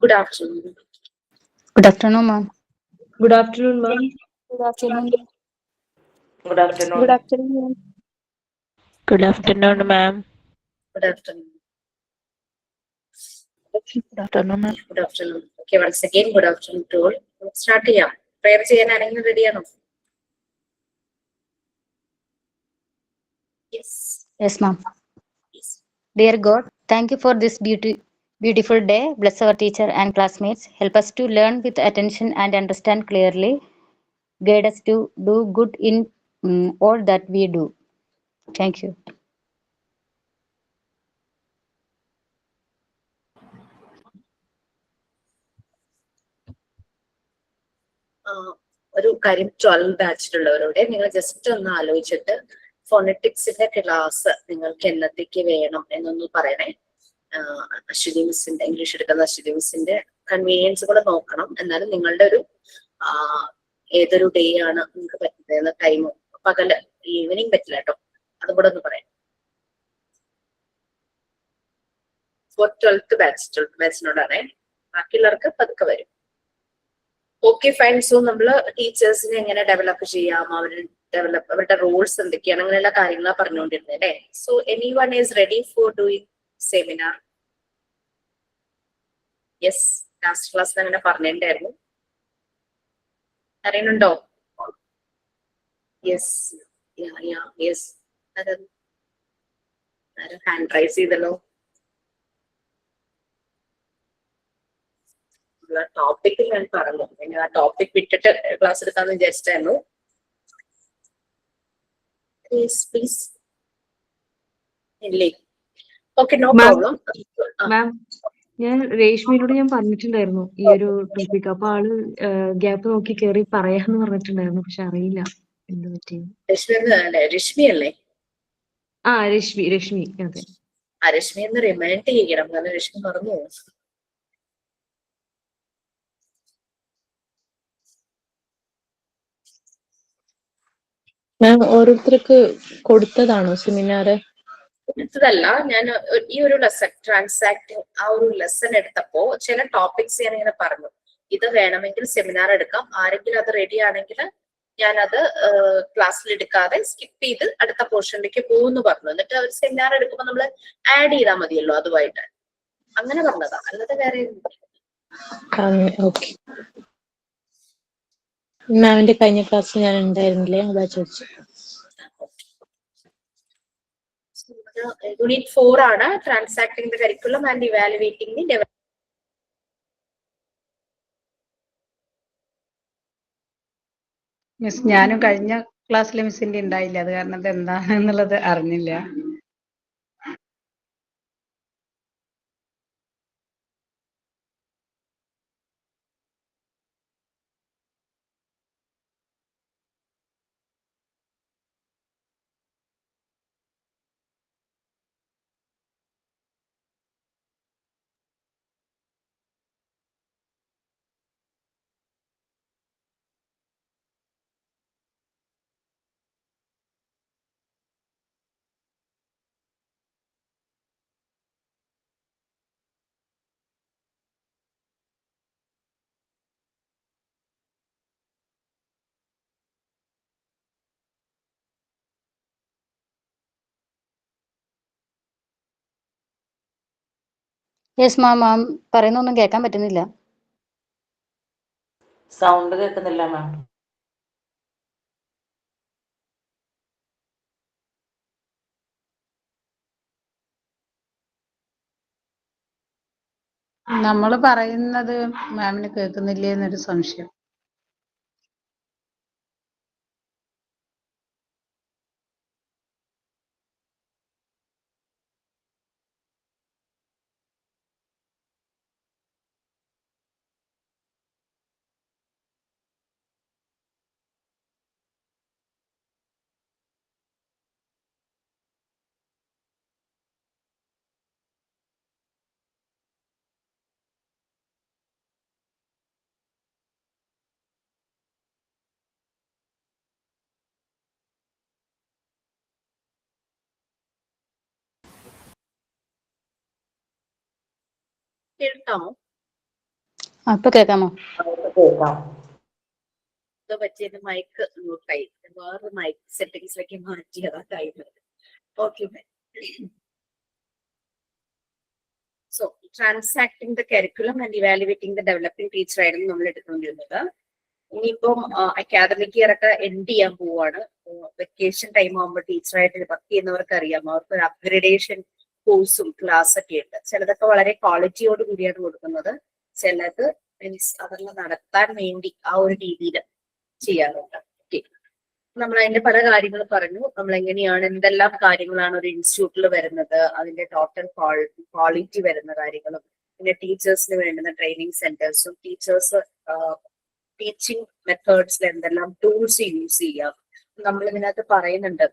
Good afternoon. Good afternoon, ma'am. Good afternoon, ma'am. Good afternoon. Good afternoon. Good afternoon. Good afternoon, ma'am. Good afternoon. Good afternoon, ma'am. Good afternoon. Okay, once again, good afternoon to all. Start ചെയ്യാം. Prayer ചെയ്യാൻ ആരെങ്കിലും റെഡിയാണോ? Yes. Yes, ma'am. Yes. Dear God, thank you for this beautiful day. Bless our teacher and classmates. Help us to learn with attention and understand clearly. Guide us to do good in all that we do. Thank you. ഒരു കാര്യം 12 ബാച്ചിലുള്ളവരോട് നിങ്ങൾ just ഒന്ന് ആലോചിച്ചിട്ട് ഫോണറ്റിക്സിന്റെ class നിങ്ങൾക്ക് എന്നത്തേക്ക് വേണം എന്നൊന്ന് പറയണേ. അശ്വതി മിസ്സിന്റെ ഇംഗ്ലീഷ് എടുക്കുന്ന അശ്വതി മിസ്സിന്റെ കൺവീനിയൻസ് കൂടെ നോക്കണം. എന്നാലും നിങ്ങളുടെ ഒരു ഏതൊരു ഡേ ആണ് നിങ്ങൾക്ക് പറ്റുന്നത്, ടൈം പകല് ഈവനിങ് പറ്റില്ല കേട്ടോ, അതും കൂടെ ഒന്ന് പറയാം. ഫോർ 12th ബാച്ചിനോടാണേ. ബാക്കിയുള്ളവർക്ക് പതുക്കെ വരും. Okay fine. സോ നമ്മള് ടീച്ചേഴ്സിനെ എങ്ങനെ ഡെവലപ്പ് ചെയ്യാം, അവരുടെ റോൾസ് എന്തൊക്കെയാണ്, അങ്ങനെയുള്ള കാര്യങ്ങളാണ് പറഞ്ഞുകൊണ്ടിരുന്നത് അല്ലേ. So anyone is ready for doing seminar? Yes, last ക്ലാസ്സിൽ അങ്ങനെ പറഞ്ഞിട്ടുണ്ടായിരുന്നു. അറിയുന്നുണ്ടോ? Yes yes. ഹാൻഡ് റൈസ് ചെയ്തല്ലോ. ടോപ്പിക് ഞാൻ പറഞ്ഞു, പിന്നെ ആ ടോപ്പിക് വിട്ടിട്ട് ക്ലാസ് എടുക്കാന്ന് വിചാരിച്ചായിരുന്നു. പ്ലീസ്. ഇല്ലേ? Okay, no problem. മാം, ഞാൻ രേഷ്മയോട് ഞാൻ പറഞ്ഞിട്ടുണ്ടായിരുന്നു ഈ ഒരു ടോപ്പിക്. അപ്പൊ ആള് ഗ്യാപ്പ് നോക്കി കേറി പറയാന്ന് പറഞ്ഞിട്ടുണ്ടായിരുന്നു, പക്ഷെ അറിയില്ല എന്ത് പറ്റിയത്. രശ്മി അല്ലേ? രശ്മി അതെ. രശ്മി എന്ന് റിമൈൻഡ് ചെയ്യണം, കാരണം രശ്മി മറന്നു. മാം, ഓരോരുത്തർക്ക് കൊടുത്തതാണോ സെമിനാറ്? കൊടുത്തതല്ല, ഞാൻ ഈ ഒരു ലെസൺ ട്രാൻസാക്ടിങ് ആ ഒരു ലെസൺ എടുത്തപ്പോ ചില ടോപ്പിക്സ് ഞാൻ ഇങ്ങനെ പറഞ്ഞു, ഇത് വേണമെങ്കിൽ സെമിനാർ എടുക്കാം, ആരെങ്കിലും അത് റെഡി ആണെങ്കിൽ ഞാനത് ക്ലാസ്സിൽ എടുക്കാതെ സ്കിപ്പ് ചെയ്ത് അടുത്ത പോർഷനിലേക്ക് പോകുമെന്ന് പറഞ്ഞു. എന്നിട്ട് അവർ സെമിനാർ എടുക്കുമ്പോൾ നമ്മൾ ആഡ് ചെയ്താൽ മതിയല്ലോ അതുമായിട്ട്, അങ്ങനെ പറഞ്ഞതാ, അല്ലാതെ വേറെ. ഓക്കെ മാമിന്റെ കഴിഞ്ഞ ക്ലാസ്സിൽ ഞാൻ ഉണ്ടായിരുന്നില്ലേ, അതാ ചോദിച്ചു. യൂണിറ്റ് 4 ആണ് transacting the curriculum and evaluating the development. Miss, ഞാനും കഴിഞ്ഞ ക്ലാസ്സിലെ മിസ്സിന്റെ ഉണ്ടായില്ല, അത് കാരണം ഇത് എന്താണെന്നുള്ളത് അറിഞ്ഞില്ല. Yes, ma'am. പറയുന്നൊന്നും കേൾക്കാൻ പറ്റുന്നില്ല. സൗണ്ട് കേൾക്കുന്നില്ല മാം. നമ്മൾ പറയുന്നത് മാമിന് കേൾക്കുന്നില്ലേ എന്നൊരു സംശയം. കേൾക്കാമോ? ഇപ്പൊ കേൾക്കാമോ? കേൾക്കാം. ഇത് പറ്റിയത് മൈക്ക് മ്യൂട്ടായി, വേറെ മൈക്ക് സെറ്റിംഗ്സിലേക്ക് മാറ്റിയതാ time. Okay. So transacting the curriculum and evaluating the developing teacher ആയിരുന്നു നമ്മൾ എടുത്തുകൊണ്ടിരുന്നത്. ഇനിയിപ്പം അക്കാദമിക് ഇയർ ഒക്കെ എൻഡ് ചെയ്യാൻ പോവാണ്. വെക്കേഷൻ ടൈം ആകുമ്പോൾ ടീച്ചറായിട്ട് വർക്ക് ചെയ്യുന്നവർക്ക് അറിയാം, അവർക്ക് ഒരു അപ്ഗ്രഡേഷൻ കോഴ്സും ക്ലാസ് ഒക്കെ ഉണ്ട്. ചിലതൊക്കെ വളരെ ക്വാളിറ്റിയോട് കൂടിയാണ് കൊടുക്കുന്നത്, ചിലത് മീൻസ് അതെല്ലാം നടത്താൻ വേണ്ടി ആ ഒരു രീതിയിൽ ചെയ്യാറുണ്ട്. ഓക്കെ, നമ്മൾ അതിന്റെ പല കാര്യങ്ങളും പറഞ്ഞു. നമ്മൾ എങ്ങനെയാണ്, എന്തെല്ലാം കാര്യങ്ങളാണ് ഒരു ഇൻസ്റ്റിറ്റ്യൂട്ടിൽ വരുന്നത്, അതിന്റെ ടോട്ടൽ ക്വാളിറ്റി വരുന്ന കാര്യങ്ങളും, പിന്നെ ടീച്ചേഴ്സിന് വേണ്ടുന്ന ട്രെയിനിങ് സെന്റേഴ്സും, ടീച്ചേഴ്സ് ടീച്ചിങ് മെത്തേഡ്സിൽ എന്തെല്ലാം ടൂൾസ് യൂസ് ചെയ്യാം. നമ്മൾ ഇതിനകത്ത് പറയുന്നുണ്ട്,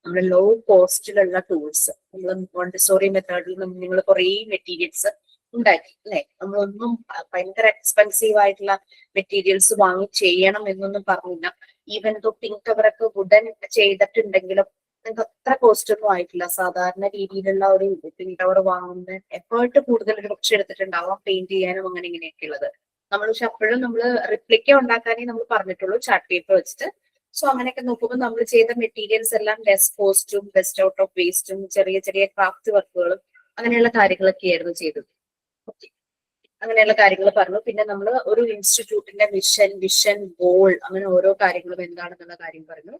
നമ്മൾ ലോ കോസ്റ്റിലുള്ള ടൂൾസ്, നമ്മൾ മോണ്ടിസോറി മെത്തേഡിൽ നിങ്ങൾ കുറേ മെറ്റീരിയൽസ് ഉണ്ടാക്കി അല്ലെ. നമ്മളൊന്നും ഭയങ്കര എക്സ്പെൻസീവ് ആയിട്ടുള്ള മെറ്റീരിയൽസ് വാങ്ങി ചെയ്യണം എന്നൊന്നും പറഞ്ഞില്ല. ഈവൻ ദോ പിങ്ക് കവറൊക്കെ വുഡൻ ചെയ്തിട്ടുണ്ടെങ്കിലും നിങ്ങൾക്ക് അത്ര കോസ്റ്റ് ഒന്നും ആയിട്ടില്ല. സാധാരണ രീതിയിലുള്ള ഒരു പിങ്ക് കവർ വാങ്ങുന്ന എഫേർട്ട് കൂടുതൽ ഒരു പക്ഷെ എടുത്തിട്ടുണ്ടാവാം, പെയിന്റ് ചെയ്യാനും അങ്ങനെ ഇങ്ങനെയൊക്കെ ഉള്ളത്. നമ്മൾ പക്ഷെ അപ്പോഴും നമ്മൾ റിപ്ലിക്ക ഉണ്ടാക്കാനേ നമ്മൾ പറഞ്ഞിട്ടുള്ളൂ ചാർട്ട് പേപ്പർ വെച്ചിട്ട്. സോ അങ്ങനെയൊക്കെ നോക്കുമ്പോൾ നമ്മൾ ചെയ്ത മെറ്റീരിയൽസ് എല്ലാം ലെസ് കോസ്റ്റും ബെസ്റ്റ് ഔട്ട് ഓഫ് വേസ്റ്റും ചെറിയ ചെറിയ ക്രാഫ്റ്റ് വർക്കുകളും അങ്ങനെയുള്ള കാര്യങ്ങളൊക്കെ ആയിരുന്നു ചെയ്തത്. ഓക്കെ, അങ്ങനെയുള്ള കാര്യങ്ങൾ പറഞ്ഞു. പിന്നെ നമ്മൾ ഒരു ഇൻസ്റ്റിറ്റ്യൂട്ടിന്റെ വിഷൻ ഗോൾ അങ്ങനെ ഓരോ കാര്യങ്ങളും എന്താണെന്നുള്ള കാര്യം പറഞ്ഞു.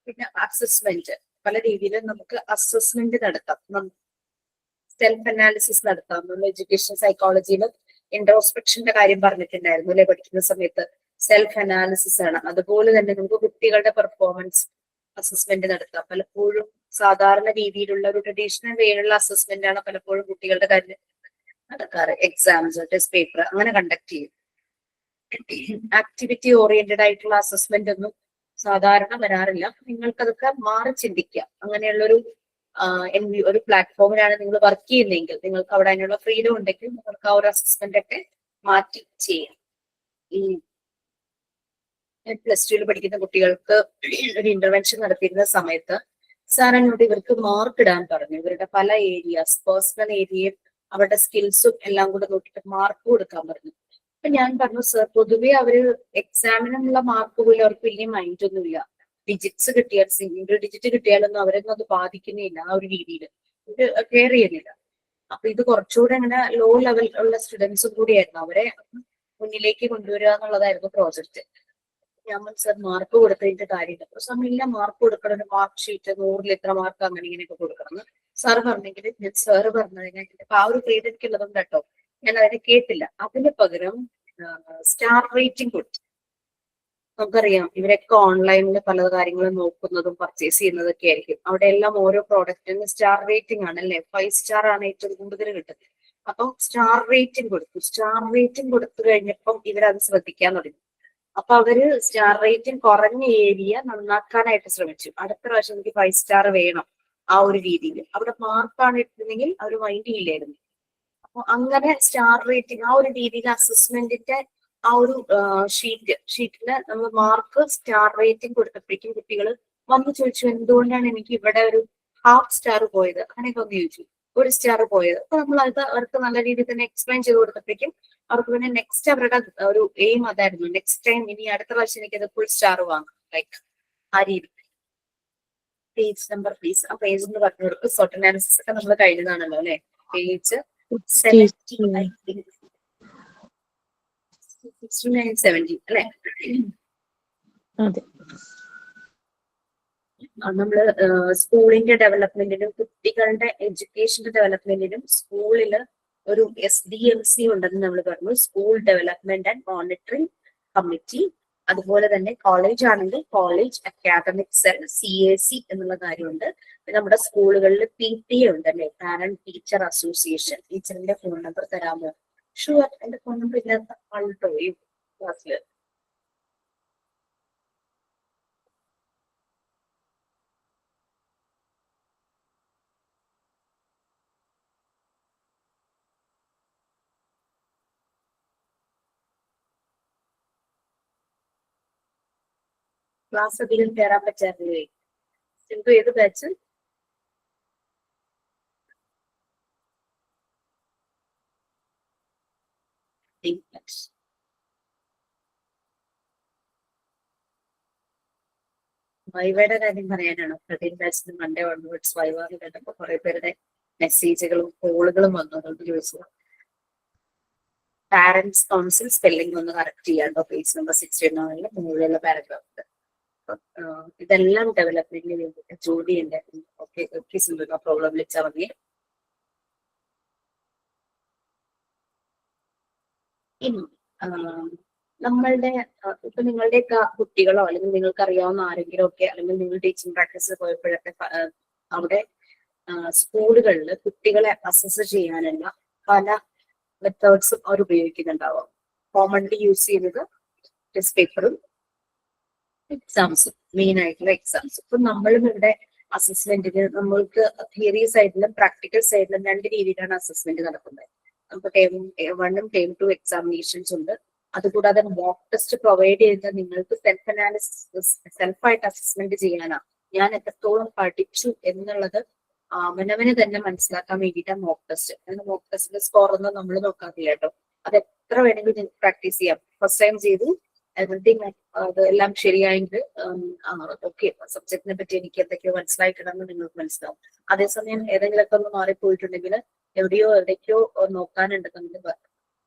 പിന്നെ അസസ്മെന്റ്, പല രീതിയിലും നമുക്ക് അസസ്മെന്റ് നടത്താം, സെൽഫ് അനാലിസിസ് നടത്താം. നമ്മൾ എഡ്യൂക്കേഷൻ സൈക്കോളജിയിൽ ഇൻട്രോസ്പെക്ഷന്റെ കാര്യം പറഞ്ഞിട്ടുണ്ടായിരുന്നു അല്ലെ, പഠിക്കുന്ന സമയത്ത് സെൽഫ് അനാലിസിസ് ആണ്. അതുപോലെ തന്നെ നമുക്ക് കുട്ടികളുടെ പെർഫോമൻസ് അസസ്മെന്റ് നടത്താം. പലപ്പോഴും സാധാരണ രീതിയിലുള്ള ഒരു ട്രഡീഷണൽ വേയുള്ള അസസ്മെന്റ് ആണ് പലപ്പോഴും കുട്ടികളുടെ കാര്യം നടക്കാറ്. എക്സാംസ്, ടെസ്റ്റ് പേപ്പർ അങ്ങനെ കണ്ടക്ട് ചെയ്യും. ആക്ടിവിറ്റി ഓറിയന്റഡ് ആയിട്ടുള്ള അസസ്മെന്റ് ഒന്നും സാധാരണ വരാറില്ല. നിങ്ങൾക്കതൊക്കെ മാറി ചിന്തിക്കാം. അങ്ങനെയുള്ളൊരു ഒരു പ്ലാറ്റ്ഫോമിലാണ് നിങ്ങൾ വർക്ക് ചെയ്യുന്നതെങ്കിൽ, നിങ്ങൾക്ക് അവിടെ അതിനുള്ള ഫ്രീഡം ഉണ്ടെങ്കിൽ നിങ്ങൾക്ക് ആ ഒരു അസസ്മെന്റ് ഒക്കെ മാറ്റി ചെയ്യാം. ഈ +2 പഠിക്കുന്ന കുട്ടികൾക്ക് ഒരു ഇന്റർവെൻഷൻ നടത്തിയിരുന്ന സമയത്ത് സാർ എന്നോട് ഇവർക്ക് മാർക്ക് ഇടാൻ പറഞ്ഞു. ഇവരുടെ പല ഏരിയാസ്, പേഴ്സണൽ ഏരിയയും അവരുടെ സ്കിൽസും എല്ലാം കൂടെ നോക്കിയിട്ട് മാർക്ക് കൊടുക്കാൻ പറഞ്ഞു. അപ്പൊ ഞാൻ പറഞ്ഞു, സർ പൊതുവെ അവര് എക്സാമിനുള്ള മാർക്ക് പോലും അവർക്ക് വലിയ മൈൻഡ് ഒന്നുമില്ല. ഡിജിറ്റ്സ് കിട്ടിയാൽ, സിംഗിൾ ഡിജിറ്റ് കിട്ടിയാലൊന്നും അവരൊന്നും അത് ബാധിക്കുന്നില്ല, ആ ഒരു രീതിയിൽ കെയർ ചെയ്യുന്നില്ല. അപ്പൊ ഇത് കുറച്ചുകൂടെ അങ്ങനെ ലോ ലെവൽ ഉള്ള സ്റ്റുഡൻസും കൂടിയായിരുന്നു, അവരെ മുന്നിലേക്ക് കൊണ്ടുവരിക എന്നുള്ളതായിരുന്നു പ്രോജക്റ്റ്. ഞാൻ സർ മാർക്ക് കൊടുത്തതിന്റെ കാര്യമില്ല. അപ്പൊ സമയമില്ല, മാർക്ക് കൊടുക്കണം, ഒരു മാർക്ക് ഷീറ്റ് 100ൽ എത്ര മാർക്ക് അങ്ങനെ ഇങ്ങനെയൊക്കെ കൊടുക്കണം സാർ പറഞ്ഞെങ്കിൽ ഞാൻ സാറ് പറഞ്ഞതിനെ ആ ഒരു പേര് എനിക്കുള്ളതും കേട്ടോ, ഞാൻ അതിനെ കേട്ടില്ല. അതിന് പകരം സ്റ്റാർ റേറ്റിംഗ് കൊടുത്തു. നമുക്കറിയാം ഇവരൊക്കെ ഓൺലൈനിൽ പല കാര്യങ്ങളും നോക്കുന്നതും പർച്ചേസ് ചെയ്യുന്നതൊക്കെ ആയിരിക്കും. അവിടെ എല്ലാം ഓരോ പ്രോഡക്റ്റിന് സ്റ്റാർ റേറ്റിംഗ് ആണ് അല്ലെ, 5 സ്റ്റാർ ആണ് ഏറ്റവും കൂടുതൽ കിട്ടുന്നത്. അപ്പം സ്റ്റാർ റേറ്റിംഗ് കൊടുത്തു. സ്റ്റാർ റേറ്റിംഗ് കൊടുത്തു കഴിഞ്ഞപ്പം ഇവരത് ശ്രദ്ധിക്കാൻ തുടങ്ങി. അപ്പൊ അവര് സ്റ്റാർ റേറ്റിംഗ് കുറഞ്ഞ ഏരിയ നന്നാക്കാനായിട്ട് ശ്രമിച്ചു. അടുത്ത പ്രാവശ്യം എനിക്ക് 5 സ്റ്റാർ വേണം ആ ഒരു രീതിയിൽ. അവിടെ മാർക്കാണ് ഇട്ടിരുന്നെങ്കിൽ അവർ മൈൻഡ് ചെയ്യില്ലായിരുന്നു. അപ്പൊ അങ്ങനെ സ്റ്റാർ റേറ്റിംഗ് ആ ഒരു രീതിയിൽ അസസ്മെന്റിന്റെ ആ ഒരു ഷീറ്റില് നമ്മൾ മാർക്ക് സ്റ്റാർ റേറ്റിംഗ് കൊടുത്തപ്പോഴേക്കും കുട്ടികൾ വന്ന് ചോദിച്ചു, എന്തുകൊണ്ടാണ് എനിക്ക് ഇവിടെ ഒരു ഹാഫ് സ്റ്റാർ പോയത്, അങ്ങനെയൊക്കെ ഒന്ന് ചോദിച്ചു, 1 സ്റ്റാർ പോയത്. അപ്പൊ നമ്മൾ അത് അവർക്ക് നല്ല രീതിയിൽ തന്നെ എക്സ്പ്ലെയിൻ ചെയ്ത് കൊടുത്തപ്പോഴേക്കും അവർക്ക് പിന്നെ നെക്സ്റ്റ് അവരുടെ ഒരു എയിം അതായിരുന്നു, നെക്സ്റ്റ് ടൈം ഇനി അടുത്ത പ്രാവശ്യം എനിക്കത് ഫുൾ സ്റ്റാർ വാങ്ങും, ലൈക്ക് ആ രീതി. Page number please. ആ പേജ് എന്ന് പറഞ്ഞു കൊടുക്കും. സോട്ട് അനാലിസിസ് ഒക്കെ നമ്മൾ കഴിഞ്ഞതാണല്ലോ അല്ലെ. പേജ് 69-70 അല്ലെ. അതെ. നമ്മള് സ്കൂളിന്റെ ഡെവലപ്മെന്റിനും കുട്ടികളുടെ എഡ്യൂക്കേഷന്റെ ഡെവലപ്മെന്റിനും സ്കൂളില് ഒരു SDMC ഉണ്ടെന്ന് നമ്മൾ പറഞ്ഞു, school development and monitoring committee. അതുപോലെ തന്നെ കോളേജ് ആണെങ്കിൽ കോളേജ് അക്കാദമിക് സെൽ, CAC എന്നുള്ള കാര്യമുണ്ട്. നമ്മുടെ സ്കൂളുകളിൽ PTA ഉണ്ട് അല്ലെ, പാരന്റ് ടീച്ചർ അസോസിയേഷൻ. ടീച്ചറിന്റെ ഫോൺ നമ്പർ തരാമോ? ഷുവർ, എന്റെ ഫോൺ നമ്പർ ഇല്ലാത്ത ആൾട്ടോ ഈ ക്ലാസ്സില്. ക്ലാസ് അധികം കയറാൻ പറ്റാറില്ലേ? സിന്ധു ഏത് ബാച്ച്? വൈവയുടെ കാര്യം പറയാനാണോ? 13 ബാച്ചിന് മൺഡേ ഓൺവേർഡ്സ് വൈവാന്ന് കേട്ടപ്പോ കുറെ പേരുടെ മെസ്സേജുകളും കോളുകളും വന്നു. അതുകൊണ്ട് ചോദിച്ചു. പാരന്റ്സ് കൗൺസിൽ സ്പെല്ലിംഗ് ഒന്ന് കറക്റ്റ് ചെയ്യാണ്ടോ? പേജ് നമ്പർ 69 മുകളിലുള്ള പാരഗ്രാഫ്. ഇതെല്ലാം ഡെവലപ്മെന്റിന് വേണ്ടിയിട്ട് ജോലി ഉണ്ടായിരുന്നു. ഓക്കെ സിമ്പിൾ പ്രോബ്ലം വിളിച്ചാൽ മതി. ഇനി നമ്മളുടെ ഇപ്പൊ നിങ്ങളുടെയൊക്കെ കുട്ടികളോ അല്ലെങ്കിൽ നിങ്ങൾക്ക് അറിയാവുന്ന ആരെങ്കിലും ഒക്കെ അല്ലെങ്കിൽ നിങ്ങൾ ടീച്ചിങ് പ്രാക്ടീസിൽ പോയപ്പോഴൊക്കെ അവിടെ സ്കൂളുകളിൽ കുട്ടികളെ അസസ് ചെയ്യാനുള്ള പല മെത്തേഡ്സും അവർ ഉപയോഗിക്കുന്നുണ്ടാവും. കോമൺലി യൂസ് ചെയ്യുന്നത് ടെസ്റ്റ് പേപ്പറും എക്സാംസും, മെയിൻ ആയിട്ടുള്ള എക്സാംസ്. ഇപ്പൊ നമ്മളും ഇവിടെ അസസ്മെന്റിന് നമ്മൾക്ക് തിയറി സൈഡിലും പ്രാക്ടിക്കൽ സൈഡിലും 2 രീതിയിലാണ് അസസ്മെന്റ് നടക്കുന്നത്. നമുക്ക് ടേം 1 ഉം ടേം 2 എക്സാമിനേഷൻസ് ഉണ്ട്. അതുകൂടാതെ മോക്ക് ടെസ്റ്റ് പ്രൊവൈഡ് ചെയ്യുന്നത് നിങ്ങൾക്ക് സെൽഫ് അനാലിസിസ്, സെൽഫായിട്ട് അസസ്മെന്റ് ചെയ്യാനാണ്. ഞാൻ എത്രത്തോളം പഠിച്ചു എന്നുള്ളത് അവനവന് തന്നെ മനസ്സിലാക്കാൻ വേണ്ടിയിട്ടാണ് മോക്ക് ടെസ്റ്റ്. മോക്ക് ടെസ്റ്റിന്റെ സ്കോർ ഒന്നും നമ്മൾ നോക്കാറില്ല കേട്ടോ. അത് എത്ര വേണമെങ്കിലും നിങ്ങൾക്ക് പ്രാക്ടീസ് ചെയ്യാം. ഫസ്റ്റ് ടൈം ചെയ്തു എവറിത്തിങ് അത് എല്ലാം ശരിയായിട്ട് ഓക്കെ സബ്ജക്റ്റിനെ പറ്റി എനിക്ക് എന്തൊക്കെയോ മനസ്സിലായിട്ടുണ്ടെന്ന് നിങ്ങൾക്ക് മനസ്സിലാവും. അതേസമയം ഏതെങ്കിലുമൊക്കെ ഒന്ന് മാറിപ്പോയിട്ടുണ്ടെങ്കിൽ എവിടേക്കോ നോക്കാനുണ്ടെന്നുണ്ടെങ്കിൽ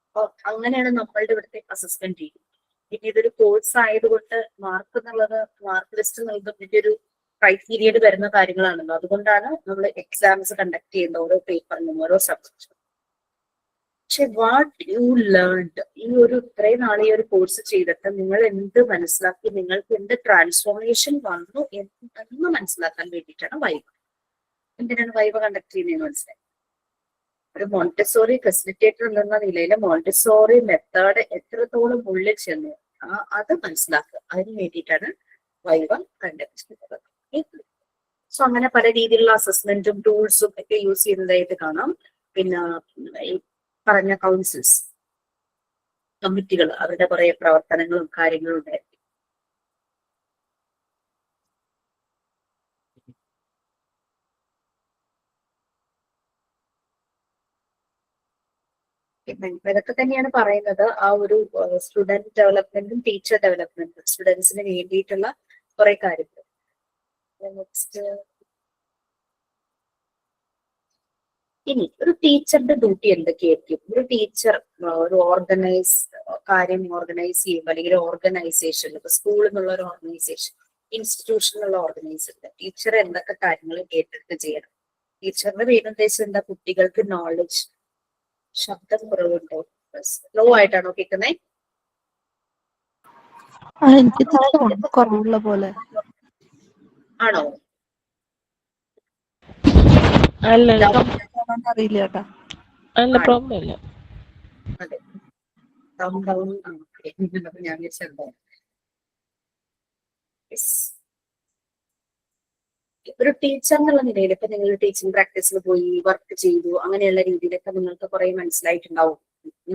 അപ്പൊ അങ്ങനെയാണ് നമ്മളുടെ ഇവിടുത്തെ അസസ്മെന്റ് ചെയ്യുന്നത്. ഇനി ഇതൊരു കോഴ്സ് ആയതുകൊണ്ട് മാർക്ക് ലിസ്റ്റ് നൽകുന്നതിന്റെ ഒരു ക്രൈറ്റീരിയയിൽ വരുന്ന കാര്യങ്ങളാണല്ലോ. അതുകൊണ്ടാണ് നമ്മൾ എക്സാംസ് കണ്ടക്ട് ചെയ്യുന്നത് ഓരോ പേപ്പറിനും ഓരോ സബ്ജക്റ്റിനും. പക്ഷെ വാട്ട് യു ലേൺഡ്, ഈ ഒരു ഇത്രയും നാളെ ഈ ഒരു കോഴ്സ് ചെയ്തിട്ട് നിങ്ങൾ എന്ത് മനസ്സിലാക്കി, നിങ്ങൾക്ക് എന്ത് ട്രാൻസ്ഫോർമേഷൻ വന്നു എന്ന് മനസ്സിലാക്കാൻ വേണ്ടിയിട്ടാണ് വൈവ. എന്തിനാണ് വൈവ കണ്ടക്ട് ചെയ്യുന്നതെന്ന് മനസ്സിലായി. ഒരു മോണ്ടിസോറി ഫെസിലിറ്റേറ്റർ എന്ന നിലയിൽ മോണ്ടിസോറി മെത്തേഡ് എത്രത്തോളം ഉള്ളിൽ ചെന്നു അത് മനസ്സിലാക്കുക. അതിന് വേണ്ടിയിട്ടാണ് വൈവ കണ്ടക്ട് ചെയ്യുന്നത്. സോ അങ്ങനെ പല രീതിയിലുള്ള അസസ്മെന്റും ടൂൾസും ഒക്കെ യൂസ് ചെയ്യുന്നതായിട്ട് കാണാം. പിന്നെ ഈ പറഞ്ഞ കൗൺസിൽസ്, കമ്മിറ്റികൾ, അവരുടെ കുറെ പ്രവർത്തനങ്ങളും കാര്യങ്ങളും ഉണ്ടായിരിക്കും. ഇതൊക്കെ തന്നെയാണ് പറയുന്നത്. ആ ഒരു സ്റ്റുഡന്റ് ഡെവലപ്മെന്റും ടീച്ചർ ഡെവലപ്മെന്റും സ്റ്റുഡൻസിന് വേണ്ടിയിട്ടുള്ള കുറെ കാര്യങ്ങൾ. നെക്സ്റ്റ്, ഇനി ഒരു ടീച്ചറുടെ ഡ്യൂട്ടി എന്തൊക്കെയായിരിക്കും? ഒരു ടീച്ചർ ഒരു ഓർഗനൈസ് ചെയ്യുമ്പോൾ അല്ലെങ്കിൽ ഓർഗനൈസേഷൻ, ഇപ്പൊ സ്കൂളിൽ നിന്നുള്ള ഒരു ഓർഗനൈസേഷൻ, ഇൻസ്റ്റിറ്റ്യൂഷനിലുള്ള ഓർഗനൈസേഷൻ, ടീച്ചർ എന്തൊക്കെ കാര്യങ്ങൾ ഏറ്റെടുത്ത് ചെയ്യണം? ടീച്ചറിന്റെ മെയിൻ ഉദ്ദേശം എന്താ? കുട്ടികൾക്ക് നോളജ്. ശബ്ദം കുറവുണ്ടോ? സ്ലോ ആയിട്ടാണോ കേൾക്കുന്നത്? എനിക്ക് കുറവുള്ള പോലെ. ആണോ? അല്ല അറിയില്ല കേട്ടാ. അല്ല പ്രോബ്ലം ഇല്ല. അതെ, ഡൗൺ ഞാൻ വിചാരിച്ചോ. ഒരു ടീച്ചർ എന്നുള്ള നിലയിൽ ഇപ്പൊ നിങ്ങൾ ടീച്ചിങ് പ്രാക്ടീസിൽ പോയി വർക്ക് ചെയ്തു, അങ്ങനെയുള്ള രീതിയിലൊക്കെ നിങ്ങൾക്ക് കുറെ മനസ്സിലായിട്ടുണ്ടാവും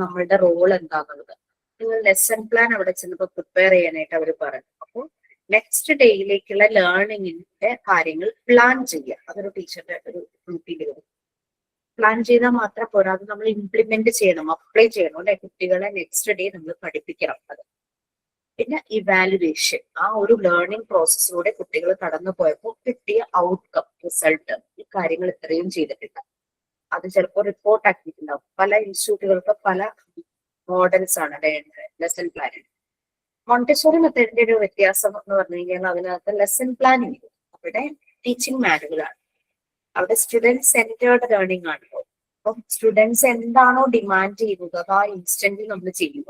നമ്മളുടെ റോൾ എന്താകുന്നത്. നിങ്ങൾ ലെസൺ പ്ലാൻ അവിടെ ചെന്നപ്പോൾ പ്രിപ്പയർ ചെയ്യാനായിട്ട് അവർ പറഞ്ഞു. അപ്പോൾ നെക്സ്റ്റ് ഡേയിലേക്കുള്ള ലേണിങ്ങിന്റെ കാര്യങ്ങൾ പ്ലാൻ ചെയ്യുക. അതൊരു ടീച്ചറുടെ ഒരു ഡ്യൂട്ടിയിൽ വരും. പ്ലാൻ ചെയ്താൽ മാത്രം പോരാ, അത് നമ്മൾ ഇംപ്ലിമെന്റ് ചെയ്യണം, അപ്ലൈ ചെയ്യണം അല്ലെ. കുട്ടികളെ നെക്സ്റ്റ് ഡേ നമ്മൾ പഠിപ്പിക്കണം. അത് പിന്നെ ഇവാലുവേഷൻ, ആ ഒരു ലേണിംഗ് പ്രോസസ്സിലൂടെ കുട്ടികൾ കടന്നു പോയപ്പോൾ കിട്ടിയ ഔട്ട്കം, റിസൾട്ട്, ഈ കാര്യങ്ങൾ ഇത്രയും ചെയ്തിട്ടില്ല. അത് ചിലപ്പോൾ റിപ്പോർട്ട് ആക്കിയിട്ടുണ്ടാവും. പല ഇൻസ്റ്റിറ്റ്യൂട്ടുകൾക്ക് പല മോഡൽസ് ആണ് ലെസൺ പ്ലാനിങ്. മോണ്ടിസോറി മെത്തേഡിന്റെ ഒരു വ്യത്യാസം എന്ന് പറഞ്ഞു കഴിഞ്ഞാൽ അതിനകത്ത് ലെസൺ പ്ലാനിങ്, അവിടെ ടീച്ചിങ് മാനുവലാണ്. അവിടെ സ്റ്റുഡൻറ് സെന്റേർഡ് ലേണിംഗ് ആണല്ലോ. അപ്പം സ്റ്റുഡൻസ് എന്താണോ ഡിമാൻഡ് ചെയ്യുന്നത് അത് ആ ഇൻസ്റ്റന്റിൽ നമ്മൾ ചെയ്യുക.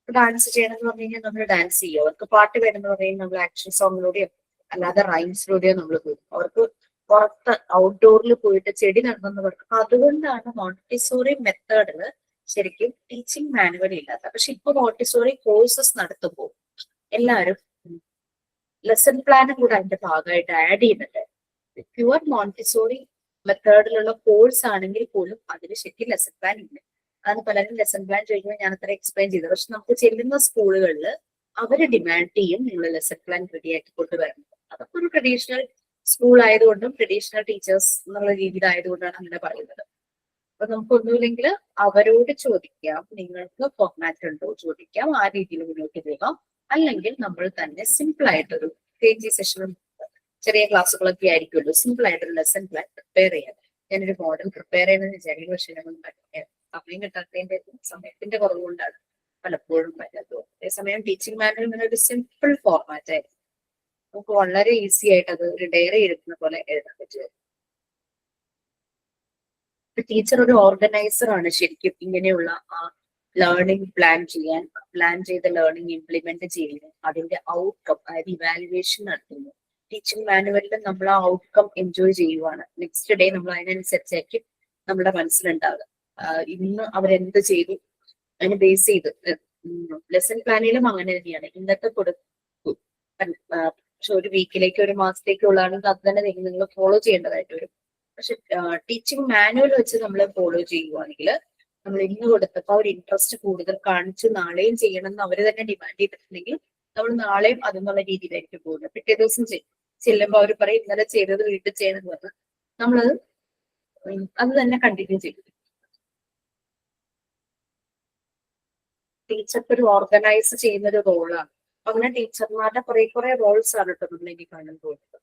ഡാൻസ് ചെയ്യണം എന്ന് പറഞ്ഞു കഴിഞ്ഞാൽ നമ്മൾ ഡാൻസ് ചെയ്യുക. അവർക്ക് പാട്ട് വേണമെന്ന് പറഞ്ഞാൽ നമ്മൾ ആക്ഷൻ സോങ്ങിലൂടെയോ അല്ലാതെ റൈംസിലൂടെയോ നമ്മൾ പോകും. അവർക്ക് പുറത്ത് ഔട്ട്ഡോറിൽ പോയിട്ട് ചെടി നടന്നവർക്ക്. അതുകൊണ്ടാണ് മോണ്ടിസോറി മെത്തേഡില് ശരിക്കും ടീച്ചിങ് മാനുവൽ ഇല്ലാത്ത. പക്ഷെ ഇപ്പൊ മോണ്ടിസോറി കോഴ്സസ് നടത്തുമ്പോൾ എല്ലാവരും ലെസൺ പ്ലാനും കൂടെ അതിന്റെ ഭാഗമായിട്ട് ആഡ് ചെയ്യുന്നുണ്ട്. പ്യുവർ മോണ്ടിസോറി മെത്തേഡിലുള്ള കോഴ്സ് ആണെങ്കിൽ പോലും അതിന് ശരിക്കും ലെസൺ പ്ലാൻ ഇല്ല. അതാണ് പലരും ലെസൺ പ്ലാൻ ചോദിക്കുമ്പോൾ ഞാൻ അത്ര എക്സ്പ്ലെയിൻ ചെയ്തത്. പക്ഷെ നമുക്ക് ചെല്ലുന്ന സ്കൂളുകളിൽ അവര് ഡിമാൻഡ് ചെയ്യും നിങ്ങൾ ലെസൺ പ്ലാൻ റെഡിയാക്കി കൊണ്ടുവരണം. അതൊക്കെ ഒരു ട്രഡീഷണൽ സ്കൂൾ ആയതുകൊണ്ടും ട്രഡീഷണൽ ടീച്ചേഴ്സ് എന്നുള്ള രീതിയിലായതുകൊണ്ടാണ് അങ്ങനെ പറയുന്നത്. അപ്പൊ നമുക്കൊന്നുമില്ലെങ്കിൽ അവരോട് ചോദിക്കാം, നിങ്ങൾക്ക് ഫോർമാറ്റ് ഉണ്ടോ ചോദിക്കാം, ആ രീതിയിൽ മുന്നോട്ട് പോകാം. അല്ലെങ്കിൽ നമ്മൾ തന്നെ സിമ്പിൾ ആയിട്ടൊരു KG സെഷനും ചെറിയ ക്ലാസ്സുകളൊക്കെ ആയിരിക്കുമല്ലോ, സിമ്പിൾ ആയിട്ടൊരു ലെസൺ പ്ലാൻ പ്രിപ്പയർ ചെയ്യാം. ഞാനൊരു മോഡൽ പ്രിപ്പയർ ചെയ്യുന്നത് വിചാരിക്കും, പക്ഷെ സമയം കിട്ടാത്തതിന്റെ സമയത്തിന്റെ കുറവുകൊണ്ടാണ് പലപ്പോഴും പറ്റാത്തത്. അതേസമയം ടീച്ചിങ് മാനുവൽ ഇങ്ങനെ ഒരു സിമ്പിൾ ഫോർമാറ്റ് ആയിരുന്നു, നമുക്ക് വളരെ ഈസി ആയിട്ട് അത് ഒരു ഡയറി എഴുതുന്ന പോലെ എഴുതാൻ പറ്റും. ടീച്ചർ ഒരു ഓർഗനൈസർ ആണ് ശരിക്കും ഇങ്ങനെയുള്ള ലേണിംഗ് പ്ലാൻ ചെയ്ത ലേണിംഗ് ഇംപ്ലിമെന്റ് ചെയ്യുന്നു, അതിന്റെ ഔട്ട്കം അതായത് ഇവാലുവേഷൻ നടത്തുന്നു. ടീച്ചിങ് മാനുവലിൽ നമ്മൾ ആ ഔട്ട്കം എൻജോയ് ചെയ്യുവാണ്. നെക്സ്റ്റ് ഡേ നമ്മൾ അതിനനുസരിച്ചായിരിക്കും നമ്മുടെ മനസ്സിലുണ്ടാവുക. ഇന്ന് അവരെന്ത് ചെയ്തു അതിന് ബേസ് ചെയ്ത് ലെസൺ പ്ലാനിലും അങ്ങനെ തന്നെയാണ്. ഇന്നത്തെ കൊടുക്കും പക്ഷെ ഒരു വീക്കിലേക്ക് ഒരു മാസത്തേക്ക് ഉള്ളതാണെങ്കിൽ അത് തന്നെ നിങ്ങൾ ഫോളോ ചെയ്യേണ്ടതായിട്ട് വരും. പക്ഷെ ടീച്ചിങ് മാനുവൽ വെച്ച് നമ്മൾ ഫോളോ ചെയ്യുവാണെങ്കിൽ നമ്മൾ ഇന്ന് കൊടുത്തപ്പോൾ ഒരു ഇൻട്രസ്റ്റ് കൂടുതൽ കാണിച്ച് നാളെയും ചെയ്യണം എന്ന് അവർ തന്നെ ഡിമാൻഡ് ചെയ്തിട്ടുണ്ടെങ്കിൽ നമ്മൾ നാളെയും അതെന്നുള്ള രീതിയിലായിരിക്കും പോകുന്നത്. പിറ്റേ ദിവസം ചെല്ലുമ്പോൾ അവർ പറയും ഇന്നലെ ചെയ്തത് വീട്ടിൽ ചെയ്യണമെന്ന് പറഞ്ഞാൽ നമ്മളത് അത് തന്നെ കണ്ടിന്യൂ ചെയ്യും. ടീച്ചർക്ക് ഒരു ഓർഗനൈസ് ചെയ്യുന്ന ഒരു റോളാണ്. അങ്ങനെ ടീച്ചർമാരുടെ കുറെ റോൾസ് ആണ് കേട്ടോ നമ്മൾ ഇനി കാണാൻ പോകുന്നത്.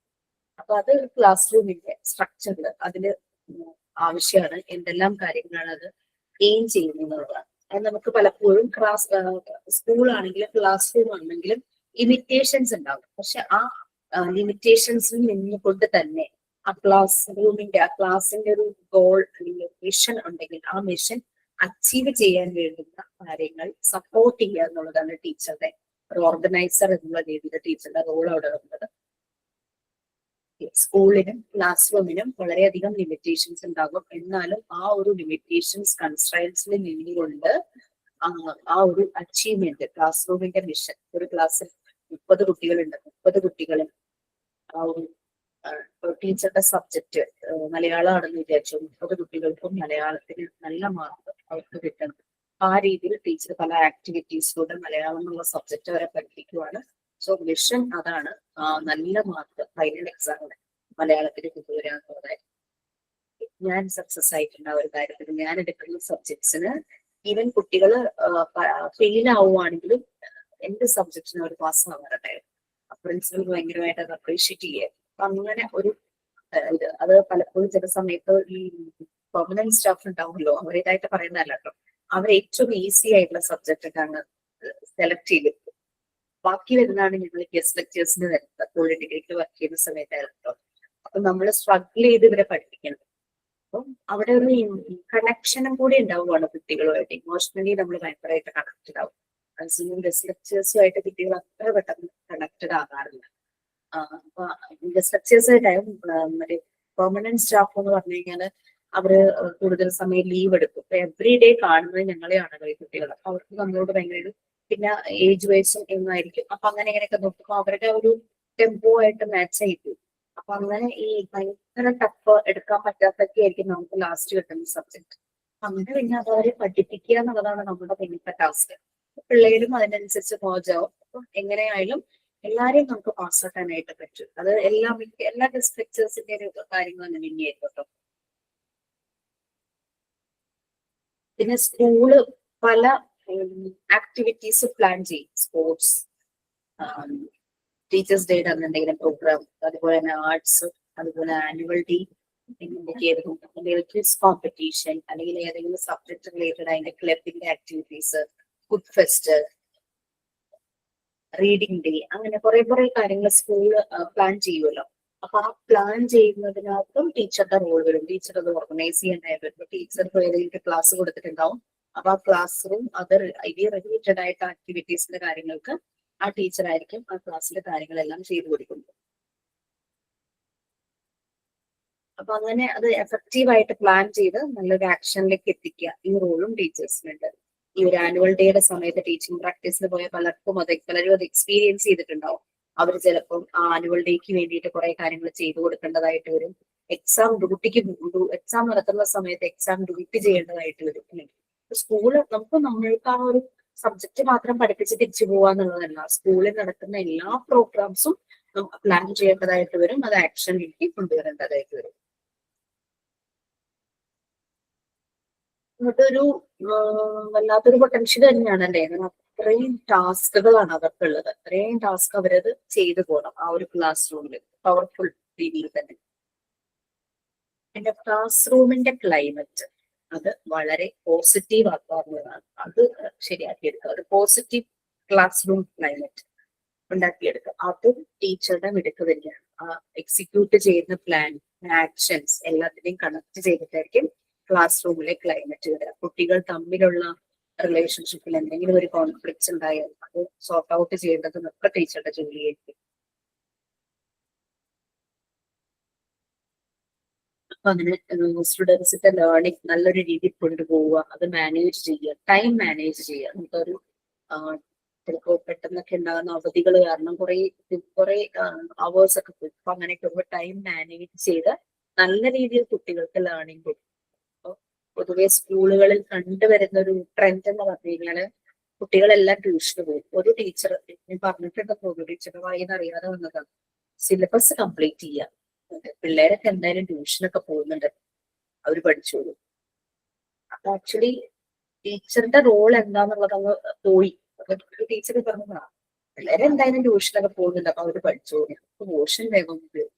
അപ്പൊ അത് ക്ലാസ് റൂമിന്റെ സ്ട്രക്ചറിൽ അതില് ആവശ്യമാണ്. എന്തെല്ലാം കാര്യങ്ങളാണ് അത് എയിം ചെയ്യുന്നതാണ്. അത് നമുക്ക് പലപ്പോഴും സ്കൂളാണെങ്കിലും ക്ലാസ് റൂം ആണെങ്കിലും ലിമിറ്റേഷൻസ് ഉണ്ടാവും. പക്ഷെ ആ ലിമിറ്റേഷൻസിൽ നിന്നുകൊണ്ട് തന്നെ ആ ക്ലാസിന്റെ ഒരു ഗോൾ അല്ലെങ്കിൽ മിഷൻ ഉണ്ടെങ്കിൽ ആ മിഷൻ അച്ചീവ് ചെയ്യാൻ വേണ്ടുന്ന കാര്യങ്ങൾ സപ്പോർട്ട് ചെയ്യുക എന്നുള്ളതാണ് ടീച്ചറുടെ ഒരു ഓർഗനൈസർ എന്നുള്ള രീതിയിൽ ടീച്ചറുടെ റോൾ അവിടെ വരുന്നത്. സ്കൂളിനും ക്ലാസ് റൂമിനും വളരെയധികം ലിമിറ്റേഷൻസ് ഉണ്ടാകും. എന്നാലും ആ ഒരു ലിമിറ്റേഷൻസ് കൺസ്ട്രൈൻസിൽ നിന്നുകൊണ്ട് ആ ഒരു അച്ചീവ്മെന്റ് ക്ലാസ് റൂമിന്റെ മിഷൻ, ഒരു ക്ലാസ്സിൽ 30 കുട്ടികളുണ്ട്, 30 കുട്ടികളും ആ ഒരു ടീച്ചറുടെ സബ്ജക്ട് മലയാളമാണെന്ന് വിചാരിച്ചു, 30 കുട്ടികൾക്കും മലയാളത്തിന് നല്ല മാർക്ക് അവർക്ക് കിട്ടണം. ആ രീതിയിൽ ടീച്ചർ പല ആക്ടിവിറ്റീസിലൂടെ മലയാളം എന്നുള്ള സബ്ജക്ട് വരെ പഠിപ്പിക്കുവാണ്. സോ മിഷൻ അതാണ്, നല്ല മാർക്ക് ഫൈനൽ എക്സാമിന് മലയാളത്തിന് കൊണ്ടുവരിക എന്നുള്ളത്. ഞാൻ സക്സസ് ആയിട്ടുണ്ട് ആ ഒരു കാര്യത്തിൽ. ഞാൻ എടുക്കുന്ന സബ്ജക്ട്സിന് ഈവൻ കുട്ടികൾ ഫെയിൽ ആവുകയാണെങ്കിലും എന്റെ സബ്ജക്ട്സിന് ഒരു പാസ് ആവാറുണ്ടായിരുന്നു. പ്രിൻസിപ്പൽ ഭയങ്കരമായിട്ട് അത് അപ്രീഷിയേറ്റ് ചെയ്യുക. അപ്പൊ അങ്ങനെ ഒരു അത് പലപ്പോഴും ചില സമയത്ത് ഈ പെർമനന്റ് സ്റ്റാഫ് ഉണ്ടാവുമല്ലോ, അവരേതായിട്ട് പറയുന്നതല്ല കേട്ടോ, അവർ ഏറ്റവും ഈസി ആയിട്ടുള്ള സബ്ജക്റ്റ് ഒക്കെയാണ് സെലക്ട് ചെയ്തിട്ട് ബാക്കി വരുന്നതാണ് ഞങ്ങൾ ഗസ്റ്റ് ലെക്ചേഴ്സിന് വരുന്നത്. അപ്പോൾ ഡിഗ്രിക്ക് വർക്ക് ചെയ്യുന്ന സമയത്തായിരുന്നു. അപ്പൊ നമ്മൾ സ്ട്രഗിൾ ചെയ്ത് ഇവരെ പഠിപ്പിക്കണം. അപ്പം അവിടെ ഒരു കണക്ഷനും കൂടി ഉണ്ടാവുകയാണ് കുട്ടികളുമായിട്ട്. ഇമോഷണലി നമ്മൾ ഭയങ്കരമായിട്ട് കണക്റ്റഡ് ആവും. ഗസ്റ്റ് ലെക്ചേഴ്സുമായിട്ട് കുട്ടികൾ അത്ര പെട്ടെന്ന് കണക്റ്റഡ് ആകാറില്ല. അപ്പൊ ഗസ്റ്റ് ലെക്ചേഴ്സായിട്ടായും മറ്റേ പെർമനന്റ് സ്റ്റാഫ് എന്ന് പറഞ്ഞു കഴിഞ്ഞാൽ അവര് കൂടുതൽ സമയം ലീവ് എടുക്കും. എവറി ഡേ കാണുന്നത് ഞങ്ങളെയാണല്ലോ ഈ കുട്ടികൾ. അവർക്ക് നമ്മളോട് ഭയങ്കര പിന്നെ ഏജ് വൈസും എന്നായിരിക്കും. അപ്പൊ അങ്ങനെ ഇങ്ങനെയൊക്കെ നോക്കുമ്പോൾ അവരുടെ ഒരു ടെമ്പോ ആയിട്ട് മാച്ച് ചെയ്തു. അപ്പൊ അങ്ങനെ ഈ ഭയങ്കര ടഫ് എടുക്കാൻ പറ്റാത്തൊക്കെ ആയിരിക്കും നമുക്ക് ലാസ്റ്റ് കിട്ടുന്ന സബ്ജക്ട്. അങ്ങനെ പിന്നെ അത് അവരെ പഠിപ്പിക്കുക എന്നുള്ളതാണ് നമ്മുടെ പിന്നത്തെ ടാസ്ക്. പിള്ളേരും അതിനനുസരിച്ച് മോജാവും. അപ്പൊ എങ്ങനെയായാലും എല്ലാരെയും നമുക്ക് പാസ്സാക്കാനായിട്ട് പറ്റും. അത് എല്ലാ ഗസ്റ്റ് ലെക്ചേഴ്സിന്റെ ഒരു കാര്യങ്ങൾ അങ്ങനെ തന്നെയായിരിക്കും കേട്ടോ. പിന്നെ സ്കൂള് പല ആക്ടിവിറ്റീസ് പ്ലാൻ ചെയ്യും. സ്പോർട്സ്, ടീച്ചേഴ്സ് ഡേയുടെ അങ്ങനെ എന്തെങ്കിലും പ്രോഗ്രാം, അതുപോലെ തന്നെ ആർട്സ്, അതുപോലെ ആനുവൽ ഡേ, എന്തെങ്കിലും ക്വിസ് കോമ്പറ്റീഷൻ, അല്ലെങ്കിൽ ഏതെങ്കിലും സബ്ജക്ട് റിലേറ്റഡ് അതിന്റെ ക്ലബിന്റെ activities, food fest, reading day, അങ്ങനെ കുറെ കാര്യങ്ങൾ സ്കൂള് പ്ലാൻ ചെയ്യുമല്ലോ. അപ്പൊ ആ പ്ലാൻ ചെയ്യുന്നതിനകത്തും ടീച്ചറുടെ റോൾ വരും. ടീച്ചർ അത് ഓർഗനൈസ് ചെയ്യാനായിട്ട് വരുമ്പോൾ ടീച്ചർക്ക് ഏതെങ്കിലും ക്ലാസ് കൊടുത്തിട്ടുണ്ടാവും. അപ്പൊ ആ ക്ലാസ് റൂം അതർ ഇത് റിലേറ്റഡ് ആയിട്ട് ആക്ടിവിറ്റീസിന്റെ കാര്യങ്ങൾക്ക് ആ ടീച്ചർ ആയിരിക്കും ആ ക്ലാസ്സിലെ കാര്യങ്ങളെല്ലാം ചെയ്തു കൊടുക്കുന്നത്. അപ്പൊ അങ്ങനെ അത് എഫക്റ്റീവായിട്ട് പ്ലാൻ ചെയ്ത് നല്ലൊരു ആക്ഷനിലേക്ക് എത്തിക്കുക ഈ റോളും ടീച്ചേഴ്സിനുണ്ട്. ഈ ഒരു ആനുവൽ ഡേയുടെ സമയത്ത് ടീച്ചിങ് പ്രാക്ടീസിന് പോയ പലരും അത് എക്സ്പീരിയൻസ് ചെയ്തിട്ടുണ്ടാവും. അവർ ചിലപ്പം ആ ആനുവൽ ഡേക്ക് വേണ്ടിയിട്ട് കുറെ കാര്യങ്ങൾ ചെയ്തു കൊടുക്കേണ്ടതായിട്ട് വരും. എക്സാം നടത്തുന്ന സമയത്ത് എക്സാം ഡ്യൂട്ടി ചെയ്യേണ്ടതായിട്ട് വരും. സ്കൂള് നമ്മൾക്ക് ആ ഒരു സബ്ജക്ട് മാത്രം പഠിപ്പിച്ച് തിരിച്ചു പോവാന്നുള്ളതല്ല, സ്കൂളിൽ നടത്തുന്ന എല്ലാ പ്രോഗ്രാംസും നമുക്ക് പ്ലാൻ ചെയ്യേണ്ടതായിട്ട് വരും. അത് ആക്ഷനിലേക്ക് കൊണ്ടുവരേണ്ടതായിട്ട് വരും. അതൊരു വല്ലാത്തൊരു പൊട്ടൻഷ്യൽ തന്നെയാണല്ലേ. കാരണം അത്രയും ടാസ്കുകളാണ് അവർക്കുള്ളത്. അത്രയും ടാസ്ക് അവരത് ചെയ്തു പോകണം ആ ഒരു ക്ലാസ് റൂമിൽ പവർഫുൾ രീതിയിൽ തന്നെ. പിന്നെ ക്ലാസ് റൂമിന്റെ ക്ലൈമറ്റ് അത് വളരെ പോസിറ്റീവ് ആക്കാവുന്നതാണ്. അത് ശരിയാക്കിയെടുക്കുക. ഒരു പോസിറ്റീവ് ക്ലാസ് റൂം ക്ലൈമറ്റ് ഉണ്ടാക്കിയെടുക്കുക. അതും ടീച്ചറുടെ മിടുക്ക് തന്നെയാണ്. ആ എക്സിക്യൂട്ട് ചെയ്യുന്ന പ്ലാൻ, ആക്ഷൻസ് എല്ലാത്തിനെയും കണക്ട് ചെയ്തിട്ടായിരിക്കും ക്ലാസ് റൂമിലെ ക്ലൈമറ്റ് വരിക. കുട്ടികൾ തമ്മിലുള്ള റിലേഷൻഷിപ്പിൽ എന്തെങ്കിലും ഒരു കോൺഫ്ലിക്ട്സ് ഉണ്ടായാൽ അത് സോർട്ട് ഔട്ട് ചെയ്യേണ്ടതും ഒക്കെ ടീച്ചറുടെ ജോലിയായിരിക്കും. അപ്പൊ അങ്ങനെ സ്റ്റുഡൻസിന്റെ ലേണിംഗ് നല്ലൊരു രീതിയിൽ കൊണ്ടുപോവുക, അത് മാനേജ് ചെയ്യുക, ടൈം മാനേജ് ചെയ്യുക. നമുക്കൊരു ചിലപ്പോൾ പെട്ടെന്നൊക്കെ ഉണ്ടാകുന്ന അവധികൾ കാരണം കുറെ അവേഴ്സ് ഒക്കെ പോയി. അപ്പൊ അങ്ങനെയൊക്കെ ടൈം മാനേജ് ചെയ്ത് നല്ല രീതിയിൽ കുട്ടികൾക്ക് ലേണിംഗ് കൊടുക്കും. അപ്പൊ പൊതുവെ സ്കൂളുകളിൽ കണ്ടുവരുന്ന ഒരു ട്രെൻഡ് എന്ന് പറഞ്ഞു കഴിഞ്ഞാല് കുട്ടികളെല്ലാം ട്യൂഷന് പോകും. ഒരു ടീച്ചർ പറഞ്ഞിട്ടുണ്ടെന്ന് തോന്നുന്നു, ടീച്ചർ വായിന്നറിയാതെ വന്നതാണ്, സിലബസ് കംപ്ലീറ്റ് ചെയ്യുക. പിള്ളേരൊക്കെ എന്തായാലും ട്യൂഷനൊക്കെ പോകുന്നുണ്ട്, അവര് പഠിച്ചോളൂ. അപ്പൊ ആക്ച്വലി ടീച്ചറുടെ റോൾ എന്താന്നുള്ളത് അങ്ങ് പോയി. അപ്പൊ ടീച്ചർ പറഞ്ഞതാ പിള്ളേരെ എന്തായാലും ട്യൂഷനൊക്കെ പോകുന്നുണ്ട്, അപ്പൊ അവര് പഠിച്ചോളൂ, പോർഷൻ വേഗം തീർക്കും.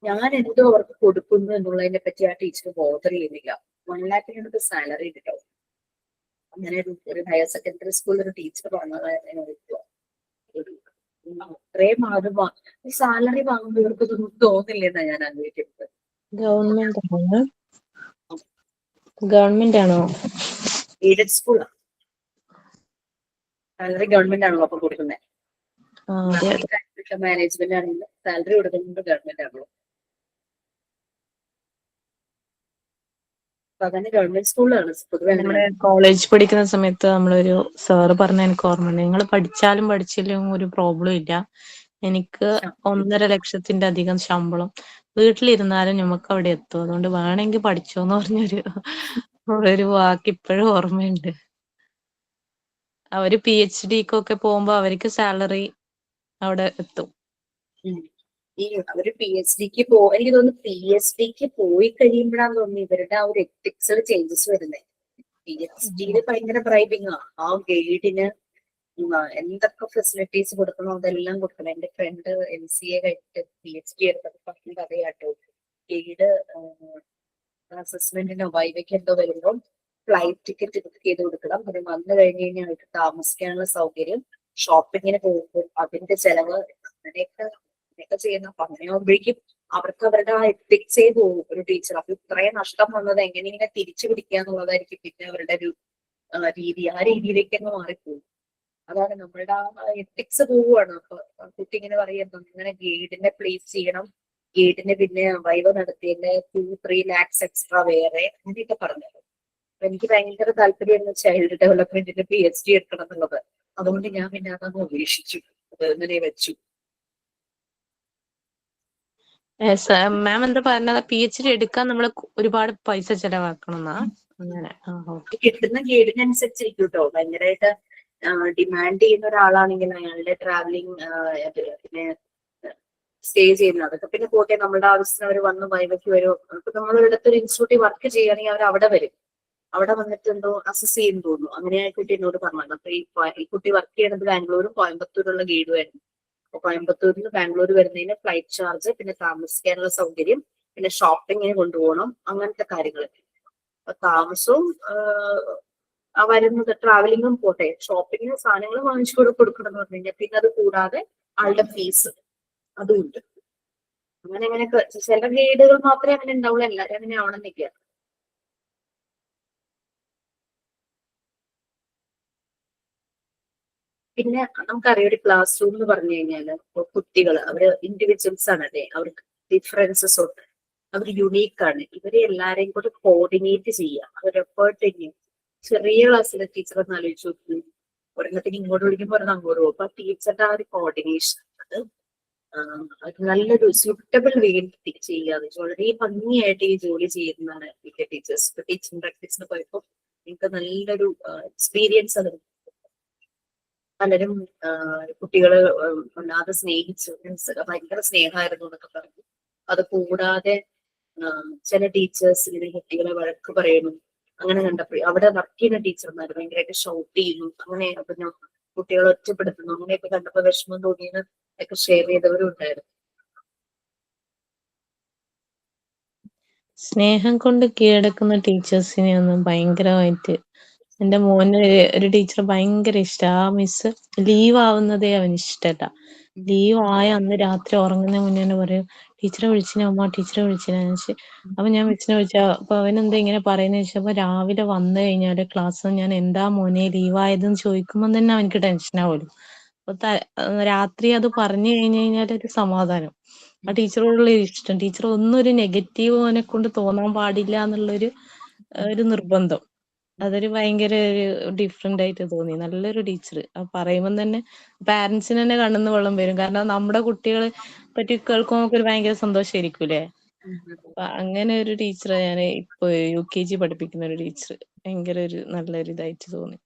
ഞാൻ എന്തോ അവർക്ക് കൊടുക്കുന്നു എന്നുള്ളതിനെ പറ്റി ആ ടീച്ചർ ബോധർ ചെയ്യുന്നില്ല. 1 lakh സാലറി കിട്ടും. അങ്ങനെ ഒരു ഹയർ സെക്കൻഡറി സ്കൂളിൽ ഒരു ടീച്ചർ പറഞ്ഞതായിരുന്നു. അത്രയും സാലറി വാങ്ങുമ്പോൾ ഇവർക്ക് ഇതൊന്നും തോന്നില്ലെന്നാ ഞാൻ ആലോചിക്കുന്നത്. ഗവൺമെന്റ് ആണോ? എയ്ഡഡ് സ്കൂളാണ്. സാലറി ഗവൺമെന്റ് ആണല്ലോ അപ്പൊ കൊടുക്കുന്നത്. മാനേജ്മെന്റ് ആണെങ്കിൽ സാലറി കൊടുക്കുന്നത് ഗവൺമെന്റ് ആണല്ലോ. അപ്പൊ അതന്നെ ഗവൺമെന്റ് സ്കൂളിലാണ് പൊതുവെ. നമ്മുടെ കോളേജ് പഠിക്കുന്ന സമയത്ത് നമ്മളൊരു സാറ് പറഞ്ഞ എനിക്ക് ഓർമ്മയുണ്ട്, നിങ്ങൾ പഠിച്ചാലും പഠിച്ചില്ലെങ്കിൽ ഒരു പ്രോബ്ലം ഇല്ല, എനിക്ക് 1.5 ലക്ഷത്തിന്റെ അധികം ശമ്പളം, വീട്ടിലിരുന്നാലും നമുക്ക് അവിടെ എത്തും, അതുകൊണ്ട് വേണമെങ്കിൽ പഠിച്ചോന്ന് പറഞ്ഞൊരു വാക്ക് ഇപ്പോഴും ഓർമ്മയുണ്ട്. അവര് PhD ഒക്കെ പോകുമ്പോ അവർക്ക് സാലറി അവിടെ എത്തും. ഈ അവര് PhDക്ക് എനിക്ക് തോന്നുന്നു PhDക്ക് പോയി കഴിയുമ്പോഴാന്ന് തോന്നുന്നു ഇവരുടെ ആ ഒരു എത്തിക്സിൽ ചേഞ്ചസ് വരുന്നത്. PhDയില് ഭയങ്കര ബ്രൈബിങ് ആണ്. ആ ഗൈഡിന് എന്തൊക്കെ ഫെസിലിറ്റീസ് കൊടുക്കണോ അതെല്ലാം കൊടുക്കണം. എന്റെ ഫ്രണ്ട് MCA കഴിഞ്ഞിട്ട് PhD എടുത്തത് പറഞ്ഞത് അറിയാട്ടോ. ഗൈഡ് അസസ്മെന്റിനോ വൈവയ്ക്ക് എന്തോ വരുമ്പോൾ ഫ്ലൈറ്റ് ടിക്കറ്റ് ബുക്ക് ചെയ്ത് കൊടുക്കണം. അത് വന്നു കഴിഞ്ഞ് കഴിഞ്ഞാൽ അവർക്ക് താമസിക്കാനുള്ള സൗകര്യം, ഷോപ്പിങ്ങിന് പോകുമ്പോൾ അതിന്റെ ചെലവ്, അങ്ങനെയൊക്കെ ചെയ്യുന്ന. അപ്പൊ അങ്ങനെ ആകുമ്പോഴേക്കും അവർക്ക് അവരുടെ ആ എത്തിക്സേ പോകും ഒരു ടീച്ചർ. അപ്പൊ ഇത്രയും നഷ്ടം വന്നത് എങ്ങനെ ഇങ്ങനെ തിരിച്ചു പിടിക്കുക എന്നുള്ളതായിരിക്കും പിന്നെ അവരുടെ ഒരു രീതി. ആ രീതിയിലേക്ക് അങ്ങ് മാറിപ്പോകും. അതാണ് നമ്മളുടെ ആ എത്തിക്സ് പോവുകയാണ്. അപ്പൊ കുട്ടി ഇങ്ങനെ പറയുന്നു, ഇങ്ങനെ ഗൈഡിനെ പ്ലേസ് ചെയ്യണം, ഗൈഡിന് പിന്നെ വൈവ നടത്തിയതിന്റെ 2-3 lakhs എക്സ്ട്രാ വേറെ, അങ്ങനെയൊക്കെ പറഞ്ഞത്. അപ്പൊ എനിക്ക് ഭയങ്കര താല്പര്യമായിരുന്നു ചൈൽഡ് ഡെവലപ്മെന്റിന്റെ PhD എടുക്കണം എന്നുള്ളത്. അതുകൊണ്ട് ഞാൻ പിന്നെ അതങ്ങ് ഉപേക്ഷിച്ചു, അത് ഇങ്ങനെ വെച്ചു. മാം എന്താ പറഞ്ഞത്, PhD എടുക്കാൻ നമ്മൾ ഒരുപാട് പൈസ ചെലവാക്കണം എന്നാ? അങ്ങനെ കിട്ടുന്ന ഗൈഡിനനുസരിച്ചിരിക്കും കേട്ടോ. ഭയങ്കരമായിട്ട് ഡിമാൻഡ് ചെയ്യുന്ന ഒരാളാണെങ്കിൽ അയാളുടെ ട്രാവലിംഗ് പിന്നെ സ്റ്റേ ചെയ്യുന്നത് അതൊക്കെ പിന്നെ പോട്ടെ, നമ്മുടെ ആവശ്യത്തിന് അവർ വന്ന് വൈവയ്ക്ക് വരും. ഇപ്പൊ നമ്മളൊരിടത്തൊരു ഇൻസ്റ്റിറ്റ്യൂട്ടിൽ വർക്ക് ചെയ്യുകയാണെങ്കിൽ അവർ അവിടെ വരും, അവിടെ വന്നിട്ട് എന്തോ അസസ് ചെയ്യുന്നു തോന്നുന്നു. അങ്ങനെ ആ കുട്ടി എന്നോട് പറഞ്ഞത്. അപ്പൊ ഈ കുട്ടി വർക്ക് ചെയ്യണത് ബാംഗ്ലൂരും കോയമ്പത്തൂരുള്ള ഗൈഡുമായിരുന്നു. അപ്പൊ കോയമ്പത്തൂരിൽ നിന്ന് ബാംഗ്ലൂർ വരുന്നതിന് ഫ്ലൈറ്റ് ചാർജ്, പിന്നെ താമസിക്കാനുള്ള സൗകര്യം, പിന്നെ ഷോപ്പിങ്ങിന് കൊണ്ടുപോകണം, അങ്ങനത്തെ കാര്യങ്ങളൊക്കെ. അപ്പൊ താമസവും വരുന്നത് ട്രാവലിങ്ങും പോട്ടെ, ഷോപ്പിങ്ങിന് സാധനങ്ങൾ വാങ്ങിച്ചു കൊടുക്കണം എന്ന് പറഞ്ഞു കഴിഞ്ഞാൽ പിന്നെ അത് കൂടാതെ ആളുടെ ഫീസ് അതും ഉണ്ട്. അങ്ങനെ ചില ഗൈഡുകൾ മാത്രമേ അങ്ങനെ ഉണ്ടാവുള്ളൂ, എല്ലാവരും അങ്ങനെ ആവണമെന്നില്ല. പിന്നെ നമുക്കറിയാം ഒരു ക്ലാസ് റൂം എന്ന് പറഞ്ഞു കഴിഞ്ഞാൽ കുട്ടികൾ അവര് ഇൻഡിവിജ്വൽസ് ആണ് അല്ലേ, അവർക്ക് ഡിഫറൻസസ് ഉണ്ട്, അവർ യുണീക്കാണ്. ഇവരെ എല്ലാരെയും കൂടെ കോർഡിനേറ്റ് ചെയ്യുക, അവർ എഫേർട്ട് ചെയ്യും. ചെറിയ ക്ലാസ്സിലെ ടീച്ചർ ഒന്ന് ആലോചിച്ച് നോക്കും, ഒരെണ്ണത്തിന് ഇങ്ങോട്ട് വിളിക്കുമ്പോൾ ഒരെണ്ണം അങ്ങോട്ട് പോകും. അപ്പൊ ടീച്ചറുടെ ആ ഒരു കോർഡിനേഷൻ അത് നല്ലൊരു സ്യൂട്ടബിൾ വേയിൽ ചെയ്യാതെ വളരെ ഭംഗിയായിട്ട് ഈ ജോലി ചെയ്യുന്നതാണ് ടീച്ചേഴ്സ്. ഇപ്പൊ ടീച്ചിങ് പ്രാക്ടീസിന് പോയപ്പോൾ എനിക്ക് നല്ലൊരു എക്സ്പീരിയൻസ് അത്. പലരും കുട്ടികള് ഒന്നാതെ സ്നേഹിച്ചു, ഭയങ്കര സ്നേഹമായിരുന്നു എന്നൊക്കെ പറഞ്ഞു. അത് കൂടാതെ ചില ടീച്ചേഴ്സ് ഇങ്ങനെ കുട്ടികളെ വഴക്ക് പറയണം, അങ്ങനെ കണ്ടപ്പോൾ അവിടെ വർക്ക് ചെയ്യുന്ന ടീച്ചർമാർ ഭയങ്കരമായിട്ട് ഷൗട്ട് ചെയ്യുന്നു, അങ്ങനെ പിന്നെ കുട്ടികളെ ഒറ്റപ്പെടുത്തുന്നു, അങ്ങനെയൊക്കെ കണ്ടപ്പോൾ വിഷമം തോന്നിയെന്ന് ഒക്കെ ഷെയർ ചെയ്തവരും ഉണ്ടായിരുന്നു. സ്നേഹം കൊണ്ട് കീഴടക്കുന്ന ടീച്ചേഴ്സിനെ ഒന്നും ഭയങ്കരമായിട്ട് എന്റെ മോന് ഒരു ടീച്ചർ ഭയങ്കര ഇഷ്ടാ. ആ മിസ് ലീവ് ആവുന്നതേ അവന് ഇഷ്ടല്ല. ലീവ് ആയ അന്ന് രാത്രി ഉറങ്ങുന്ന മുന്നേ തന്നെ പറയും, ടീച്ചറെ വിളിച്ചിന അമ്മ, ടീച്ചറെ വിളിച്ചിന. അപ്പൊ ഞാൻ മിസ്സിനെ വിളിച്ച, അപ്പൊ അവനെന്താ ഇങ്ങനെ പറയുന്ന ചോദിച്ചപ്പോ രാവിലെ വന്നു കഴിഞ്ഞാല് ക്ലാസ് ഞാൻ എന്താ മോനെ ലീവായതെന്ന് ചോദിക്കുമ്പോൾ തന്നെ അവനക്ക് ടെൻഷൻ ആവുമല്ലോ. അപ്പൊ രാത്രി അത് പറഞ്ഞു കഴിഞ്ഞു കഴിഞ്ഞാൽ ഒരു സമാധാനം. ആ ടീച്ചറോടുള്ള ഇഷ്ടം, ടീച്ചർ ഒന്നും ഒരു നെഗറ്റീവ് അവനെ കൊണ്ട് തോന്നാൻ പാടില്ല എന്നുള്ളൊരു ഒരു നിർബന്ധം. അതൊരു ഭയങ്കര ഒരു ഡിഫറെന്റ് ആയിട്ട് തോന്നി. നല്ലൊരു ടീച്ചർ. പറയുമ്പോൾ തന്നെ പാരന്റ്സിന് തന്നെ കണ്ണിന്ന് വെള്ളം വരും. കാരണം നമ്മുടെ കുട്ടികളെ പറ്റി കേൾക്കുമ്പോൾ നമുക്ക് ഒരു ഭയങ്കര സന്തോഷമായിരിക്കൂലേ. അപ്പൊ അങ്ങനെ ഒരു ടീച്ചർ ഞാൻ ഇപ്പൊ UKG പഠിപ്പിക്കുന്ന ഒരു ടീച്ചർ ഭയങ്കര ഒരു നല്ലൊരു ഇതായിട്ട് തോന്നി.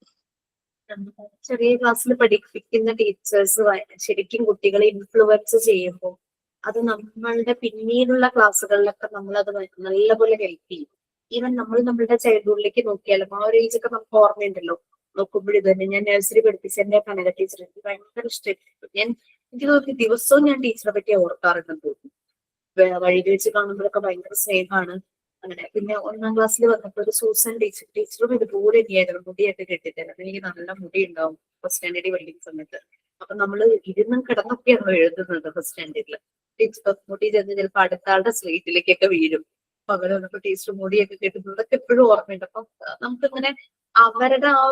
ചെറിയ ക്ലാസ്സിൽ പഠിപ്പിക്കുന്ന ടീച്ചേഴ്സ് ശരിക്കും കുട്ടികളെ ഇൻഫ്ലുവൻസ് ചെയ്യുമ്പോൾ അത് നമ്മളുടെ പിന്നീടുള്ള ക്ലാസ്സുകളിലൊക്കെ നമ്മളത് നല്ലപോലെ ഹെൽപ്പ് ചെയ്യും. ഈവൻ നമ്മളുടെ ചൈൽഡ്ഹുഡിലേക്ക് നോക്കിയാലും ആ ഒരു ഏജ് ഒക്കെ നമുക്ക് ഓർമ്മയുണ്ടല്ലോ. നോക്കുമ്പോൾ ഇത് തന്നെ ഞാൻ നഴ്സറി പഠിപ്പിച്ച എന്റെ കനക ടീച്ചർ എനിക്ക് ഭയങ്കര ഇഷ്ടമായിട്ട് എനിക്ക് തോന്നി ദിവസവും ഞാൻ ടീച്ചറെ പറ്റി ഓർക്കാറുണ്ടെന്ന് തോന്നുന്നു. വഴിയിൽ വെച്ച് കാണുമ്പോഴൊക്കെ ഭയങ്കര സ്നേഹമാണ്. അങ്ങനെ പിന്നെ 1ാം ക്ലാസ്സിൽ വന്നപ്പോൾ ഒരു സൂസൻ ടീച്ചറും ഇതുപോലെ തന്നെയായിരുന്നു, മുടിയൊക്കെ കെട്ടിത്തരാം. എനിക്ക് നല്ല മുടി ഉണ്ടാവും ഫസ്റ്റ് സ്റ്റാൻഡേർഡിൽ പഠിക്കുന്ന സമയത്ത്. അപ്പൊ നമ്മള് ഇരുന്നും കിടന്നൊക്കെയാണ് എഴുതുന്നത് ഫസ്റ്റ് സ്റ്റാൻഡേർഡിൽ. ടീച്ചർ മുടി ചെന്ന് ചിലപ്പോൾ അടുത്ത ആളുടെ സ്ലേറ്റിലേക്കൊക്കെ വീഴും. അപ്പൊ അങ്ങനെ വന്നപ്പോ ടീച്ചർ മുടിയൊക്കെ കെട്ടുന്നതൊക്കെ എപ്പോഴും ഓർമ്മയുണ്ട്. അപ്പം നമുക്കിങ്ങനെ അവരുടെ ആ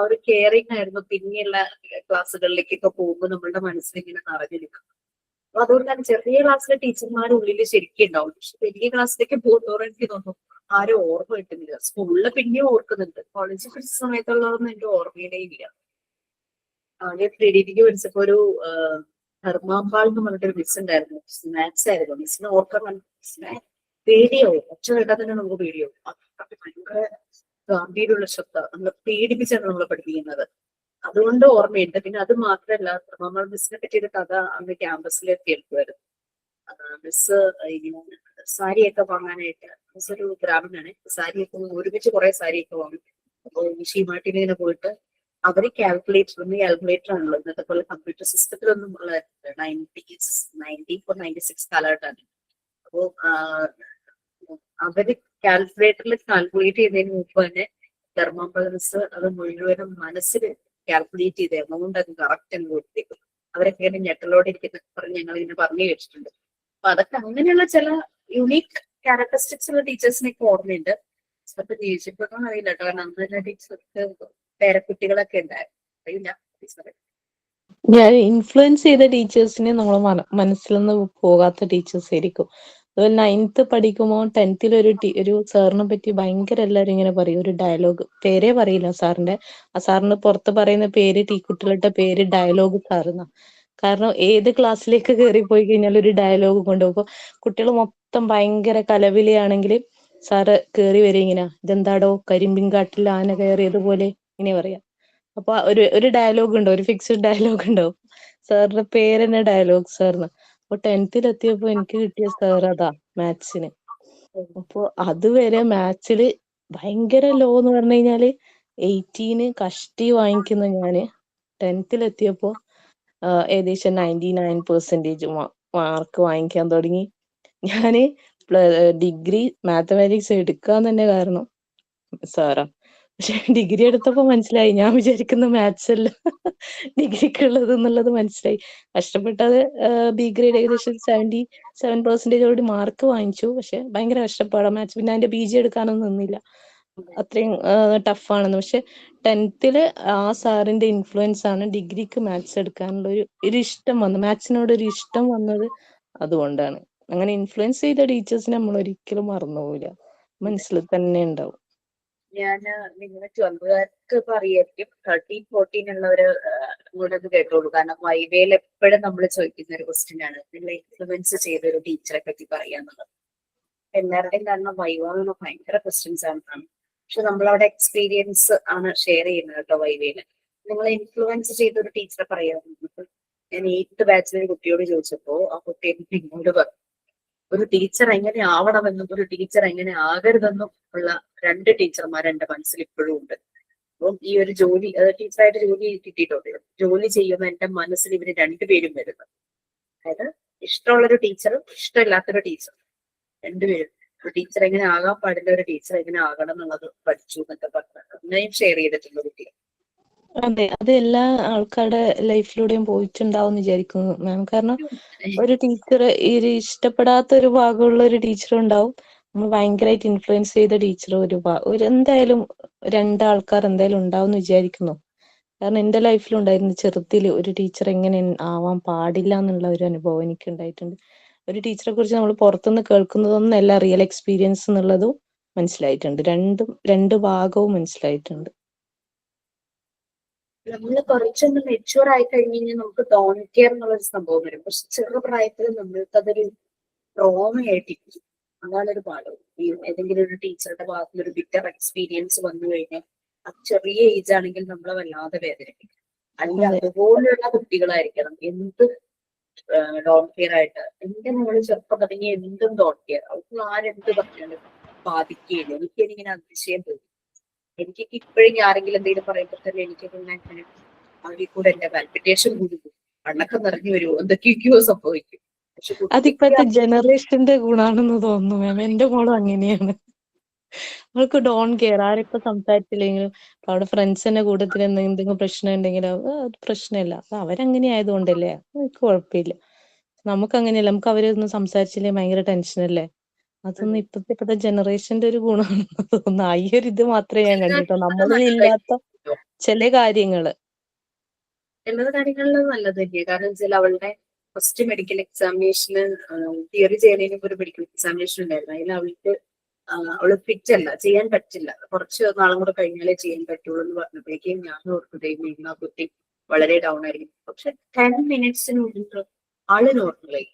ഒരു കെയറിങ് ആയിരുന്നു പിന്നെയുള്ള ക്ലാസ്സുകളിലേക്കൊക്കെ പോകുമ്പോൾ നമ്മളുടെ മനസ്സിലിങ്ങനെ നിറഞ്ഞിരിക്കും. അപ്പൊ അതുകൊണ്ടാണ് ചെറിയ ക്ലാസ്സിലെ ടീച്ചർമാരുടെ ഉള്ളിൽ ശരിക്കും ഉണ്ടാവും. പക്ഷെ വലിയ ക്ലാസ്സിലേക്ക് പോകുന്നവരെ എനിക്ക് തോന്നുന്നു ആരും ഓർമ്മ കിട്ടുന്നില്ല. സ്കൂളിൽ പിന്നെയും ഓർക്കുന്നുണ്ട്, കോളേജിൽ പഠിച്ച സമയത്തുള്ളതൊന്നും എന്റെ ഓർമ്മയിലേ ഇല്ല. ആദ്യം പ്രീഡിഗ്രിക്ക് പഠിച്ചപ്പോ ഒരു ധർമാമ്പാൾ എന്ന് പറഞ്ഞിട്ടൊരു മിസ് ഉണ്ടായിരുന്നു, മാത്സ് ആയിരുന്നു. മിസ്സിനെ ഓർക്കാൻ മിസ്സിനെ പേടിയാവും, ഒച്ച കേട്ടാൽ തന്നെ നമുക്ക് പേടിയാവും. അതൊക്കെ ഭയങ്കര ഗാംഭീര്യമുള്ള ശബ്ദ, നമ്മളെ പേടിപ്പിച്ചാണ് നമ്മളെ പഠിപ്പിക്കുന്നത്. അതുകൊണ്ട് ഓർമ്മയുണ്ട്. പിന്നെ അത് മാത്രമല്ല, നമ്മൾ മിസ്സിനെ പറ്റിയൊരു കഥ അന്ന് ക്യാമ്പസിലേക്ക് കേൾക്കുമായിരുന്നു. മിസ് ഇങ്ങനെ സാരിയൊക്കെ വാങ്ങാനായിട്ട്, മിസ് ഒരു ഗ്രാമീണാണ്, സാരിയൊക്കെ ഒരുമിച്ച് കുറെ സാരിയൊക്കെ വാങ്ങും. അപ്പോൾ ഷീമാട്ടിന് ഇങ്ങനെ പോയിട്ട് അവര് കാൽക്കുലേറ്റർ ആണല്ലോ, ഇന്നത്തെ പോലെ കമ്പ്യൂട്ടർ സിസ്റ്റത്തിലൊന്നും ഉള്ള 96 കാലഘട്ടമാണ്. അപ്പോ അവര് കാൽക്കുലേറ്ററിൽ കാൽക്കുലേറ്റ് ചെയ്തതിന് മുമ്പ് തന്നെ ധർമാമ്പഴ മിസ് അത് മുഴുവനും മനസ്സിൽ കാൽക്കുലേറ്റ് ചെയ്ത് എമൗണ്ട് അത് കറക്റ്റ് അങ്ങ് കൊടുത്തേക്കും. അവരൊക്കെ ഇങ്ങനെ ഞെട്ടലോടെ ഇരിക്കുന്ന പറഞ്ഞ് ഞങ്ങൾ ഇങ്ങനെ പറഞ്ഞു കേട്ടിട്ടുണ്ട്. അപ്പൊ അതൊക്കെ അങ്ങനെയുള്ള ചില യുണീക്ക് ക്യാരക്ടറിസ്റ്റിക്സ് ഉള്ള ടീച്ചേഴ്സിനൊക്കെ ഓർമ്മയുണ്ട്. ചിലപ്പോൾ ജീവിച്ചിട്ടൊന്നും അറിയില്ല കേട്ടോ, കാരണം അന്ന് തന്നെ ടീച്ചർക്ക് പേരക്കുട്ടികളൊക്കെ ഉണ്ടായിരുന്നു, അറിയില്ല ടീച്ചറെ. ഞാൻ ഇൻഫ്ലുവൻസ് ചെയ്ത ടീച്ചേഴ്സിനെ നമ്മൾ മനസ്സിൽ നിന്ന് പോകാത്ത ടീച്ചേഴ്സ് ആയിരിക്കും. അതുപോലെ 9th പഠിക്കുമ്പോൾ 10th ഒരു സാറിനെ പറ്റി ഭയങ്കര എല്ലാവരും ഇങ്ങനെ പറയും. ഒരു ഡയലോഗ്, പേരേ പറയില്ല സാറിന്റെ, ആ സാറിന് പുറത്ത് പറയുന്ന പേര് കുട്ടികളുടെ പേര് ഡയലോഗ് സാറെന്ന. കാരണം ഏത് ക്ലാസ്സിലേക്ക് കയറി പോയി കഴിഞ്ഞാൽ ഒരു ഡയലോഗ് കൊണ്ടുപോകും. കുട്ടികൾ മൊത്തം ഭയങ്കര കലവിലയാണെങ്കിൽ സാറ് കയറി വരും ഇങ്ങനെ, ഇതെന്താടോ കരിമ്പിൻ കാട്ടിൽ ആന കയറിയതുപോലെ ഇങ്ങനെ പറയാം. അപ്പൊ ഒരു ഡയലോഗ് ഉണ്ടോ, ഒരു ഫിക്സ്ഡ് ഡയലോഗ് ഉണ്ടോ, സാറിന്റെ പേര് തന്നെ ഡയലോഗ് സാറിന്. അപ്പൊ 10th എത്തിയപ്പോ എനിക്ക് കിട്ടിയ സാർ അതാ മാത്സിന്. അപ്പൊ അതുവരെ മാത്സില് ഭയങ്കര ലോ എന്ന് പറഞ്ഞു കഴിഞ്ഞാല് 18 കഷ്ടി വാങ്ങിക്കുന്ന ഞാന് 10th എത്തിയപ്പോ ഏകദേശം 99% മാർക്ക് വാങ്ങിക്കാൻ തുടങ്ങി. ഞാന് ഡിഗ്രി മാത്തമാറ്റിക്സ് എടുക്കാൻ തന്നെ കാരണം സാറാ. പക്ഷെ ഡിഗ്രി എടുത്തപ്പോ മനസ്സിലായി ഞാൻ വിചാരിക്കുന്ന മാത്സ് അല്ല ഡിഗ്രിക്കുള്ളത് എന്നുള്ളത് മനസ്സിലായി. കഷ്ടപ്പെട്ടത് ബി ഗ്രേഡ് ഏകദേശം 77% മാർക്ക് വാങ്ങിച്ചു. പക്ഷെ ഭയങ്കര കഷ്ടപ്പാടാണ് മാത്സ്. പിന്നെ അതിന്റെ PG എടുക്കാനൊന്നും നിന്നില്ല, അത്രയും ടഫാണെന്ന്. പക്ഷെ 10th ആ സാറിന്റെ ഇൻഫ്ലുവൻസ് ആണ് ഡിഗ്രിക്ക് മാത്സ് എടുക്കാനുള്ള ഒരു ഇഷ്ടം വന്നത്, മാത്സിനോട് ഒരു ഇഷ്ടം വന്നത് അതുകൊണ്ടാണ്. അങ്ങനെ ഇൻഫ്ലുവൻസ് ചെയ്ത ടീച്ചേഴ്സിനെ നമ്മൾ ഒരിക്കലും മറന്നുപോകില്ല, മനസ്സിൽ തന്നെ ഉണ്ടാവും. ഞാന് നിങ്ങളെ 12th അറിയായിരിക്കും, 13, 14 ഉള്ളവര് കൂടെ ഇത് കേട്ടോളൂ. കാരണം വൈവയിൽ എപ്പോഴും നമ്മൾ ചോദിക്കുന്ന ഒരു ക്വസ്റ്റ്യൻ ആണ്, നിങ്ങൾ ഇൻഫ്ലുവൻസ് ചെയ്ത ഒരു ടീച്ചറെ പറ്റി പറയാന്നുള്ളത്. എല്ലാവരുടെയും കാരണം വൈവാന്ന് ഭയങ്കര ക്വസ്റ്റ്യൻസ് ആണ്. പക്ഷെ നമ്മളവിടെ എക്സ്പീരിയൻസ് ആണ് ഷെയർ ചെയ്യുന്നത് കേട്ടോ വൈവയില്. നിങ്ങൾ ഇൻഫ്ലുവൻസ് ചെയ്ത ഒരു ടീച്ചറെ പറയാറുണ്ട്. ഞാൻ 8th ബാച്ചിലെ കുട്ടിയോട് ചോദിച്ചപ്പോ ആ കുട്ടി എന്നോട് പറഞ്ഞു, ഒരു ടീച്ചർ എങ്ങനെ ആവണമെന്നും ഒരു ടീച്ചർ എങ്ങനെ ആകരുതെന്നും ഉള്ള 2 ടീച്ചർമാർ എന്റെ മനസ്സിൽ ഇപ്പോഴും ഉണ്ട്. അപ്പം ഈ ഒരു ജോലി ടീച്ചറായിട്ട് ജോലി കിട്ടിയിട്ടുണ്ട്. ജോലി ചെയ്യുന്ന എന്റെ മനസ്സിൽ ഇവര് 2 പേരും വരുന്നത്. അതായത് ഇഷ്ടമുള്ളൊരു ടീച്ചറും ഇഷ്ടമില്ലാത്തൊരു ടീച്ചറും 2 പേരും. ഒരു ടീച്ചർ എങ്ങനെ ആകാൻ പാടില്ല, ഒരു ടീച്ചർ എങ്ങനെ ആകണം എന്നുള്ളത് പഠിച്ചു എന്നൊക്കെ പറഞ്ഞത് അങ്ങനെയും ഷെയർ ചെയ്തിട്ടുള്ള കുട്ടികൾ. അതെ, അത് എല്ലാ ആൾക്കാരുടെ ലൈഫിലൂടെയും പോയിട്ടുണ്ടാവും വിചാരിക്കുന്നു മാം. കാരണം ഒരു ടീച്ചർ ഇഷ്ടപ്പെടാത്ത ഒരു ഭാഗമുള്ള ഒരു ടീച്ചർ ഉണ്ടാവും, നമ്മൾ ഭയങ്കരമായിട്ട് ഇൻഫ്ലുവൻസ് ചെയ്ത ടീച്ചർ ഒരു എന്തായാലും 2 ആൾക്കാർ എന്തായാലും ഉണ്ടാവും എന്ന് വിചാരിക്കുന്നു. കാരണം എന്റെ ലൈഫിലുണ്ടായിരുന്നു ചെറുതിൽ ഒരു ടീച്ചർ എങ്ങനെ ആവാൻ പാടില്ല എന്നുള്ള ഒരു അനുഭവം എനിക്ക് ഉണ്ടായിട്ടുണ്ട്. ഒരു ടീച്ചറെ കുറിച്ച് നമ്മൾ പുറത്തുനിന്ന് കേൾക്കുന്നതൊന്നല്ല റിയൽ എക്സ്പീരിയൻസ് എന്നുള്ളതും മനസ്സിലായിട്ടുണ്ട്. 2 ഭാഗവും മനസ്സിലായിട്ടുണ്ട്. നമ്മൾ കുറച്ചൊന്ന് മെച്യൂർ ആയി കഴിഞ്ഞ് കഴിഞ്ഞാൽ നമുക്ക് ഡോൺ കെയർ എന്നുള്ളൊരു സംഭവം വരും. പക്ഷെ ചെറുപ്രായത്തിൽ നമ്മൾക്ക് അതൊരു ട്രോമയായിട്ടിരിക്കും. അതാണ് ഒരു പാഠം. ഈ ഏതെങ്കിലും ഒരു ടീച്ചറുടെ ഭാഗത്തിൽ ഒരു ബിറ്റർ എക്സ്പീരിയൻസ് വന്നു കഴിഞ്ഞാൽ അത് ചെറിയ ഏജ് ആണെങ്കിൽ നമ്മളെ വല്ലാതെ വേദനിപ്പിക്കും. അല്ലെങ്കിൽ അതുപോലെയുള്ള കുട്ടികളായിരിക്കണം എന്ത് ഡോൺ കെയർ ആയിട്ട്. എന്റെ മോള് ചെറുപ്പം തുടങ്ങി എന്തും ഡോൺ കെയർ, അവർക്ക് ആരെന്ത് പറഞ്ഞാലും ബാധിക്കുകയില്ല. എനിക്കിങ്ങനെ അതിശയം തോന്നി. എനിക്കൊക്കെ ഇപ്പോഴും ആരെങ്കിലും എന്തെങ്കിലും പറയുമ്പോൾ തന്നെ എനിക്ക് അങ്ങനെ അവരിൽ കൂടെ എന്റെ പാൽപിറ്റേഷൻ കൂടി കണ്ണൊക്കെ നിറഞ്ഞു വരുമോ, എന്തൊക്കെയൊക്കെയോ സംഭവിക്കും. പക്ഷെ അതിപ്പോഴത്തെ ജനറേഷന്റെ ഗുണാണെന്ന് തോന്നുന്നു മാം. എന്റെ മോളും അങ്ങനെയാണ്. അവൾക്ക് ഡോൺ കെയർ, ആരിപ്പോ സംസാരിച്ചില്ലെങ്കിലും അവിടെ ഫ്രണ്ട്സിന്റെ കൂട്ടത്തിൽ എന്തെങ്കിലും പ്രശ്നം ഉണ്ടെങ്കിൽ അത് പ്രശ്നമില്ല, അത് അവരങ്ങനെ ആയതുകൊണ്ടല്ലേ, നമുക്ക് കുഴപ്പമില്ല. നമുക്ക് അങ്ങനെയല്ല, നമുക്ക് അവരൊന്നും സംസാരിച്ചില്ലേ ഭയങ്കര ടെൻഷനല്ലേ. അതൊന്നും ഇപ്പോഴത്തെ ജനറേഷന്റെ ഒരു ഗുണമാണെന്ന് തോന്നുന്നു. ഈ ഒരു ഇത് മാത്രമേ ഞാൻ കണ്ടിട്ടോ, നമ്മളിൽ ഇല്ലാത്ത ചില കാര്യങ്ങള്. എല്ലാ കാര്യങ്ങളിലും നല്ലത് തന്നെയാണ്. കാരണം വെച്ചാൽ അവളുടെ ഫസ്റ്റ് മെഡിക്കൽ എക്സാമിനേഷന് തിയറി ചെയ്യുന്നതിന് ഒരു മെഡിക്കൽ എക്സാമിനേഷൻ ഉണ്ടായിരുന്നു. അതിൽ അവൾക്ക് അവള് ഫിറ്റ് അല്ല, ചെയ്യാൻ പറ്റില്ല, കുറച്ച് നാളും കൂടെ കഴിഞ്ഞാലേ ചെയ്യാൻ പറ്റുള്ളൂ എന്ന് പറഞ്ഞപ്പോഴേക്കും ഞാൻ ഓർക്കുകയും ആ കുട്ടി വളരെ ഡൗൺ ആയിരിക്കും. പക്ഷെ 10 മിനിറ്റ്സിനുള്ളിൽ ആള് നോർമലായി.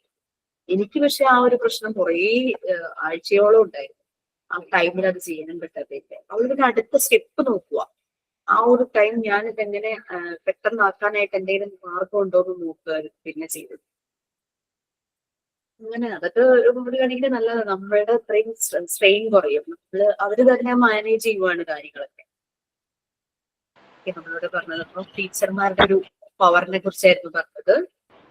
എനിക്ക് പക്ഷെ ആ ഒരു പ്രശ്നം കുറേ ആഴ്ചയോളം ഉണ്ടായിരുന്നു. ആ ടൈമിൽ അത് ചെയ്യാനും പറ്റാത്തതിന്റെ അവളുടെ അടുത്ത സ്റ്റെപ്പ് നോക്കുക. ആ ഒരു ടൈം ഞാൻ ഇതെങ്ങനെ പെട്ടെന്നാക്കാനായിട്ട് എന്തെങ്കിലും മാർഗം ഉണ്ടോ എന്ന് നോക്കുക പിന്നെ ചെയ്തത്. അങ്ങനെ അതൊക്കെ കൂടുകയാണെങ്കിൽ നല്ലതാണ്. നമ്മളുടെ അത്രയും സ്ട്രെയിൻ കുറയും. അവര് തന്നെ മാനേജ് ചെയ്യുവാണ് കാര്യങ്ങളൊക്കെ. നമ്മളോട് പറഞ്ഞത് അപ്പൊ ടീച്ചർമാരുടെ ഒരു പവറിനെ കുറിച്ചായിരുന്നു പറഞ്ഞത്.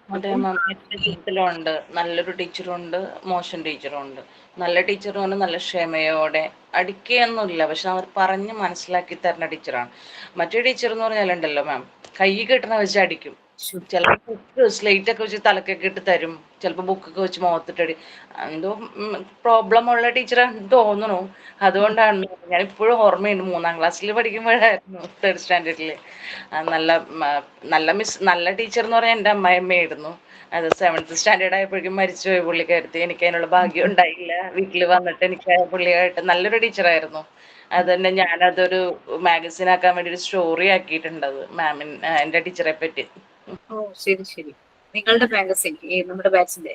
അതെ മാം, എന്റെ ജീവിതത്തിലുണ്ട് നല്ലൊരു ടീച്ചറും ഉണ്ട്, മോശം ടീച്ചറും ഉണ്ട്. നല്ല ടീച്ചർ എന്ന് പറഞ്ഞാൽ നല്ല ക്ഷമയോടെ അടിക്കുകയൊന്നുമില്ല, പക്ഷെ അവർ പറഞ്ഞ് മനസ്സിലാക്കി തരുന്ന ടീച്ചറാണ്. മറ്റേ ടീച്ചർ എന്ന് പറഞ്ഞാലുണ്ടല്ലോ മാം, കൈ കിട്ടണ വെച്ച് അടിക്കും. ചിലപ്പോൾ സ്ലേറ്റ് ഒക്കെ വെച്ച് തലക്കൊക്കെ ഇട്ട് തരും, ചിലപ്പോൾ ബുക്കൊക്കെ വെച്ച് മുഖത്തിട്ടടി. എന്തോ പ്രോബ്ലം ഉള്ള ടീച്ചറാണെന്ന് തോന്നുന്നു. അതുകൊണ്ടാണ് ഞാൻ ഇപ്പോഴും ഓർമ്മയുണ്ട്, 3ാം ക്ലാസ്സിൽ പഠിക്കുമ്പോഴായിരുന്നു, 3rd സ്റ്റാൻഡേർഡിൽ. നല്ല നല്ല ടീച്ചർ എന്ന് പറഞ്ഞാൽ എൻ്റെ അമ്മായിയമ്മയായിരുന്നു. അത് 7th സ്റ്റാൻഡേർഡ് ആയപ്പോഴേക്കും മരിച്ചുപോയി പുള്ളിക്കാരത്തി. എനിക്ക് അതിനുള്ള ഭാഗ്യം ഉണ്ടായില്ല. വീട്ടിൽ വന്നിട്ട് എനിക്ക് പുള്ളിയായിട്ട് നല്ലൊരു ടീച്ചറായിരുന്നു. അത് തന്നെ ഞാനതൊരു മാഗസിൻ ആക്കാൻ വേണ്ടി ഒരു സ്റ്റോറി ആക്കിയിട്ടുണ്ട്, അത് മാമിൻ എൻ്റെ ടീച്ചറെ പറ്റി. ഓ ശരി ശരി. നിങ്ങളുടെ മാഗസിൻ നമ്മുടെ ബാച്ചിന്റെ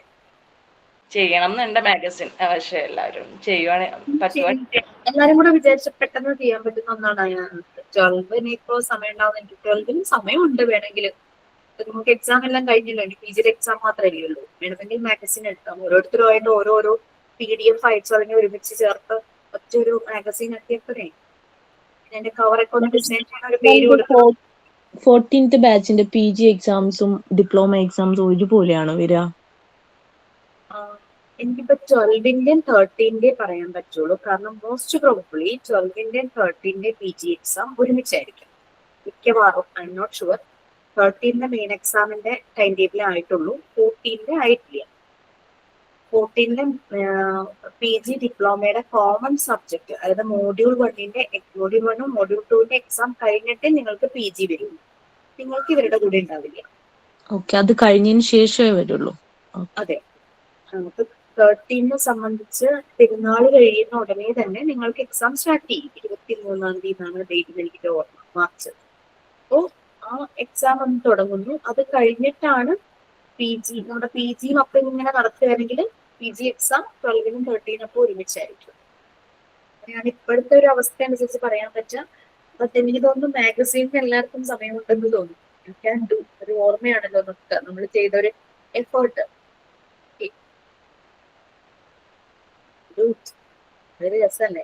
ചെയ്യണം എന്നുണ്ട് മാഗസിൻ. പക്ഷെ എല്ലാവരും ചെയ്യുവാണെങ്കിൽ എല്ലാരും കൂടെ വിചാരിച്ച പെട്ടെന്ന് ചെയ്യാൻ പറ്റുന്ന ഒന്നാണ്. 12 ഇപ്പോ സമയം ഉണ്ടാവുന്ന, എനിക്ക് 12 സമയമുണ്ട്. വേണമെങ്കിൽ നമുക്ക് എക്സാം എല്ലാം കഴിഞ്ഞല്ലോ, എനിക്ക് PG എക്സാം മാത്രമേ ഉള്ളൂ. വേണമെങ്കിൽ മാഗസിൻ എടുക്കാം. ഓരോരുത്തരുമായിട്ട് ഓരോരോ PDF അയച്ചു അല്ലെങ്കിൽ ഒരുമിച്ച് ചേർത്ത് ഒറ്റൊരു മാഗസിൻ ആക്കിയപ്പോഴേ അതിന്റെ കവറൊക്കെ ഒന്ന് ഡിസൈൻ ചെയ്യാൻ ഒരു പേര് കൊടുക്കും. 14th ബാച്ചിന്റെ PG എക്സാംസും ഡിപ്ലോമ എക്സാംസും ഒരുപോലെയാണോ വരിക? എനിക്കിപ്പോ 12ന്റെയും 13ന്റെയും പറയാൻ പറ്റുള്ളൂ. കാരണം മോസ്റ്റ് പ്രോബബ്ലി 12ന്റെയും 13ന്റെയും PG എക്സാം ഒരുമിച്ചായിരിക്കും മിക്കവാറും. I'm not sure. 13ന്റെ മെയിൻ എക്സാമിന്റെ ടൈം ടേബിൾ ആയിട്ടുള്ളൂ, 14ന്റെ ആയിട്ടില്ല. 14ന്റെ PG ഡിപ്ലോമയുടെ കോമൺ സബ്ജക്ട്, അതായത് മോഡ്യൂൾ 1ഉം മോഡ്യൂൾ 2ന്റെ എക്സാം കഴിഞ്ഞിട്ടേ നിങ്ങൾക്ക് PG വരും. നിങ്ങൾക്ക് ഇവരുടെ കൂടെ ഉണ്ടാവില്ല. ഓക്കെ, അത് കഴിഞ്ഞതിന് ശേഷമേ വരുള്ളൂ. അതെ. നമുക്ക് 13നെ സംബന്ധിച്ച് പെരുന്നാൾ കഴിയുന്ന ഉടനെ തന്നെ നിങ്ങൾക്ക് എക്സാം സ്റ്റാർട്ട് ചെയ്യും. 23-ാം തീയതിയാണ് ഡേറ്റ് എനിക്ക് ഓർമ്മ, മാർച്ച്. അപ്പോ ആ എക്സാം ഒന്ന് തുടങ്ങുന്നു. അത് കഴിഞ്ഞിട്ടാണ് PG. നമ്മുടെ PGയും അപ്പം ഇങ്ങനെ നടത്തുകയാണെങ്കിൽ PG എക്സാം 12നും 13നും അപ്പോൾ ഒരുമിച്ചായിരിക്കും. ഞാൻ ഇപ്പോഴത്തെ ഒരു അവസ്ഥ അനുസരിച്ച് പറയാൻ പറ്റാം. ബട്ട് എനിക്ക് തോന്നുന്നു മാഗസീനിന് എല്ലാവർക്കും സമയമുണ്ടെന്ന് തോന്നുന്നു. ഒരു ഓർമ്മയാണല്ലോ നമുക്ക് നമ്മൾ ചെയ്തൊരു എഫേർട്ട്. ഒരു രസമല്ലേ,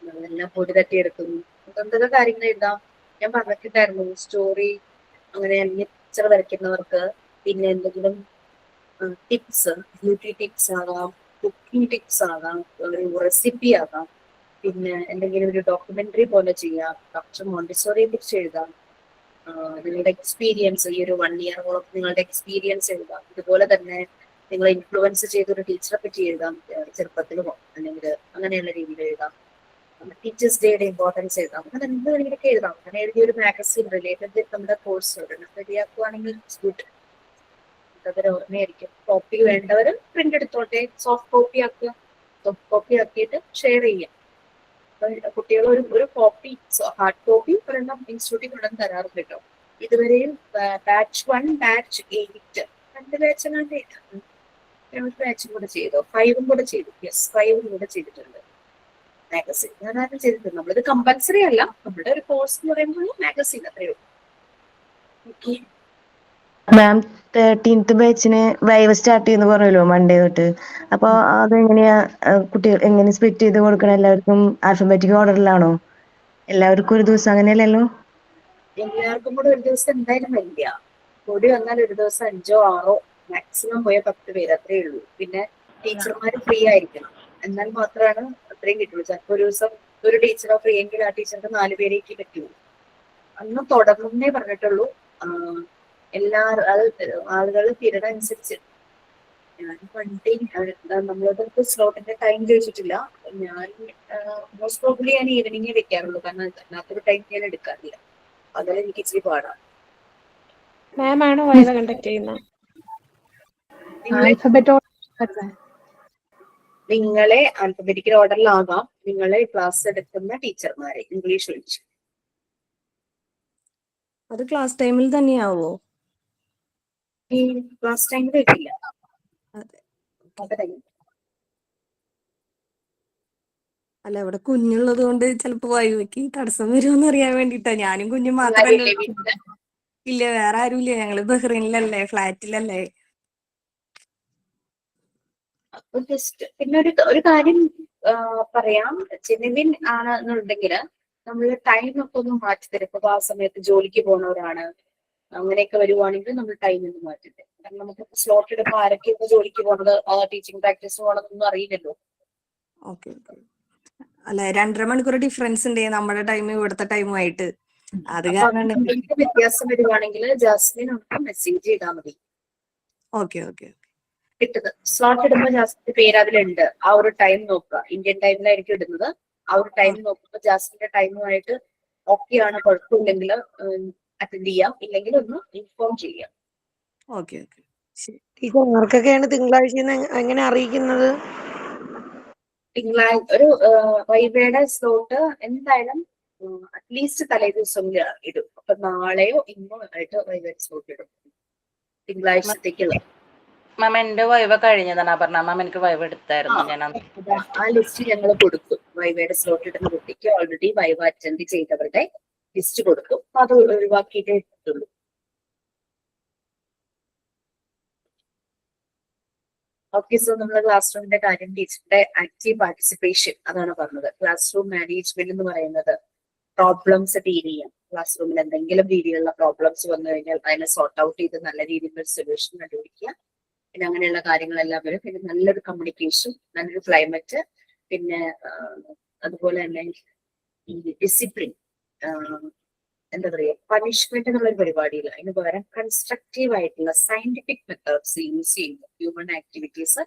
നമ്മളെല്ലാം പൊടി തട്ടിയെടുക്കുന്നു, എന്തൊക്കെ കാര്യങ്ങൾ എഴുതാം. ഞാൻ പറഞ്ഞിട്ടുണ്ടായിരുന്നു സ്റ്റോറി അങ്ങനെ പിക്ചർ വരയ്ക്കുന്നവർക്ക് പിന്നെ എന്തെങ്കിലും ടിപ്സ്, ബ്യൂട്ടി ടിപ്സ് ആകാം, കുക്കിംഗ് ടിപ്സ് ആകാം, ഒരു റെസിപ്പി ആകാം, പിന്നെ എന്തെങ്കിലും ഒരു ഡോക്യുമെന്ററി പോലെ ചെയ്യാം, ഡോക്ടർ മോണ്ടിസോറിയെ കുറിച്ച് എഴുതാം, നിങ്ങളുടെ എക്സ്പീരിയൻസ് ഈ ഒരു 1 ഇയറോളം നിങ്ങളുടെ എക്സ്പീരിയൻസ് എഴുതാം. ഇതുപോലെ തന്നെ നിങ്ങൾ ഇൻഫ്ലുവൻസ് ചെയ്തൊരു ടീച്ചറെ പറ്റി എഴുതാം, ചെറുപ്പത്തിലോ അല്ലെങ്കിൽ അങ്ങനെയുള്ള രീതിയിൽ എഴുതാം. ടീച്ചേഴ്സ് ഡേയുടെ ഇമ്പോർട്ടൻസ് എഴുതാം, അങ്ങനെ എന്ത് വേണമെങ്കിലൊക്കെ എഴുതാം. അങ്ങനെ എഴുതിയ ഒരു മാഗസിൻ റിലേറ്റഡ് നമ്മുടെ കോഴ്സ് റെഡിയാക്കുവാണെങ്കിൽ ഗുഡ്, അതൊരു ഓർമ്മയായിരിക്കും. കോപ്പി വേണ്ടവര് പ്രിന്റ് എടുത്തോട്ടെ, സോഫ്റ്റ് കോപ്പി ആക്കുക, സോഫ്റ്റ് കോപ്പി ആക്കിയിട്ട് ഷെയർ ചെയ്യാം. കുട്ടികൾ ഒരു കോപ്പി ഹാർഡ് കോപ്പി ഒരെണ്ണം ഇൻസ്റ്റിറ്റ്യൂട്ടിൽ കൊണ്ടുവന്ന് തരാറുണ്ട് കേട്ടോ. ഇതുവരെയും batch 1, batch 8 2 ബാച്ചും കൂടെ ചെയ്തോ, 5 കൂടെ ചെയ്തു. യെസ്, 5 കൂടെ ചെയ്തിട്ടുണ്ട് മാഗസിൻ. ഞാൻ ആരും ചെയ്തിട്ടുണ്ട്. നമ്മളിത് കമ്പൽസറി അല്ല, നമ്മുടെ ഒരു കോഴ്സ് എന്ന് പറയുമ്പോൾ മാഗസിൻ അത്രയേ ഉള്ളൂ. ഓക്കെ, മാം 13th ബാച്ചിന് വൈവ് സ്റ്റാർട്ട് ചെയ്യുന്ന പറഞ്ഞല്ലോ മൺഡേ തൊട്ട്. അപ്പൊ അതെങ്ങനെയാ കുട്ടികൾ എങ്ങനെ സ്പ്ലിറ്റ് ചെയ്ത് കൊടുക്കണം? എല്ലാവർക്കും ആൽഫബറ്റിക് ഓർഡറിലാണോ? എല്ലാവർക്കും ഒരു ദിവസം അങ്ങനെയല്ലല്ലോ? എല്ലാവർക്കും കൂടെ ഒരു ദിവസം എന്തായാലും വരില്ല. കൂടി വന്നാൽ ഒരു ദിവസം 5 or 6 മാക്സിമം പോയ 10 പേര്, അത്രേ ഉള്ളൂ. പിന്നെ ടീച്ചർമാർ ഫ്രീ ആയിരിക്കണം, എന്നാൽ മാത്രമാണ് അത്രയും കിട്ടുള്ളൂ. ചിലപ്പോൾ ഒരു ദിവസം ഒരു ടീച്ചറോ ഫ്രീ എങ്കിൽ ആ ടീച്ചർക്ക് 4 പേരേക്ക് പറ്റുള്ളൂ. അന്ന് തുടങ്ങുന്നേ പറഞ്ഞിട്ടുള്ളൂ. എല്ലാ ആളുകൾ തീരുന്നതനുസരിച്ച് ഞാൻ പണ്ടേ നമ്മളതൊക്കെ സ്ലോട്ടിന്റെ ടൈം ചോദിച്ചിട്ടില്ല. ഞാൻ മോസ്റ്റ് പ്രോബ്ലി ഞാൻ ഈവനിങ്ങേ വെക്കാറുള്ളൂ, കാരണം അല്ലാത്തൊരു ടൈം ഞാൻ എടുക്കാറില്ല. അതിൽ എനിക്ക് ഇച്ചിരി പാടാണ്. മാം ആണോ വൈവ കണ്ടക്ട് ചെയ്യുന്നത്? നിങ്ങളെ ആൽഫബറ്റിക്കൽ ഓർഡറിലാകാം, നിങ്ങളെ ക്ലാസ് എടുക്കുന്ന ടീച്ചർമാരെ ഇംഗ്ലീഷ് വിളിച്ചു. അത് ക്ലാസ് ടൈമിൽ തന്നെയാവോ? ഈ ക്ലാസ് ടൈമിൽ വെക്കില്ല. അല്ല, ഇവിടെ കുഞ്ഞുള്ളത് കൊണ്ട് ചിലപ്പോ വൈവയ്ക്ക് തടസ്സം വരുമോന്ന് അറിയാൻ വേണ്ടിട്ടാ. ഞാനും കുഞ്ഞും മാത്രമല്ലേ. ഇല്ല, വേറെ ആരും ഇല്ല. ഞങ്ങള് ബഹ്റൈനിലല്ലേ, ഫ്ലാറ്റിലല്ലേ. അപ്പൊ ജസ്റ്റ് പിന്നെ ഒരു കാര്യം പറയാം. ജെനുവിൻ ആണെന്നുണ്ടെങ്കിൽ നമ്മൾ ടൈം ഒക്കെ ഒന്ന് മാറ്റി തരും. ഇപ്പൊ ആ സമയത്ത് ജോലിക്ക് പോകുന്നവരാണ്, അങ്ങനെയൊക്കെ വരുവാണെങ്കിൽ നമ്മൾ ടൈം ഒന്ന് മാറ്റിട്ട്. കാരണം നമുക്ക് സ്ലോട്ട് ഇടുമ്പോൾ ആരൊക്കെയാണ് ജോലിക്ക് പോകുന്നത്, ടീച്ചിങ് പ്രാക്ടീസ് പോകണമെന്നൊന്നും അറിയില്ലല്ലോ. ഓക്കെ. അല്ല, 2.5 മണിക്കൂർ ഡിഫറൻസ് ഉണ്ട് നമ്മുടെ ടൈം ഇവിടുത്തെ ടൈമുമായിട്ട്. അത് കാരണം വ്യത്യാസം വരുവാണെങ്കിൽ ജാസ്മിൻ നമുക്ക് മെസ്സേജ് ചെയ്താൽ മതി. ഓക്കെ. കിട്ടുന്നത് സ്ലോട്ട് ഇടുമ്പോൾ ജാസ്മിന്റെ പേര് അതിലുണ്ട്. ആ ഒരു ടൈം നോക്കുക, ഇന്ത്യൻ ടൈമിലായിരിക്കും ഇടുന്നത്. ആ ഒരു ടൈം നോക്കുമ്പോൾ ജാസ്മിന്റെ ടൈമുമായിട്ട് ഓക്കെ ആണ്, കുഴപ്പമില്ലെങ്കിൽ അറ്റൻഡ് ചെയ്യാം, ഇല്ലെങ്കിൽ ഒന്ന് ഇൻഫോം ചെയ്യാം. ഓക്കെ. ടീച്ചർ ആർക്കൊക്കെയാണ് തിങ്കളാഴ്ച എങ്ങനെ അറിയിക്കുന്നത്? തിങ്കളാഴ്ച ഒരു വൈവയുടെ സ്ലോട്ട് എന്തായാലും അറ്റ്ലീസ്റ്റ് തലേ ദിവസം ഇടും. അപ്പൊ നാളെയോ ഇന്നോ ആയിട്ട് വൈവയുടെ സ്ലോട്ട് ഇടും തിങ്കളാഴ്ചത്തേക്കുള്ള. മാം എന്റെ വൈവ കഴിഞ്ഞതാണ് പറഞ്ഞ മാം, എനിക്ക് വൈവ എടുത്തായിരുന്നു ഞാൻ. ആ ലിസ്റ്റ് ഞങ്ങൾ കൊടുക്കും. വൈവയുടെ സ്ലോട്ട് ഇടുന്ന കുട്ടിക്ക് ഓൾറെഡി വൈവ അറ്റൻഡ് ചെയ്തവരുടെ ലിസ്റ്റ് കൊടുക്കും. അപ്പൊ അത് ഒഴിവാക്കിയിട്ടേ എടുത്തുള്ളൂ. ഓക്കെ, സോ നമ്മൾ ക്ലാസ് റൂമിന്റെ കാര്യം, ടീച്ചറുടെ ആക്റ്റീവ് പാർട്ടിസിപ്പേഷൻ അതാണ് പറഞ്ഞത്. ക്ലാസ് റൂം മാനേജ്മെന്റ് എന്ന് പറയുന്നത് പ്രോബ്ലംസ് ഡീൽ ചെയ്യാം. ക്ലാസ് റൂമിൽ എന്തെങ്കിലും രീതിയിലുള്ള പ്രോബ്ലംസ് വന്നു കഴിഞ്ഞാൽ അതിനെ സോർട്ട് ഔട്ട് ചെയ്ത് നല്ല രീതിയിൽ സൊല്യൂഷൻ കണ്ടുപിടിക്കുക. പിന്നെ അങ്ങനെയുള്ള കാര്യങ്ങളെല്ലാം വരും. പിന്നെ നല്ലൊരു കമ്മ്യൂണിക്കേഷൻ, നല്ലൊരു ക്ലൈമറ്റ്, പിന്നെ അതുപോലെ തന്നെ ഈ ഡിസിപ്ലിൻ, എന്താ പറയുക, പണിഷ്മെന്റ് എന്നുള്ള ഒരു പരിപാടിയില്ല. അതിന് പകരം കൺസ്ട്രക്റ്റീവ് ആയിട്ടുള്ള സയന്റിഫിക് മെത്തേഡ്സ് യൂസ് ചെയ്യുന്നു. ഹ്യൂമൻ ആക്ടിവിറ്റീസ്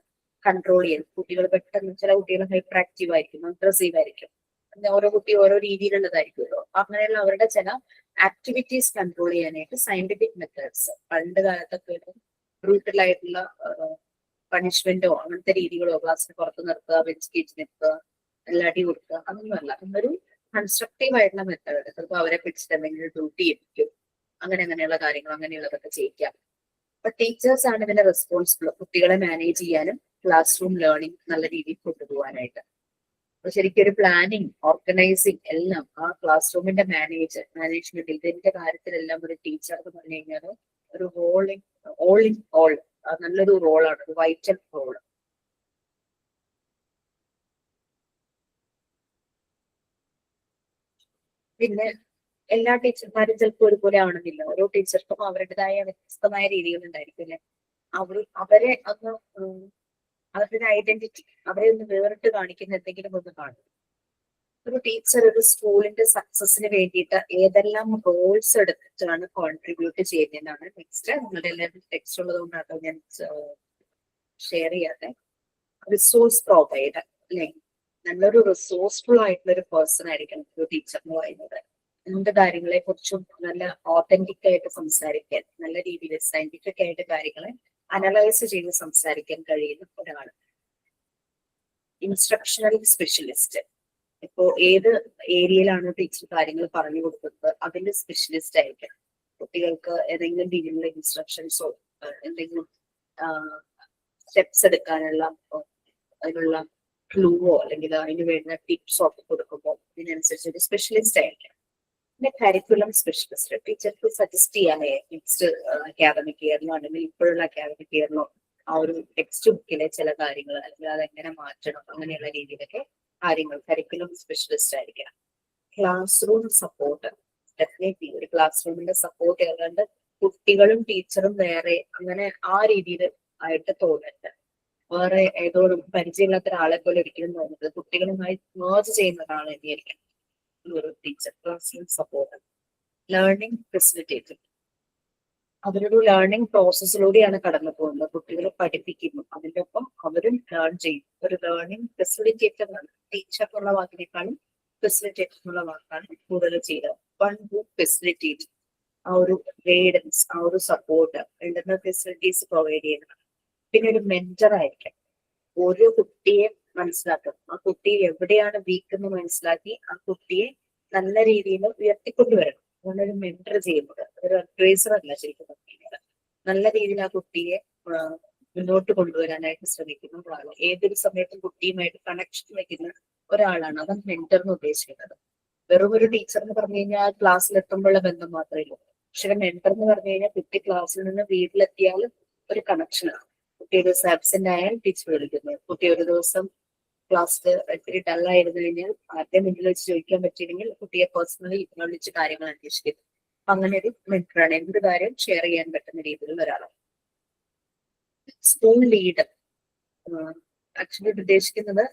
കൺട്രോൾ ചെയ്യുന്നു. കുട്ടികൾ പെട്ടെന്ന്, ചില കുട്ടികൾ ഹൈപ്പർ ആക്റ്റീവ് ആയിരിക്കും, അഗ്രസീവ് ആയിരിക്കും, ഓരോ കുട്ടി ഓരോ രീതിയിലുള്ളതായിരിക്കുമല്ലോ. അങ്ങനെയുള്ള അവരുടെ ചില ആക്ടിവിറ്റീസ് കൺട്രോൾ ചെയ്യാനായിട്ട് സയന്റിഫിക് മെത്തേഡ്സ്, പണ്ട് കാലത്തൊക്കെ ബ്രൂട്ടലായിട്ടുള്ള പണിഷ്മെന്റോ അങ്ങനത്തെ രീതികളോ, ക്ലാസ്സിന് പുറത്ത് നിർത്തുക, ബെഞ്ച് കയറ്റി നിർത്തുക, അടി കൊടുക്കുക, അതൊന്നുമല്ല. എന്നൊരു കൺസ്ട്രക്റ്റീവ് ആയിട്ടുള്ള മെത്തേഡ്, ചിലപ്പോൾ അവരെ പിടിച്ചിട്ട് എന്തെങ്കിലും ഡ്യൂട്ടി എടുക്കും, അങ്ങനെയുള്ള കാര്യങ്ങൾ, അങ്ങനെയുള്ളതൊക്കെ ചെയ്യിക്കാം. അപ്പൊ ടീച്ചേഴ്സ് ആണ് ഇതിന്റെ റെസ്പോൺസിബിൾ, കുട്ടികളെ മാനേജ് ചെയ്യാനും ക്ലാസ് റൂം ലേണിംഗ് നല്ല രീതിയിൽ കൊണ്ടുപോകാനായിട്ട്. അപ്പൊ ശരിക്കും ഒരു പ്ലാനിങ്, ഓർഗനൈസിങ് എല്ലാം ആ ക്ലാസ് റൂമിന്റെ മാനേജ്മെന്റ് ഇതിന്റെ കാര്യത്തിലെല്ലാം ഒരു ടീച്ചർ എന്ന് പറഞ്ഞു കഴിഞ്ഞാൽ ഒരു ഓൾ ഇൻ ഓൾ നല്ലൊരു റോളാണ്, ഒരു വൈറ്റൽ റോള്. പിന്നെ എല്ലാ ടീച്ചർമാരും ചിലപ്പോൾ ഒരുപോലെ ആവണമെന്നില്ല. ഓരോ ടീച്ചർക്കും അവരുടേതായ വ്യത്യസ്തമായ രീതികൾ ഉണ്ടായിരിക്കും അല്ലെ. അവരെ ഒന്ന് അവരുടെ ഒരു ഐഡന്റിറ്റി, അവരെ ഒന്ന് വേറിട്ട് കാണിക്കുന്ന എന്തെങ്കിലും ഒന്ന് കാണും. ഒരു ടീച്ചർ ഒരു സ്കൂളിന്റെ സക്സസിന് വേണ്ടിയിട്ട് ഏതെല്ലാം റോൾസ് എടുത്തിട്ടാണ് കോൺട്രിബ്യൂട്ട് ചെയ്യുന്നതെന്നാണ് നെക്സ്റ്റ്. നിങ്ങളുടെ എല്ലാവരും ടെക്സ്റ്റ് ഉള്ളത് കൊണ്ടാണ് ഞാൻ ഷെയർ ചെയ്യാതെ. റിസോഴ്സ് പ്രൊവൈഡർ അല്ലെ, നല്ലൊരു റിസോഴ്സ്ഫുൾ ആയിട്ടുള്ള ഒരു പേഴ്സൺ ആയിരിക്കണം ഒരു ടീച്ചർ എന്ന് പറയുന്നത്. എന്ത് കാര്യങ്ങളെ കുറിച്ചും നല്ല ഓതന്റിക് ആയിട്ട് സംസാരിക്കാൻ, നല്ല രീതിയിൽ സയന്റിഫിക് ആയിട്ട് കാര്യങ്ങളെ അനലൈസ് ചെയ്ത് സംസാരിക്കാൻ കഴിയുന്ന ഒരാൾ. ഇൻസ്ട്രക്ഷണൽ സ്പെഷ്യലിസ്റ്റ്, ഇപ്പോ ഏത് ഏരിയയിലാണ് ടീച്ചർ കാര്യങ്ങൾ പറഞ്ഞു കൊടുക്കുന്നത് അതിന്റെ സ്പെഷ്യലിസ്റ്റ് ആയിരിക്കണം. കുട്ടികൾക്ക് ഏതെങ്കിലും രീതിയിലുള്ള ഇൻസ്ട്രക്ഷൻസോ എന്തെങ്കിലും സ്റ്റെപ്സ് എടുക്കാനുള്ള അതിനുള്ള ക്ലൂവോ അല്ലെങ്കിൽ അതിന് വേണ്ട ടിപ്സോ ഒക്കെ കൊടുക്കുമ്പോൾ ഇതിനനുസരിച്ച് ഒരു സ്പെഷ്യലിസ്റ്റ് ആയിരിക്കണം. പിന്നെ കരിക്കുലം സ്പെഷ്യലിസ്റ്റ്, ടീച്ചർക്ക് സജസ്റ്റ് ചെയ്യാനേ നെക്സ്റ്റ് അക്കാദമിക് ഇയറിനോ അല്ലെങ്കിൽ ഇപ്പോഴുള്ള അക്കാദമിക് ഇയറിനോ ആ ഒരു ടെക്സ്റ്റ് ബുക്കിലെ ചില കാര്യങ്ങൾ അല്ലെങ്കിൽ അതെങ്ങനെ മാറ്റണം അങ്ങനെയുള്ള രീതിയിലൊക്കെ കാര്യങ്ങൾ കരിക്കുലം സ്പെഷ്യലിസ്റ്റ് ആയിരിക്കണം. ക്ലാസ് റൂം സപ്പോർട്ട്, ഡെഫിനറ്റ്ലി ഒരു ക്ലാസ് റൂമിന്റെ സപ്പോർട്ട് ചെയ്യാണ്ട് കുട്ടികളും ടീച്ചറും വേറെ അങ്ങനെ ആ രീതിയിൽ ആയിട്ട് തോന്നരുത്. വേറെ ഏതോ ഒരു പരിചയമില്ലാത്ത ഒരാളെ പോലെ ഒരിക്കലും തോന്നുന്നത് കുട്ടികളുമായി മേർജ് ചെയ്യുന്ന ഒരാൾ തന്നെയായിരിക്കണം ഒരു teacher. Class room support. Learning facilitator, അവരൊരു ലേണിംഗ് പ്രോസസ്സിലൂടെയാണ് കടന്നു പോകുന്നത്. കുട്ടികളെ പഠിപ്പിക്കുന്നു, അതിന്റെ ഒപ്പം അവരും ലേൺ ചെയ്യും. ഒരു ലേണിംഗ് ഫെസിലിറ്റേറ്റർ ആണ്. ടീച്ചർ എന്നുള്ള വാക്കിനേക്കാളും ഫെസിലിറ്റേറ്റർ എന്നുള്ള വാക്കാണ് കൂടുതൽ ചെയ്യുന്നത്. വൺ ഹു ഫെസിലിറ്റേറ്റ്, ആ ഒരു ഗൈഡൻസ്, ആ ഒരു സപ്പോർട്ട്, വേണ്ടുന്ന ഫെസിലിറ്റീസ് പ്രൊവൈഡ് ചെയ്യുന്നത്. പിന്നെ ഒരു മെന്റർ ആയിരിക്കാം. ഓരോ കുട്ടിയെ മനസ്സിലാക്കും, ആ കുട്ടി എവിടെയാണ് വീക്ക് എന്ന് മനസ്സിലാക്കി ആ കുട്ടിയെ നല്ല രീതിയിൽ ഉയർത്തിക്കൊണ്ടുവരണം. അങ്ങനൊരു മെന്റർ ചെയ്യുന്നത് ഒരു അഡ്വൈസർ അല്ല ശരിക്കും പറഞ്ഞാൽ. നല്ല രീതിയിൽ ആ കുട്ടിയെ മുന്നോട്ട് കൊണ്ടുവരാനായിട്ട് ശ്രമിക്കുന്ന ഒരാൾ, ഏതൊരു സമയത്തും കുട്ടിയുമായിട്ട് കണക്ഷൻ വെക്കുന്ന ഒരാളാണ്. അതാണ് മെന്റർ എന്ന് ഉദ്ദേശിക്കുന്നത്. വെറും ഒരു ടീച്ചർ എന്ന് പറഞ്ഞു കഴിഞ്ഞാൽ ക്ലാസ്സിൽ എത്തുമ്പോഴുള്ള ബന്ധം മാത്രമേ ഉള്ളൂ. പക്ഷെ മെന്റർ എന്ന് പറഞ്ഞു കഴിഞ്ഞാൽ കുട്ടി ക്ലാസ്സിൽ നിന്ന് വീട്ടിലെത്തിയാലും ഒരു കണക്ഷനാണ്. കുട്ടി ഒരു ദിവസം ആബ്സെന്റ് ആയാൽ ടീച്ചർ വിളിക്കുന്നു. കുട്ടി ഒരു ദിവസം ക്ലാസ്സിൽ ഒത്തിരി ഡള്ളായിരുന്നു കഴിഞ്ഞാൽ ആരുടെ മുന്നിൽ വെച്ച് ചോദിക്കാൻ പറ്റിയില്ലെങ്കിൽ കുട്ടിയെ പേഴ്സണലി വിളിച്ച് കാര്യങ്ങൾ അന്വേഷിക്കുന്നു. അങ്ങനെ ഒരു മെന്ററാണ്. എന്ത് കാര്യം ഷെയർ ചെയ്യാൻ പറ്റുന്ന രീതിയിലുള്ള ഒരാളാണ്. സ്കൂൾ ലീഡർ, ആക്ച്വലി ഉദ്ദേശിക്കുന്നത്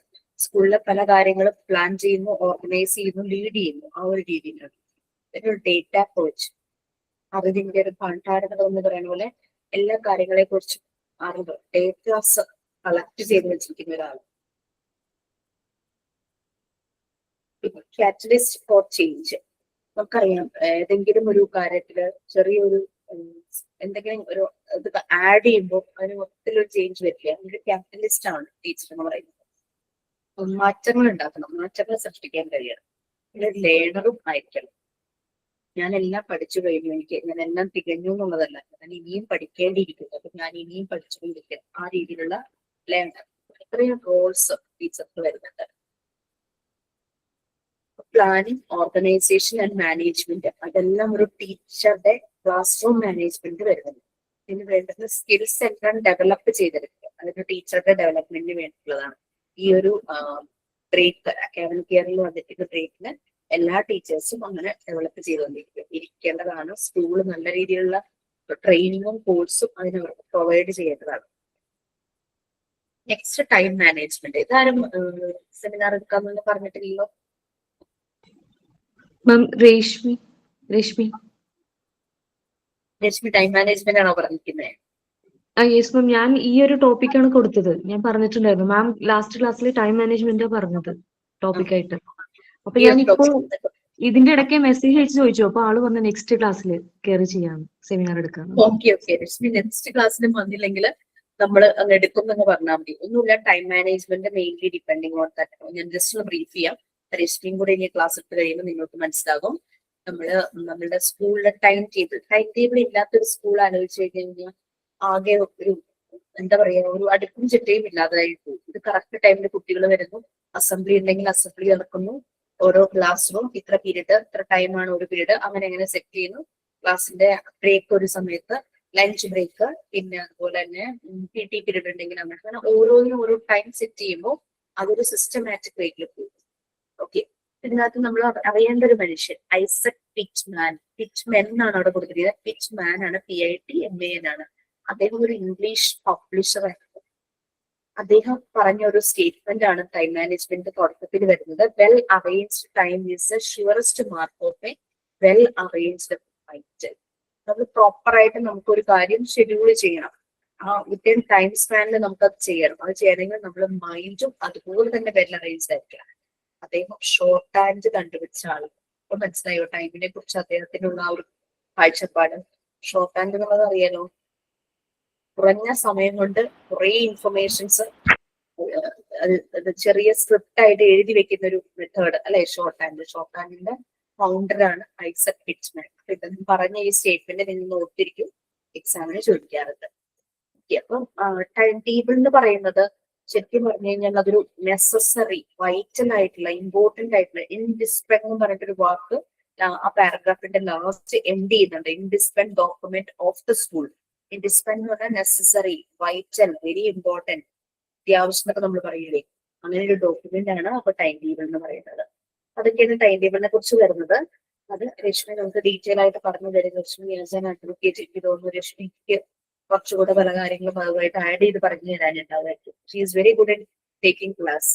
സ്കൂളിലെ പല കാര്യങ്ങളും പ്ലാൻ ചെയ്യുന്നു, ഓർഗനൈസ് ചെയ്യുന്നു, ലീഡ് ചെയ്യുന്നു, ആ ഒരു രീതിയിലാണ്. ഒരു ഡേറ്റ കോച്ച്, അറിവിന്റെ ഒരു ഭണ്ഡാരങ്ങൾ എന്ന് പറയുന്ന പോലെ എല്ലാ കാര്യങ്ങളെ കുറിച്ചും അറിവ്, ഡേറ്റാസ് കളക്ട് ചെയ്ത് വെച്ചിരിക്കുന്ന ഒരാൾ. കാറ്റലിസ്റ്റ് ഫോർ ചേഞ്ച്, നമുക്കറിയാം ഏതെങ്കിലും ഒരു കാര്യത്തില് ചെറിയൊരു എന്തെങ്കിലും ഒരു ഇത് ആഡ് ചെയ്യുമ്പോൾ അതിന് മൊത്തത്തിലൊരു ചേഞ്ച് വരില്ല. ഒരു കാറ്റലിസ്റ്റ് ആണ് ടീച്ചർ എന്ന് പറയുന്നത്. മാറ്റങ്ങൾ ഉണ്ടാക്കണം, മാറ്റങ്ങൾ സൃഷ്ടിക്കാൻ കഴിയണം. പിന്നെ ലേണറും ആയിരിക്കണം. ഞാൻ എല്ലാം പഠിച്ചു കഴിഞ്ഞു, ഞാൻ എല്ലാം തികഞ്ഞു എന്നുള്ളതല്ല, ഞാൻ ഇനിയും പഠിക്കേണ്ടിയിരിക്കുന്നു, അപ്പൊ ഞാൻ ഇനിയും പഠിച്ചുകൊണ്ടിരിക്കണം, ആ രീതിയിലുള്ള ലേണർ. ഇത്രയും റോൾസ് ടീച്ചർക്ക് വരുന്നുണ്ട്. പ്ലാനിങ്, ഓർഗനൈസേഷൻ ആൻഡ് മാനേജ്മെന്റ്, അതെല്ലാം ഒരു ടീച്ചറുടെ ക്ലാസ് റൂം മാനേജ്മെന്റ് വരുന്നുണ്ട്. ഇതിന് വേണ്ടുന്ന സ്കിൽസ് എല്ലാം ഡെവലപ്പ് ചെയ്തെടുക്കുക, അതൊരു ടീച്ചറുടെ ഡെവലപ്മെന്റിന് വേണ്ടിയിട്ടുള്ളതാണ്. ഈ ഒരു ബ്രേക്ക്, അക്കാദമിക് ഇയറിൽ വന്നിട്ടുള്ള ബ്രേക്കിന് എല്ലാ ടീച്ചേഴ്സും അങ്ങനെ ഡെവലപ്പ് ഇരിക്കേണ്ടതാണ്. സ്കൂൾ നല്ല രീതിയിലുള്ള ട്രെയിനിങ്ങും കോഴ്സും അതിനവർക്ക് പ്രൊവൈഡ് ചെയ്യേണ്ടതാണ്. നെക്സ്റ്റ് ടൈം മാനേജ്മെന്റ്, ഇതാരും സെമിനാർ എടുക്കാമെന്ന് പറഞ്ഞിട്ടില്ലല്ലോ. മാം രേഷ്മി ടൈം മാനേജ്മെന്റ് ആണോ പറഞ്ഞിരിക്കുന്നത്? യെസ് മാം, ഞാൻ ഈ ഒരു ടോപ്പിക്കാണ് കൊടുത്തത്. ഞാൻ പറഞ്ഞിട്ടുണ്ടായിരുന്നു മാം, ലാസ്റ്റ് ക്ലാസ്സിൽ ടൈം മാനേജ്മെന്റ് പറഞ്ഞത് ടോപ്പിക്കായിട്ട്. അപ്പൊ ഞാനിപ്പോ ഇതിന്റെ ഇടയ്ക്ക് മെസ്സേജ് അയച്ച് ചോദിച്ചു, അപ്പൊ ആള് പറഞ്ഞ നെക്സ്റ്റ് ക്ലാസ്സിൽ കയറി ചെയ്യാം, സെമിനാർ എടുക്കാം. ഓക്കെ രശ്മി, നെക്സ്റ്റ് ക്ലാസ്സിന് വന്നില്ലെങ്കിൽ നമ്മൾ അങ്ങ് എടുക്കും എന്ന് പറഞ്ഞാൽ മതി. ഒന്നുമില്ല, time management mainly depending on that. ഞാൻ ജസ്റ്റ് ഒന്ന് ബ്രീഫ് ചെയ്യാം. രശ്മിയും കൂടെ ഇനി ക്ലാസ് എടുത്ത് കഴിയുമ്പോൾ നിങ്ങൾക്ക് മനസ്സിലാകും. നമ്മളുടെ സ്കൂളിലെ ടൈം ടേബിൾ ഇല്ലാത്തൊരു സ്കൂൾ ആലോചിച്ച് കഴിഞ്ഞാൽ ആകെ ഒരു എന്താ പറയാ, ഒരു അടുക്കും ചിട്ടയും ഇല്ലാതായി പോകും. ഇത് കറക്റ്റ് ടൈമിൽ കുട്ടികൾ വരുന്നു, അസംബ്ലി ഉണ്ടെങ്കിൽ അസംബ്ലി നടക്കുന്നു, ഓരോ ക്ലാസ് റൂം ഇത്ര പീരീഡ്, ഇത്ര ടൈമാണ് ഒരു പീരീഡ്, അങ്ങനെ സെറ്റ് ചെയ്യുന്നു. ക്ലാസ്സിന്റെ ബ്രേക്ക് ഒരു സമയത്ത്, ലഞ്ച് ബ്രേക്ക്, പിന്നെ അതുപോലെ തന്നെ PT പീരീഡ് ഉണ്ടെങ്കിൽ അങ്ങനെ ഓരോന്നിനും ഓരോ ടൈം സെറ്റ് ചെയ്യുമ്പോൾ അതൊരു സിസ്റ്റമാറ്റിക് വേയിൽ പോകും. ഓക്കെ, ഇതിനകത്ത് നമ്മൾ അറിയേണ്ട ഒരു മനുഷ്യൻ ഐസക് പിച്ച്മാൻ. പിച്ച്മെൻ എന്നാണ് അവിടെ കൊടുത്തിരിക്കുന്നത്. പിച്ച്മാൻ ആണ്, PITMAN ആണ്. അദ്ദേഹം ഒരു ഇംഗ്ലീഷ് പബ്ലിഷർ ആണ്. അദ്ദേഹം പറഞ്ഞ ഒരു സ്റ്റേറ്റ്മെന്റ് ആണ് ടൈം മാനേജ്മെന്റ് തുടക്കത്തിൽ വരുന്നത്. Well arranged time is the surest mark of a well arranged mind. നമ്മൾ പ്രോപ്പർ ആയിട്ട് നമുക്കൊരു കാര്യം ഷെഡ്യൂൾ ചെയ്യണം. വിത്തിൻ ടൈം സ്പാനിൽ നമുക്കത് ചെയ്യണം. അത് ചെയ്യണമെങ്കിൽ നമ്മുടെ മൈൻഡും അതുപോലെ തന്നെ വെൽ അറേഞ്ച്ഡ് ആയിരിക്കണം. അദ്ദേഹം ഷോർട്ട് ഹാൻഡ് കണ്ടുപിടിച്ച ആൾ. അപ്പൊ മനസ്സിലായോ ടൈമിനെ കുറിച്ച് അദ്ദേഹത്തിനുള്ള ആ ഒരു കാഴ്ചപ്പാട്? ഷോർട്ട് ഹാൻഡ് എന്നുള്ളത് അറിയാലോ, കുറഞ്ഞ സമയം കൊണ്ട് കുറെ ഇൻഫർമേഷൻസ് ചെറിയ സ്ക്രിപ്റ്റ് ആയിട്ട് എഴുതി വെക്കുന്ന ഒരു മെത്തേഡ് അല്ലെ ഷോർട്ട് ഹാൻഡ്. ഷോർട്ട് ഹാൻഡിന്റെ ഫൗണ്ടറാണ് ഐസക് പിച്ച്മാൻ. അപ്പൊ ഇദ്ദേഹം പറഞ്ഞ ഈ സ്റ്റേറ്റ്മെന്റ് നിങ്ങൾ ഓർത്തിരിക്കും, എക്സാമിന് ചോദിക്കാറുണ്ട്. അപ്പം ടൈം ടേബിൾ എന്ന് പറയുന്നത് ശരിക്കും പറഞ്ഞു കഴിഞ്ഞാൽ അതൊരു നെസസറി, വൈറ്റൽ ആയിട്ടുള്ള, ഇമ്പോർട്ടന്റ് ആയിട്ടുള്ള, ഇൻഡിസ്പെൻഡ് എന്ന് പറഞ്ഞിട്ടൊരു വാക്ക് ആ പാരഗ്രാഫിന്റെ ലാസ്റ്റ് എൻഡ് ചെയ്യുന്നുണ്ട്. ഇൻഡിസ്പെൻഡ് ഡോക്യുമെന്റ് ഓഫ് ദ സ്കൂൾ. ഇൻഡിസ്പെൻഡ് എന്ന് പറഞ്ഞാൽ നെസസറി, വൈറ്റൽ, വെരി ഇമ്പോർട്ടന്റ്, അത്യാവശ്യം എന്നൊക്കെ നമ്മൾ പറയില്ലേ, അങ്ങനെ ഒരു ഡോക്യുമെന്റ് ആണ് അപ്പൊ ടൈം ടേബിൾ എന്ന് പറയുന്നത്. അതൊക്കെയാണ് ടൈം ടേബിളിനെ കുറിച്ച് വരുന്നത്. അത് രശ്മി നമുക്ക് ഡീറ്റെയിൽ ആയിട്ട് പറഞ്ഞു തരും. രശ്മി ആസ് ആൻ അഡ്വക്കേറ്റ് എനിക്ക് തോന്നുന്നു രശ്മിക്ക് കുറച്ചുകൂടെ പല കാര്യങ്ങളും അതുമായിട്ട് ആഡ് ചെയ്ത് പറഞ്ഞു തരാനുണ്ടാവുമായിരിക്കും. She is very good in taking class.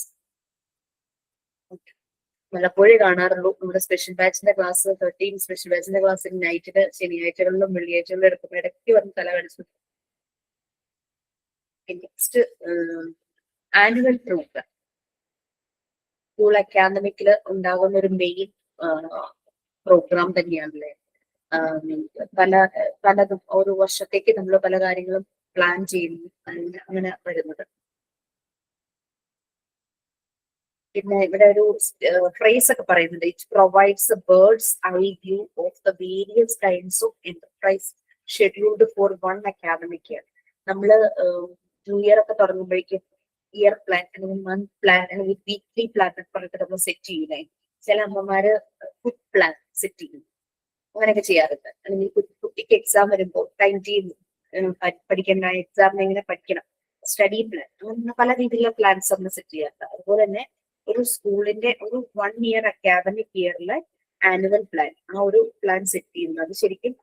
പലപ്പോഴേ കാണാറുള്ളൂ നമ്മുടെ സ്പെഷ്യൽ ബാച്ചിന്റെ ക്ലാസ്, 13 സ്പെഷ്യൽ ബാച്ചിന്റെ ക്ലാസ് നൈറ്റില് ശനിയാഴ്ചകളിലും വെള്ളിയാഴ്ചകളിലും എടുക്കുമ്പോൾ ഇടയ്ക്ക് വന്ന് തല കടിച്ചു. Next annual programme. സ്കൂൾ അക്കാദമിക്കില് ഉണ്ടാകുന്ന ഒരു മെയിൻ പ്രോഗ്രാം തന്നെയാണല്ലേ. പലതും ഒരു വർഷത്തേക്ക് നമ്മൾ പല കാര്യങ്ങളും പ്ലാൻ ചെയ്യുന്നു, അങ്ങനെ വരുന്നത്. പിന്നെ ഇവിടെ ഒരു ഫ്രേസ് ഒക്കെ പറയുന്നുണ്ട്. It provides a bird's eye view of the various kinds of enterprise scheduled for one academic year. നമ്മള് ന്യൂ ഇയർ ഒക്കെ തുടങ്ങുമ്പോഴേക്കും ഇയർ പ്ലാൻ അല്ലെങ്കിൽ മന്ത് പ്ലാൻ അല്ലെങ്കിൽ വീക്ക്ലി പ്ലാൻ ഒക്കെ പറഞ്ഞിട്ട് നമ്മൾ സെറ്റ് ചെയ്യില്ലേ. ചില അമ്മമാര് ഫുഡ് പ്ലാൻ സെറ്റ് ചെയ്യും, അങ്ങനെയൊക്കെ ചെയ്യാറുണ്ട്. അല്ലെങ്കിൽ കുട്ടിക്ക് എക്സാം വരുമ്പോൾ ടൈം ടേബിൾ, പഠിക്കേണ്ട എക്സാമിന് എങ്ങനെ പഠിക്കണം, സ്റ്റഡി പ്ലാൻ, അങ്ങനെ പല രീതിയിലുള്ള പ്ലാൻസ് നമ്മൾ സെറ്റ് ചെയ്യാറുണ്ട്. അതുപോലെ തന്നെ ഒരു സ്കൂളിന്റെ ഒരു 1 ഇയർ അക്കാദമിക് ഇയറിലെ ആനുവൽ പ്ലാൻ, ആ ഒരു പ്ലാൻ സെറ്റ് ചെയ്യുന്നത് അത് ശരിക്കും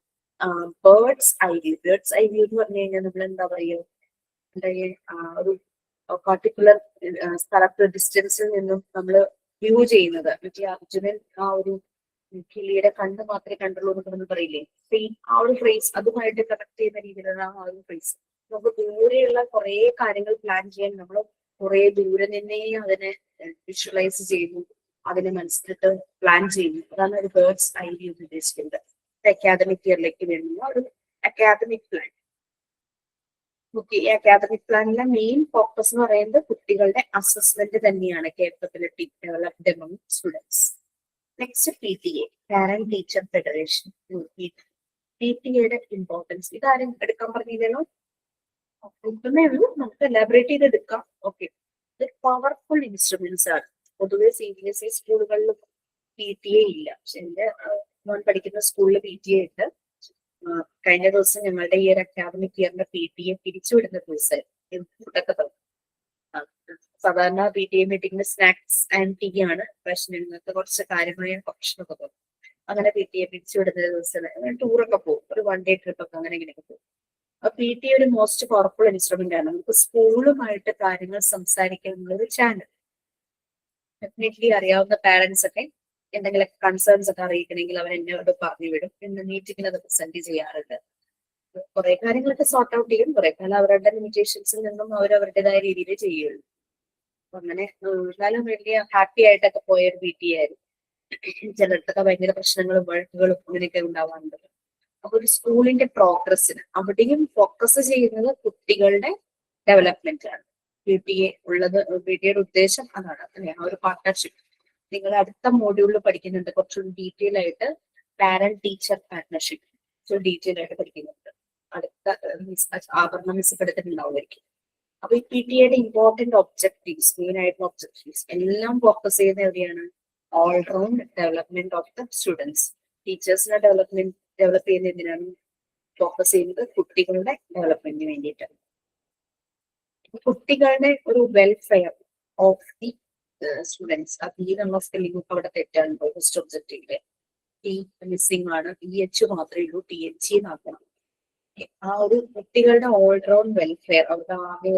birds eye view. Birds eye view എന്ന് പറഞ്ഞു കഴിഞ്ഞാൽ നമ്മൾ എന്താ പറയുക, ഒരു പർട്ടിക്കുലർ സ്ഥലത്ത് ഡിസ്റ്റൻസിൽ നിന്നും നമ്മൾ വ്യൂ ചെയ്യുന്നത്. അർജുനൻ ആ ഒരു കിളിയുടെ കണ്ണ് മാത്രമേ കണ്ടുള്ളൂ എന്നൊക്കെ നമ്മൾ പറയില്ലേ, സെയിം ആ ഒരു ഫ്രേസ് അതുമായിട്ട് കണക്ട് ചെയ്യുന്ന രീതിയിലുള്ള ആ ഒരു ഫ്രേസ്. നമുക്ക് ദൂരെയുള്ള കുറെ കാര്യങ്ങൾ പ്ലാൻ ചെയ്യാൻ നമ്മൾ കുറെ ദൂരെ നിന്നേ അതിനെ വിഷ്വലൈസ് ചെയ്യുന്നു, അതിനെ മനസ്സിലിട്ട് പ്ലാൻ ചെയ്യുന്നു. അതാണ് ഒരു ബേർഡ്സ് ഐ വ്യൂ ഉദ്ദേശിക്കുന്നത്. അക്കാദമിക് ഇയറിലേക്ക് വരുന്ന ഒരു അക്കാദമിക് പ്ലാൻ. ഈ അക്കാദമിക് പ്ലാനിലെ മെയിൻ ഫോക്കസ് എന്ന് പറയുന്നത് കുട്ടികളുടെ അസസ്മെന്റ് തന്നെയാണ്, capability developed among students. Next PTA, parent teacher federation. PTA importance ഇതാരും എടുക്കാൻ പറഞ്ഞില്ലല്ലോ, ഇത്രേ ഉള്ളൂ. നമുക്ക് എലാബറേറ്റ് ചെയ്ത് എടുക്കാം. ഓക്കെ, ഇത് പവർഫുൾ ഇൻസ്ട്രുമെന്റ്സ് ആണ്. പൊതുവെ CBSE സ്കൂളുകളിൽ PTA ഇല്ല, പക്ഷെ എന്റെ മോൻ പഠിക്കുന്ന സ്കൂളിൽ PTA ഉണ്ട്. കഴിഞ്ഞ ദിവസം ഞങ്ങളുടെ ഈ ഒരു അക്കാദമിക് ഇയറിന്റെ PTA പിരിച്ചുവിടുന്ന ദിവസമായിരുന്നു. ഫുഡൊക്കെ തന്നു. സാധാരണ PTA മീറ്റിംഗിന് സ്നാക്സ് ആൻഡ് ടീ ആണ്, പക്ഷെ ഇന്നത്തെ കുറച്ച് കാര്യമായ ഭക്ഷണമൊക്കെ തന്നു. അങ്ങനെ PTA പിരിച്ചുവിടുന്ന ദിവസം ടൂറൊക്കെ പോകും, ഒരു 1 ഡേ ട്രിപ്പ് ഒക്കെ അങ്ങനെ ഇങ്ങനെയൊക്കെ പോകും. അപ്പൊ PTA ഒരു മോസ്റ്റ് പവർഫുൾ ഇൻസ്ട്രുമെന്റ് ആണ്. നമുക്ക് സ്കൂളുമായിട്ട് കാര്യങ്ങൾ സംസാരിക്കാനുള്ള ഒരു ചാനൽ. ഡെഫിനറ്റ്ലി അറിയാവുന്ന പാരന്റ്സ് ഒക്കെ എന്തെങ്കിലും കൺസേൺസ് ഒക്കെ അറിയിക്കണമെങ്കിൽ അവർ എന്നോട് പറഞ്ഞു വിടും. ഇന്ന് മീറ്റിംഗിൽ അത് പ്രസന്റ് ചെയ്യാറുണ്ട്. കുറെ കാര്യങ്ങളൊക്കെ സോർട്ട് ഔട്ട് ചെയ്യും, കുറെ കാലം അവരുടെ ലിമിറ്റേഷൻസിൽ നിന്നും അവരവരുടേതായ രീതിയിൽ ചെയ്യുള്ളൂ. അപ്പൊ അങ്ങനെ കാലം വലിയ ഹാപ്പി ആയിട്ടൊക്കെ പോയ ഒരു PTA ആയിരുന്നു. ചിലർക്കൊക്കെ ഭയങ്കര പ്രശ്നങ്ങളും വഴക്കുകളും അങ്ങനെയൊക്കെ ഉണ്ടാവാറുണ്ട്. അപ്പൊ ഒരു സ്കൂളിന്റെ പ്രോഗ്രസ്സിന് അവിടെയും ഫോക്കസ് ചെയ്യുന്നത് കുട്ടികളുടെ ഡെവലപ്മെന്റ് ആണ്. PTA ഉദ്ദേശം അതാണ്, അല്ലെ? ആ ഒരു പാർട്ട്ണർഷിപ്പ് നിങ്ങൾ അടുത്ത മോഡ്യൂളിൽ പഠിക്കുന്നുണ്ട്. കുറച്ചുകൂടി ഡീറ്റെയിൽ ആയിട്ട് പാരന്റ് ടീച്ചർ പാർട്ട്ണർഷിപ്പ് ഡീറ്റെയിൽ ആയിട്ട് പഠിക്കുന്നുണ്ട്. അടുത്ത ആഭരണ മിസ് എടുത്തിട്ടുണ്ടാവുമായിരിക്കും. അപ്പൊ ഈ PTAയുടെ ഇമ്പോർട്ടന്റ് ഒബ്ജക്റ്റീവ്സ്, മെയിൻ ആയിട്ടുള്ള ഒബ്ജക്റ്റീവ്സ് എല്ലാം ഫോക്കസ് ചെയ്യുന്ന എവിടെയാണ്? All round development of the students. ടീച്ചേഴ്സിനെ ഡെവലപ്പ് ചെയ്യുന്ന എന്തിനാണ്? ഫോക്കസ് ചെയ്യുന്നത് കുട്ടികളുടെ ഡെവലപ്മെന്റിന് വേണ്ടിയിട്ടാണ്. കുട്ടികളുടെ ഒരു വെൽഫെയർ ഓഫ് ദി സ്റ്റുഡൻസ് അതിനുള്ള സ്പെല്ലിംഗ് ഒക്കെ അവിടെ തെറ്റാണ് ഫസ്റ്റ് ഒബ്ജക്റ്റീവില്. ടി മിസ്സിംഗ് ആണ്, TH മാത്രമേ ഉള്ളൂ, TH ആക്കണം. ആ ഒരു കുട്ടികളുടെ ഓൾറൗണ്ട് വെൽഫെയർ, അവരുടെ ആകെ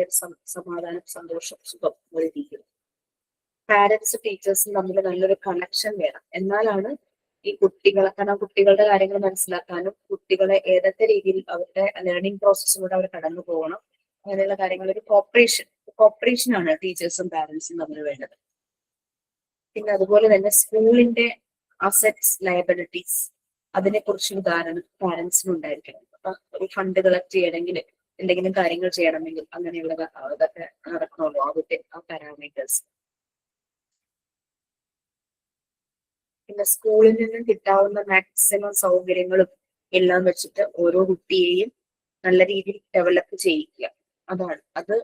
സമാധാനം, സന്തോഷം, സുഖം ഒരു രീതിയിൽ പാരന്റ്സ് ടീച്ചേഴ്സും തമ്മിൽ നല്ലൊരു കണക്ഷൻ വേണം. എന്നാലാണ് ഈ കുട്ടികളെ, കാരണം കുട്ടികളുടെ കാര്യങ്ങൾ മനസ്സിലാക്കാനും കുട്ടികളെ ഏതൊക്കെ രീതിയിൽ അവരുടെ ലേണിംഗ് പ്രോസസ്സിലൂടെ അവർ കടന്നു പോകണം, അങ്ങനെയുള്ള കാര്യങ്ങൾ ഒരു കോപ്പറേഷൻ ആണ് ടീച്ചേഴ്സും പാരന്റ്സും തമ്മിൽ വേണ്ടത്. പിന്നെ അതുപോലെ തന്നെ സ്കൂളിന്റെ അസറ്റ്സ്, ലയബിലിറ്റീസ്, അതിനെ കുറിച്ചുള്ള ധാരണ പാരന്റ്സിന് ഉണ്ടായിരിക്കണം. അപ്പൊ ഒരു ഫണ്ട് കളക്ട് ചെയ്യണമെങ്കിൽ, എന്തെങ്കിലും കാര്യങ്ങൾ ചെയ്യണമെങ്കിൽ അങ്ങനെയുള്ള അതൊക്കെ നടക്കണമല്ലോ ആ പാരാമീറ്റേഴ്സ്. പിന്നെ സ്കൂളിൽ നിന്നും കിട്ടാവുന്ന മാക്സിമം സൗകര്യങ്ങളും എല്ലാം വെച്ചിട്ട് ഓരോ കുട്ടിയെയും നല്ല രീതിയിൽ ഡെവലപ്പ് ചെയ്യിക്കുക, അത്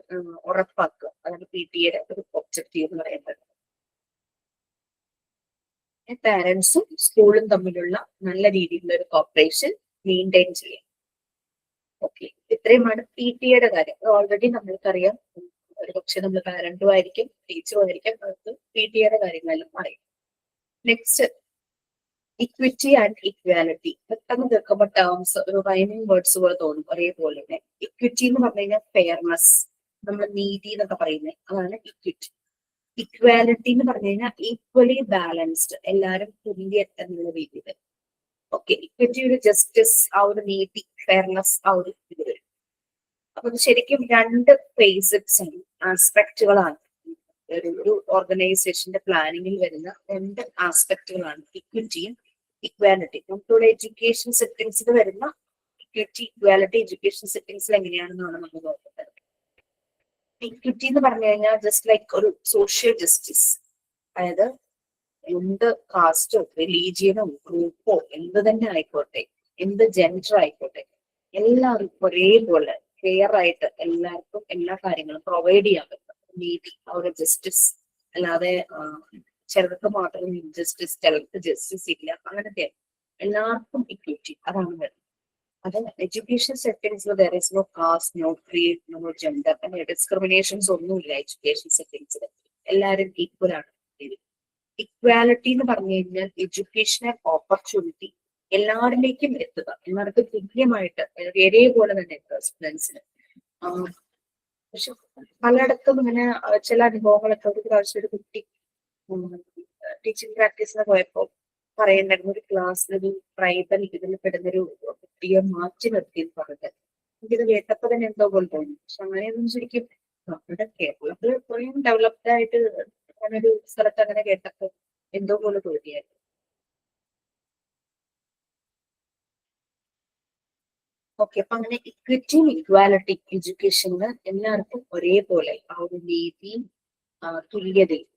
ഉറപ്പാക്കുക. അതാണ് PTA ഒരു ഒബ്ജക്റ്റീവ് എന്ന് പറയുന്നത്. പാരന്റ്സും സ്കൂളും തമ്മിലുള്ള നല്ല രീതിയിലുള്ള ഒരു കോപ്പറേഷൻ മെയിൻറ്റെയിൻ ചെയ്യാം. ഓക്കെ, ഇത്രയുമാണ് PTA കാര്യം. ഓൾറെഡി നമ്മൾക്കറിയാം, ഒരുപക്ഷെ നമ്മൾ പാരന്റും ആയിരിക്കും ടീച്ചറും ആയിരിക്കും, നമുക്ക് PTA കാര്യങ്ങളെല്ലാം അറിയാം. Next, equity and equality. പെട്ടെന്ന് കേൾക്കുമ്പോൾ ടേംസ് ഒരു റൈമിംഗ് വേർഡ്സ് പോലെ തോന്നും ഒരേപോലെ തന്നെ. ഇക്വിറ്റി എന്ന് പറഞ്ഞു കഴിഞ്ഞാൽ ഫെയർനെസ്, നമ്മൾ നീതി എന്നൊക്കെ പറയുന്നത്, അതാണ് ഇക്വിറ്റി. ഇക്വാലിറ്റി എന്ന് പറഞ്ഞു കഴിഞ്ഞാൽ ഈക്വലി ബാലൻസ്ഡ്, എല്ലാവരും തുല്യർ എന്നുള്ള രീതിയിൽ. ഓക്കെ, ഇക്വിറ്റി ഒരു ജസ്റ്റിസ്, ആ ഒരു നീതി, ഫെയർനെസ്, ആ ഒരു ഇത് വരും. അപ്പൊ ശരിക്കും രണ്ട് ഫേസറ്റ്സ് ആസ്പെക്റ്റുകളാണ് ഒരു ഓർഗനൈസേഷന്റെ പ്ലാനിങ്ങിൽ വരുന്ന രണ്ട് ആസ്പെക്റ്റുകളാണ് ഇക്വിറ്റിയും ഇക്വാലിറ്റി. നമുക്കിവിടെ എഡ്യൂക്കേഷൻ സെറ്റിംഗ്സിൽ വരുന്ന ഇക്വിറ്റി, ഇക്വാലിറ്റി എഡ്യൂക്കേഷൻ സെറ്റിംഗ്സിൽ എങ്ങനെയാണെന്നാണ് നമ്മൾ നോക്കുന്നത്. ഇക്വിറ്റി എന്ന് പറഞ്ഞു കഴിഞ്ഞാൽ ജസ്റ്റ് ലൈക്ക് ഒരു സോഷ്യൽ ജസ്റ്റിസ്, അതായത് എന്ത് കാസ്റ്റോ റിലീജിയനോ ഗ്രൂപ്പോ എന്ത് തന്നെ ആയിക്കോട്ടെ, എന്ത് ജെൻഡർ ആയിക്കോട്ടെ, എല്ലാവർക്കും ഒരേപോലെ ഫെയർ ആയിട്ട് എല്ലാവർക്കും എല്ലാ കാര്യങ്ങളും പ്രൊവൈഡ് ചെയ്യാൻ പറ്റും. നീതി, അവരുടെ ജസ്റ്റിസ്, അല്ലാതെ ചിലർക്ക് മാത്രം ജസ്റ്റിസ്, ചിലർക്ക് ജസ്റ്റിസ് ഇല്ല, അങ്ങനത്തെ എല്ലാവർക്കും ഇക്വിറ്റി, അതാണ് വരുന്നത്. അത് എഡ്യൂക്കേഷൻ സെറ്റിംഗ്സിൽ there is no caste, no creed, no gender, അങ്ങനെ ഡിസ്ക്രിമിനേഷൻസ് ഒന്നുമില്ല എഡ്യൂക്കേഷൻ സെറ്റിംഗ്സിൽ, എല്ലാവരും ഈക്വൽ ആണ്. ഇക്വാലിറ്റി എന്ന് പറഞ്ഞു കഴിഞ്ഞാൽ എഡ്യൂക്കേഷണൽ ഓപ്പർച്യൂണിറ്റി എല്ലാവരിലേക്കും എത്തുക, എല്ലാവർക്കും തുല്യമായിട്ട് ഒരേപോലെ തന്നെ എത്തുക സ്റ്റുഡൻസിന്. പക്ഷെ പലയിടത്തും ഇങ്ങനെ ചില അനുഭവങ്ങളൊക്കെ, ഒരു പ്രാവശ്യം ഒരു കുട്ടി ടീച്ചിങ് പ്രാക്ടീസിന് പോയപ്പോ പറയുന്നുണ്ടായിരുന്നു, ഒരു ക്ലാസ്സിൽ ഒരു ട്രൈബൽ ഇതിൽ പെടുന്നൊരു കുട്ടിയെ മാറ്റി നിർത്തിയെന്ന് പറഞ്ഞത്. എനിക്കിത് കേട്ടപ്പോ തന്നെ എന്തോ പോലെ തോന്നി. പക്ഷെ അങ്ങനെയൊന്നും ശരിക്കും നമ്മുടെ കേരളത്തിൽ ഇത്രയും ഡെവലപ്ഡ് ആയിട്ട് അങ്ങനെ ഒരു സ്ഥലത്ത് അങ്ങനെ കേട്ടപ്പോ എന്തോ പോലെ തോന്നിയായിരുന്നു. ഓക്കെ, അപ്പൊ അങ്ങനെ ഇക്വിറ്റിയും ഇക്വാലിറ്റി എഡ്യൂക്കേഷനിൽ എല്ലാവർക്കും ഒരേപോലെ ആ ഒരു നീതിയും തുല്യതയും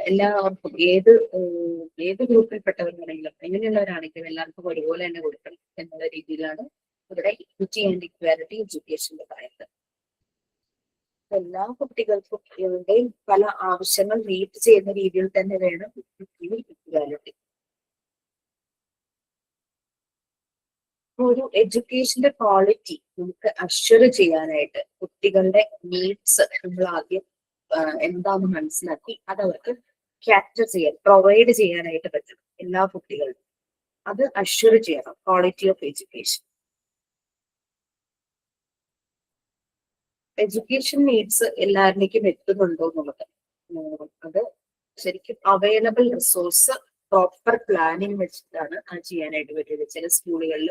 എല്ലാവർക്കും ഏത് ഗ്രൂപ്പിൽപ്പെട്ടവരാണെങ്കിലും എങ്ങനെയുള്ളവരാണെങ്കിലും എല്ലാവർക്കും ഒരുപോലെ തന്നെ കൊടുക്കണം എന്നുള്ള രീതിയിലാണ് ഇവിടെ ഇക്വിറ്റി ആൻഡ് ഇക്വാലിറ്റി എഡ്യൂക്കേഷനിൽ പറയുന്നത്. എല്ലാ കുട്ടികൾക്കും ഇവരുടെയും പല ആവശ്യങ്ങൾ മീറ്റ് ചെയ്യുന്ന രീതിയിൽ തന്നെ വേണം ഇക്വിറ്റിയും ഇക്വാലിറ്റി. ഒരു എഡ്യൂക്കേഷന്റെ ക്വാളിറ്റി നമുക്ക് അഷ്വർ ചെയ്യാനായിട്ട് കുട്ടികളുടെ നീഡ്സ് നമ്മൾ ആദ്യം എന്താണെന്ന് മനസ്സിലാക്കി അത് അവർക്ക് ക്യാപ്ചർ ചെയ്യാൻ, പ്രൊവൈഡ് ചെയ്യാനായിട്ട് പറ്റണം എല്ലാ കുട്ടികൾക്കും. അത് അഷ്വർ ചെയ്യണം quality of education. Education needs എല്ലാവരിലേക്കും എത്തുന്നുണ്ടോ എന്നുള്ളത്, അത് ശരിക്കും അവൈലബിൾ റിസോഴ്സ് പ്രോപ്പർ പ്ലാനിങ് വെച്ചിട്ടാണ് അത് ചെയ്യാനായിട്ട് പറ്റിയത്. ചില സ്കൂളുകളിൽ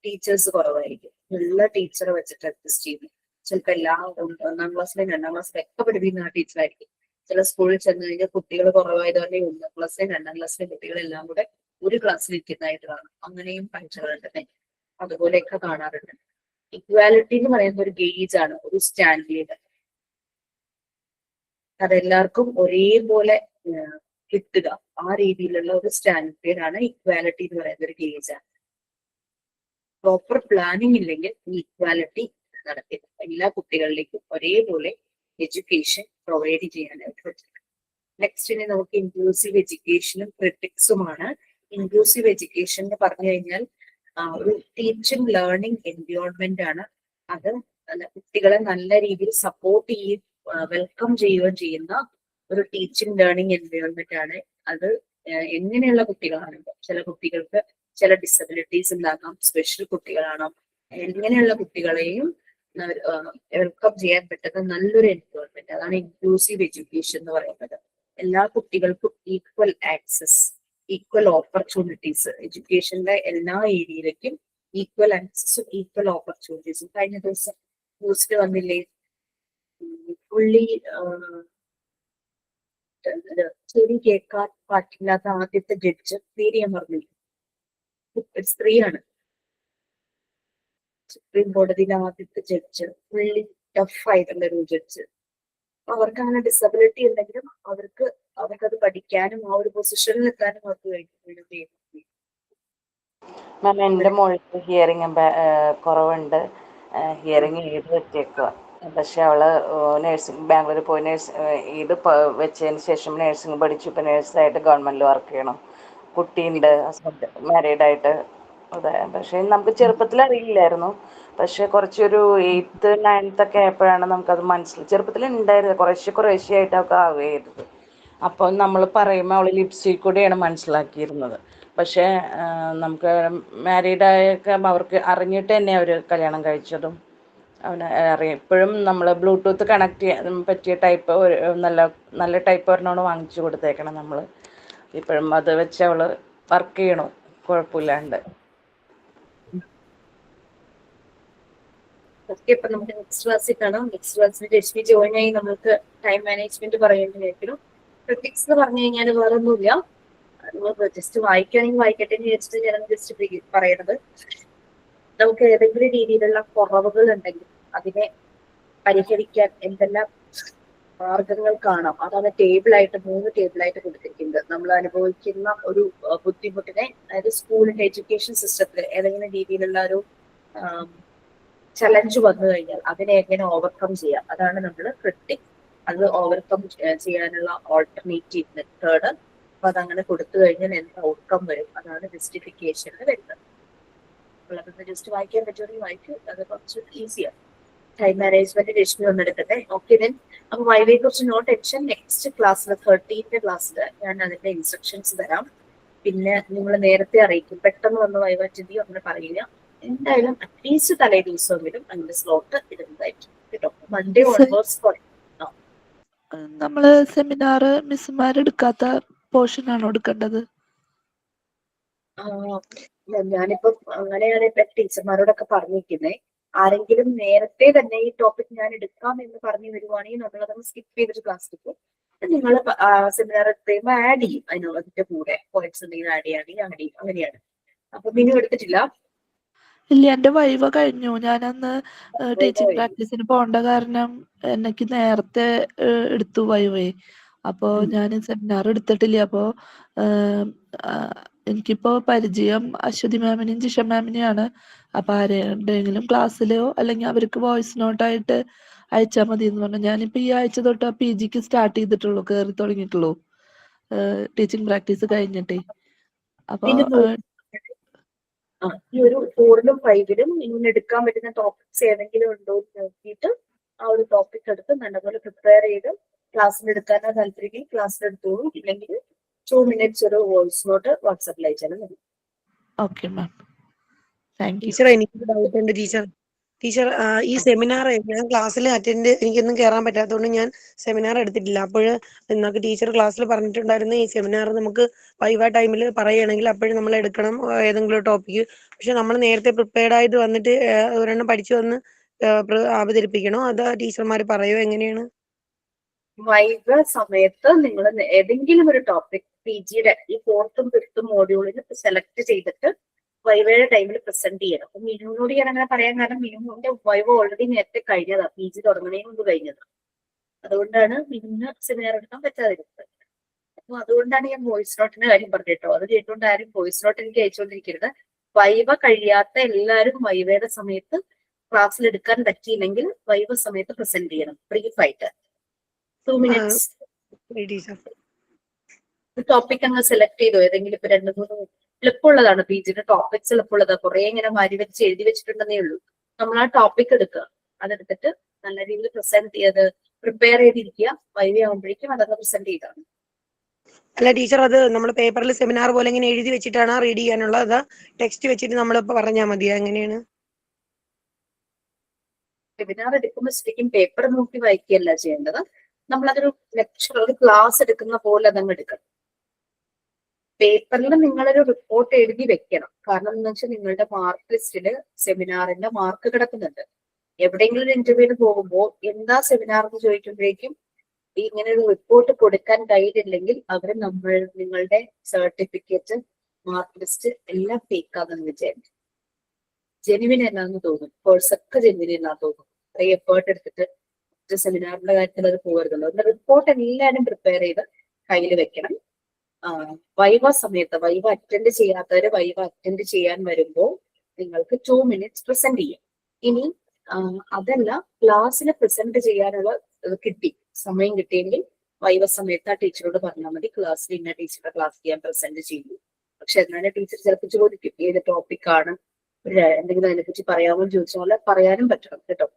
ടീച്ചേഴ്സ് കുറവായിരിക്കും, ഉള്ള ടീച്ചറെ വെച്ചിട്ട് അഡ്ജസ്റ്റ് ചെയ്യുന്നു. ചിലപ്പോൾ എല്ലാ 1ാം ക്ലാസ്സിലെയും 2ാം ക്ലാസ്സിലും ഒക്കെ പഠിപ്പിക്കുന്ന ആ ടീച്ചറായിരിക്കും. ചില സ്കൂളിൽ ചെന്ന് കഴിഞ്ഞാൽ കുട്ടികൾ കുറവായതുകൊണ്ട് 1ാം ക്ലാസ്സിലെയും 2ാം ക്ലാസ്സിലെയും കുട്ടികളെല്ലാം കൂടെ ഒരു ക്ലാസ്സിൽ ഇരിക്കുന്നതായിട്ട് കാണും. അങ്ങനെയും കാഴ്ചകളുണ്ട്, അതുപോലെയൊക്കെ കാണാറുണ്ട്. ഇക്വാലിറ്റി എന്ന് പറയുന്ന ഒരു ഗേജ് ആണ്, ഒരു സ്റ്റാൻഡേർഡ്. അതെല്ലാവർക്കും ഒരേപോലെ കിട്ടുക, ആ രീതിയിലുള്ള ഒരു സ്റ്റാൻഡേർഡ് ആണ് ഇക്വാലിറ്റി എന്ന് പറയുന്ന ഒരു ഗേജ് ആണ്. പ്രോപ്പർ പ്ലാനിങ് ഇല്ലെങ്കിൽ ഈ ഇക്വാലിറ്റി നടക്കില്ല. എല്ലാ കുട്ടികളിലേക്കും ഒരേപോലെ എഡ്യൂക്കേഷൻ പ്രൊവൈഡ് ചെയ്യാനായിട്ട് പറ്റും. നെക്സ്റ്റ് ഇനി നമുക്ക് ഇൻക്ലൂസീവ് എഡ്യൂക്കേഷനും ക്രിട്ടിക്സുമാണ്. ഇൻക്ലൂസീവ് എഡ്യൂക്കേഷൻ എന്ന് പറഞ്ഞു കഴിഞ്ഞാൽ ഒരു ടീച്ചിങ് ലേണിംഗ് എൻവയോൺമെന്റ് ആണ്. അത് കുട്ടികളെ നല്ല രീതിയിൽ സപ്പോർട്ട് ചെയ്യുകയും വെൽക്കം ചെയ്യുകയും ചെയ്യുന്ന ഒരു ടീച്ചിങ് ലേണിംഗ് എൻവയോൺമെന്റ് ആണ്. അത് എങ്ങനെയുള്ള കുട്ടികളാണ്, ചില കുട്ടികൾക്ക് ചില ഡിസബിലിറ്റീസ് ഉണ്ടാകാം, സ്പെഷ്യൽ കുട്ടികളാണോ, എങ്ങനെയുള്ള കുട്ടികളെയും വെൽക്കം ചെയ്യാൻ പറ്റുന്ന നല്ലൊരു എൻവയോൺമെന്റ്, അതാണ് ഇൻക്ലൂസീവ് എഡ്യൂക്കേഷൻ എന്ന് പറയുന്നത്. എല്ലാ കുട്ടികൾക്കും ഈക്വൽ ആക്സസ്, ഈക്വൽ ഓപ്പർച്യൂണിറ്റീസ്, എഡ്യൂക്കേഷന്റെ എല്ലാ ഏരിയയിലേക്കും ഈക്വൽ ആക്സസും ഈക്വൽ ഓപ്പർച്യൂണിറ്റീസും. കഴിഞ്ഞ ദിവസം ന്യൂസിൽ വന്നില്ലേ, പുള്ളി ചെവി കേൾക്കാൻ പാടില്ലാത്ത ആദ്യത്തെ ജഡ്ജ്, പേര് ഞാൻ പറഞ്ഞില്ല, സ്ത്രീയാണ്, സുപ്രീം കോടതിയിലെ ആദ്യത്തെ ജഡ്ജ്. പുള്ളി ടഫ് ആയിട്ടുള്ള ഒരു ജഡ്ജ്. അവർക്ക് അങ്ങനെ ഡിസബിലിറ്റി ഉണ്ടെങ്കിലും അവർക്കത് പഠിക്കാനും ആ ഒരു പൊസിഷനിൽ എത്താനും അവർക്ക് കഴിഞ്ഞു. മാം, എൻ്റെ മോൾക്ക് ഹിയറിംഗ് കുറവുണ്ട്. ഹിയറിംഗ് എയ്ഡ് വെച്ചേക്കുക. പക്ഷെ അവള് നേഴ്സിംഗ് ബാംഗ്ലൂർ പോയി എയ്ഡ് വെച്ചതിന് ശേഷം നേഴ്സിംഗ് പഠിച്ചു. ഇപ്പം നേഴ്സായിട്ട് ഗവൺമെന്റിൽ വർക്ക് ചെയ്യണം. കുട്ടിയുണ്ട്, ഹസ്ബൻഡ് മാരീഡായിട്ട്. അതെ, പക്ഷെ നമുക്ക് ചെറുപ്പത്തിൽ അറിയില്ലായിരുന്നു. പക്ഷെ കുറച്ചൊരു 8th 9th ഒക്കെ ആയപ്പോഴാണ് നമുക്കത് ചെറുപ്പത്തിൽ ഉണ്ടായിരുന്നത്, കുറേശ്ശെയായിട്ട് അവൾക്ക് ആവുകയായിരുന്നു. അപ്പോൾ നമ്മൾ പറയുമ്പോൾ അവൾ ലിപ്സിൽ കൂടെയാണ് മനസ്സിലാക്കിയിരുന്നത്. പക്ഷേ നമുക്ക് മാരീഡായൊക്കെ അവർക്ക് അറിഞ്ഞിട്ട് തന്നെ അവർ കല്യാണം കഴിച്ചതും. അവന് അറിയാം. ഇപ്പോഴും നമ്മൾ ബ്ലൂടൂത്ത് കണക്ട് ചെയ്യാൻ പറ്റിയ ടൈപ്പ് നല്ല ടൈപ്പ് ഒരെണ്ണമാണ് വാങ്ങിച്ചു കൊടുത്തേക്കണം നമ്മൾ. ഇപ്പോഴും അത് വെച്ച് അവൾ വർക്ക് ചെയ്യണം കുഴപ്പമില്ലാണ്ട്. ഓക്കെ, ഇപ്പൊ നമുക്ക് നെക്സ്റ്റ് ക്ലാസ്സിൽ കാണാം. നെക്സ്റ്റ് ക്ലാസ്സിൽ രശ്മി ജോയിൻ ആയി നമുക്ക് ടൈം മാനേജ്മെന്റ് പറയേണ്ടതായിരിക്കും. ക്രിറ്റിക്സ് എന്ന് പറഞ്ഞു കഴിഞ്ഞാൽ വേറെ ഒന്നുമില്ല, നമ്മൾ ജസ്റ്റ് വായിക്കുകയാണെങ്കിൽ വായിക്കട്ടെ എന്ന് വിചാരിച്ചിട്ട് ഞാൻ ജസ്റ്റ് പറയണത്. നമുക്ക് ഏതെങ്കിലും രീതിയിലുള്ള കുറവുകൾ ഉണ്ടെങ്കിൽ അതിനെ പരിഹരിക്കാൻ എന്തെല്ലാം മാർഗങ്ങൾ കാണാം, അതാണ് ടേബിളായിട്ട് 3 ടേബിളായിട്ട് കൊടുത്തിരിക്കുന്നത്. നമ്മൾ അനുഭവിക്കുന്ന ഒരു ബുദ്ധിമുട്ടിനെ, അതായത് സ്കൂളിന്റെ എഡ്യൂക്കേഷൻ സിസ്റ്റത്തിൽ ഏതെങ്കിലും രീതിയിലുള്ള ഒരു ചലഞ്ച് വന്നു കഴിഞ്ഞാൽ അതിനെ എങ്ങനെ ഓവർകം ചെയ്യാം, അതാണ് നമ്മൾ ക്രിട്ടിക്. അത് ഓവർകം ചെയ്യാനുള്ള ഓൾട്ടർനേറ്റീവ് മെത്തേഡ്. അപ്പൊ അതങ്ങനെ കൊടുത്തു കഴിഞ്ഞാൽ എന്ത് ഔട്ട്കം വരും, അതാണ് ജസ്റ്റിഫിക്കേഷനിൽ വരുന്നത്. അതൊന്ന് ജസ്റ്റ് വായിക്കാൻ പറ്റുമെങ്കിൽ വായിക്കും, അത് കുറച്ച് ഈസിയാണ്. ടൈം മാനേജ്മെന്റ് രശ്മി ഒന്നെടുക്കട്ടെ. Okay then. അപ്പൊ വൈവയെ കുറിച്ച് നോ ടെൻഷൻ. നെക്സ്റ്റ് ക്ലാസ്സിൽ 13th ക്ലാസ്സിൽ ഞാൻ അതിന്റെ ഇൻസ്ട്രക്ഷൻസ് തരാം. പിന്നെ നിങ്ങൾ നേരത്തെ അറിയിക്കും. പെട്ടെന്ന് വന്ന് വൈവ അറ്റൻഡ് ചെയ്യും അങ്ങനെ പറയില്ല. എന്തായാലും അറ്റ്ലീസ്റ്റ് തലേ ദിവസമെങ്കിലും അതിന്റെ സ്ലോട്ട് ഇടുന്നതായിരിക്കും കേട്ടോ. മൺഡേ ഓൺവേർഡ്സ് നമ്മള് സെമിനാർ മിസ്സുമാരെടുക്കാത്ത പോർഷൻ ആണോ എടുക്കേണ്ടത്? ഞാനിപ്പോ അങ്ങനെയാണ് ഇപ്പൊ ടീച്ചർമാരോടൊക്കെ പറഞ്ഞിരിക്കുന്നത്. ആരെങ്കിലും നേരത്തെ തന്നെ ഈ ടോപ്പിക് ഞാൻ എടുക്കാം എന്ന് പറഞ്ഞു വരുവാണെങ്കിൽ നമ്മളതൊന്ന് സ്കിപ്പ് ചെയ്തിട്ട് ക്ലാസ് എടുക്കും. നിങ്ങൾ സെമിനാർ എടുത്ത് കഴിയുമ്പോൾ ആഡ് ചെയ്യും അതിന്റെ കൂടെ പോയിന്റ്സ് എന്തെങ്കിലും ആഡ് ചെയ്യുകയാണെങ്കിൽ അങ്ങനെയാണ്. അപ്പൊ മിനു എടുത്തിട്ടില്ല? ഇല്ല, എന്റെ വൈവ കഴിഞ്ഞു. ഞാനന്ന് ടീച്ചിങ് പ്രാക്ടീസിന് പോകേണ്ട കാരണം എനിക്ക് നേരത്തെ എടുത്തു വൈവേ. അപ്പോ ഞാൻ സെമിനാർ എടുത്തിട്ടില്ല. അപ്പോ എനിക്കിപ്പോ പരിചയം അശ്വതി മാമിനെയും ജിഷ മാമിനെയാണ്. അപ്പൊ ആരുടെയെങ്കിലും ക്ലാസ്സിലോ അല്ലെങ്കിൽ അവർക്ക് വോയിസ് നോട്ടായിട്ട് അയച്ചാൽ മതി എന്ന് പറഞ്ഞു. ഞാനിപ്പോ ഈ ആഴ്ച തൊട്ട് PGക്ക് സ്റ്റാർട്ട് ചെയ്തിട്ടുള്ളൂ, കയറി തുടങ്ങിയിട്ടുള്ളൂ, ടീച്ചിങ് പ്രാക്ടീസ് കഴിഞ്ഞിട്ടേ. അപ്പൊ ഈ ഒരു 4ലും 5ലും ഇങ്ങനെ എടുക്കാൻ പറ്റുന്ന ടോപ്പിക്സ് ഏതെങ്കിലും ഉണ്ടോ എന്ന് നോക്കിയിട്ട് ആ ഒരു ടോപ്പിക് എടുത്ത് നല്ലപോലെ പ്രിപ്പയർ ചെയ്ത് ക്ലാസ്സിൽ എടുക്കാനോ താല്പര്യം ക്ലാസ്സിൽ എടുത്തോളൂ. ഇല്ലെങ്കിൽ 2 minutes ഒരു വോയിസ് നോട്ട് വാട്സാപ്പിൽ അയച്ചാലും മതി. Okay ma'am, thank you. Teacher, എനിക്കൊരു ഡൗട്ട് ഉണ്ട് ടീച്ചർ. ഈ സെമിനാർ ഞാൻ ക്ലാസ്സിൽ എനിക്കൊന്നും കയറാൻ പറ്റാത്തതുകൊണ്ട് ഞാൻ സെമിനാർ എടുത്തിട്ടില്ല. അപ്പോൾ നമുക്ക് ടീച്ചർ ക്ലാസ്സിൽ പറഞ്ഞിട്ടുണ്ടായിരുന്നു ഈ സെമിനാർ നമുക്ക് വൈവ ടൈമിൽ പറയുകയാണെങ്കിൽ അപ്പോഴും നമ്മൾ എടുക്കണം ഏതെങ്കിലും ഒരു ടോപ്പിക്ക്. പക്ഷെ നമ്മൾ നേരത്തെ പ്രിപ്പയർഡ് ആയിട്ട് വന്നിട്ട് ഒരെണ്ണം പഠിച്ചു വന്ന് അവതരിപ്പിക്കണോ, അത് ടീച്ചർമാർ പറയോ, എങ്ങനെയാണ്? വൈവ സമയത്ത് നിങ്ങൾ ഏതെങ്കിലും ഒരു ടോപ്പിക് PGയുടെ ഈ 4th ഉം 5th ഉം മോഡ്യൂളിൽ സെലക്ട് ചെയ്തിട്ട് വൈവയുടെ ടൈമിൽ പ്രസന്റ് ചെയ്യണം. അപ്പൊ മിനുവിനോട് ഞാൻ അങ്ങനെ പറയാൻ കാരണം മിനുവിന്റെ വൈവ ഓൾറെഡി നേരത്തെ കഴിഞ്ഞതാ, PG തുടങ്ങുന്നതിന് മുമ്പ് കഴിഞ്ഞതാ. അതുകൊണ്ടാണ് മിനുവിന് സെമിനാർ എടുക്കാൻ പറ്റാതിരുന്നത്. അപ്പൊ അതുകൊണ്ടാണ് ഞാൻ വോയിസ് നോട്ടിന്റെ കാര്യം പറഞ്ഞിട്ടോ. അത് കേട്ടുകൊണ്ട് ആരും വോയിസ് നോട്ട് എനിക്ക് അയച്ചുകൊണ്ടിരിക്കരുത്. വൈവ കഴിയാത്ത എല്ലാവരും വൈവയുടെ സമയത്ത് ക്ലാസ്സിൽ എടുക്കാൻ പറ്റിയില്ലെങ്കിൽ വൈവ സമയത്ത് പ്രസന്റ് ചെയ്യണം ബ്രീഫായിട്ട്. 2 minutes ടോപ്പിക് അങ്ങ് സെലക്ട് ചെയ്തോ. ഏതെങ്കിലും ഇപ്പൊ 2-3 എളുപ്പമുള്ളതാണ്. PGയുടെ ടോപ്പിക്സ് എളുപ്പമുള്ളതാണ്. കുറെ ഇങ്ങനെ മാരി വെച്ച് എഴുതി വെച്ചിട്ടുണ്ടെന്നേ ഉള്ളൂ. നമ്മൾ ആ ടോപ്പിക് എടുക്കുക, അതെടുത്തിട്ട് നല്ല രീതിയിൽ പ്രസന്റ് ചെയ്ത് പ്രിപ്പയർ ചെയ്തിരിക്കുക. വൈവ ആകുമ്പോഴേക്കും അതൊക്കെ പ്രസന്റ് ചെയ്താണ്. അല്ല ടീച്ചർ, അത് നമ്മൾ പേപ്പറിൽ സെമിനാർ പോലെ ഇങ്ങനെ എഴുതി വെച്ചിട്ടാണ് റീഡ് ചെയ്യാനുള്ളത്, അതാ ടെക്സ്റ്റ് വെച്ചിട്ട് നമ്മളിപ്പോ പറഞ്ഞാൽ മതിയോ, എങ്ങനെയാണ്? വെബിനാർ എടുക്കുമ്പോൾ ശരിക്കും പേപ്പർ നോക്കി വായിക്കുകയല്ല ചെയ്യേണ്ടത്. നമ്മളതൊരു ലെക്ചർ, ഒരു ക്ലാസ് എടുക്കുന്ന പോലെ അതങ്ങ് എടുക്കണം. പേപ്പറിൽ നിങ്ങളൊരു റിപ്പോർട്ട് എഴുതി വെക്കണം. കാരണം എന്ന് വെച്ചാൽ നിങ്ങളുടെ മാർക്ക് ലിസ്റ്റില് സെമിനാറിന്റെ മാർക്ക് കിടക്കുന്നുണ്ട്. എവിടെയെങ്കിലും ഒരു ഇന്റർവ്യൂവിന് പോകുമ്പോൾ എന്താ സെമിനാർ എന്ന് ചോദിക്കുമ്പോഴേക്കും ഇങ്ങനെ ഒരു റിപ്പോർട്ട് കൊടുക്കാൻ കഴിയില്ലെങ്കിൽ അവർ നിങ്ങളുടെ സർട്ടിഫിക്കറ്റ്, മാർക്ക് ലിസ്റ്റ് എല്ലാം ഫേക്കാണെന്ന് വിചാരിക്കും. ജെനുവിൻ എന്നാന്ന് തോന്നും. കോഴ്സ് ഒക്കെ ജെനുവിൻ എന്നാ തോന്നും. അത്രയും എഫേർട്ട് എടുത്തിട്ട് സെമിനാറിന്റെ കാര്യത്തിൽ അത് പോകരുതല്ലോ. അതിന്റെ റിപ്പോർട്ട് എല്ലാവരും പ്രിപ്പയർ ചെയ്ത് കയ്യിൽ വെക്കണം. വൈവ സമയത്ത് വൈവ അറ്റൻഡ് ചെയ്യാത്തവര് വൈവ അറ്റൻഡ് ചെയ്യാൻ വരുമ്പോൾ നിങ്ങൾക്ക് 2 minutes പ്രസന്റ് ചെയ്യാം. ഇനി അതല്ല, ക്ലാസ്സിൽ പ്രസന്റ് ചെയ്യാനുള്ള സമയം കിട്ടിയെങ്കിൽ വൈവ സമയത്ത് ആ ടീച്ചറോട് പറഞ്ഞാൽ മതി, ക്ലാസ്സിൽ ഇന്ന ടീച്ചറുടെ ക്ലാസ് ചെയ്യാൻ പ്രസന്റ് ചെയ്യും. പക്ഷെ എന്നാലും ടീച്ചർ ചിലപ്പോൾ ചോദിക്കും ഏത് ടോപ്പിക്കാണ്, എന്തെങ്കിലും അതിനെപ്പറ്റി പറയാമോ ചോദിച്ചാൽ പറയാനും പറ്റണം കേട്ടോ.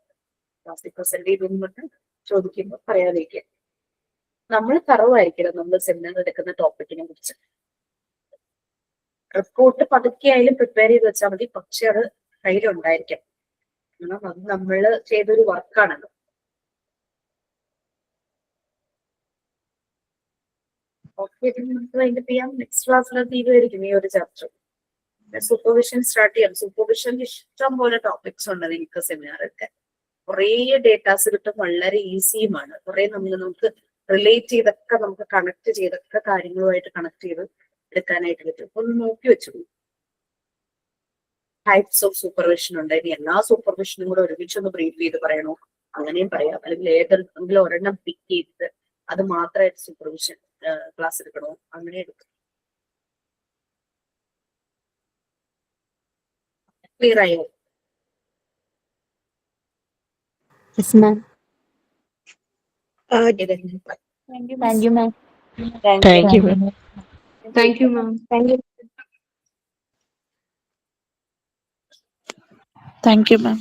ക്ലാസ്സിൽ പ്രസന്റ് ചെയ്തുകൊണ്ട് ചോദിക്കുമ്പോൾ പറയാതിരിക്കുക. നമ്മൾ തറവായിരിക്കണം നമ്മൾ സെമിനാർ എടുക്കുന്ന ടോപ്പിക്കിനെ കുറിച്ച്. റിപ്പോർട്ട് പതുക്കെ ആയാലും പ്രിപ്പയർ ചെയ്ത് വെച്ചാൽ മതി, പക്ഷെ അത് കയ്യിലുണ്ടായിരിക്കാം. കാരണം അത് നമ്മൾ ചെയ്തൊരു വർക്കാണല്ലോ. ഓക്കെ, നമുക്ക് അതിന്റെ ചെയ്യാം. നെക്സ്റ്റ് ക്ലാസ്സിൽ തീരുമായിരിക്കും ഈ ഒരു ചാപ്റ്റർ. സൂപ്പർവിഷൻ സ്റ്റാർട്ട് ചെയ്യാം. സൂപ്പർവിഷൻ ഇഷ്ടം പോലെ ടോപ്പിക്സ് ഉണ്ട് നിങ്ങൾക്ക് സെമിനാറൊക്കെ. കുറേ ഡേറ്റാസ് കിട്ടും, വളരെ ഈസിയുമാണ്. കുറെ നമുക്ക് റിലേറ്റ് ചെയ്തൊക്കെ നമുക്ക് കണക്ട് ചെയ്തൊക്കെ കാര്യങ്ങളുമായിട്ട് കണക്ട് ചെയ്ത് എടുക്കാനായിട്ട് പറ്റും. ഒന്ന് നോക്കി വെച്ചു. ടൈപ്സ് ഓഫ് സൂപ്പർവിഷൻ ഉണ്ട്. ഇനി എല്ലാ സൂപ്പർവിഷനും കൂടെ ഒരുമിച്ചൊന്ന് ബ്രീഫ് ചെയ്ത് പറയണോ, അങ്ങനെയും പറയാം. അല്ലെങ്കിൽ ഏതെങ്കിലും ഒരെണ്ണം പിക്ക് ചെയ്തിട്ട് അത് മാത്രമായിട്ട് സൂപ്പർവിഷൻ ക്ലാസ് എടുക്കണോ, അങ്ങനെ എടുക്കും. ക്ലിയർ ആയോ? ഏതെങ്കിലും Thank you, ma'am. Thank you. Thank you, ma'am. Thank you, ma'am.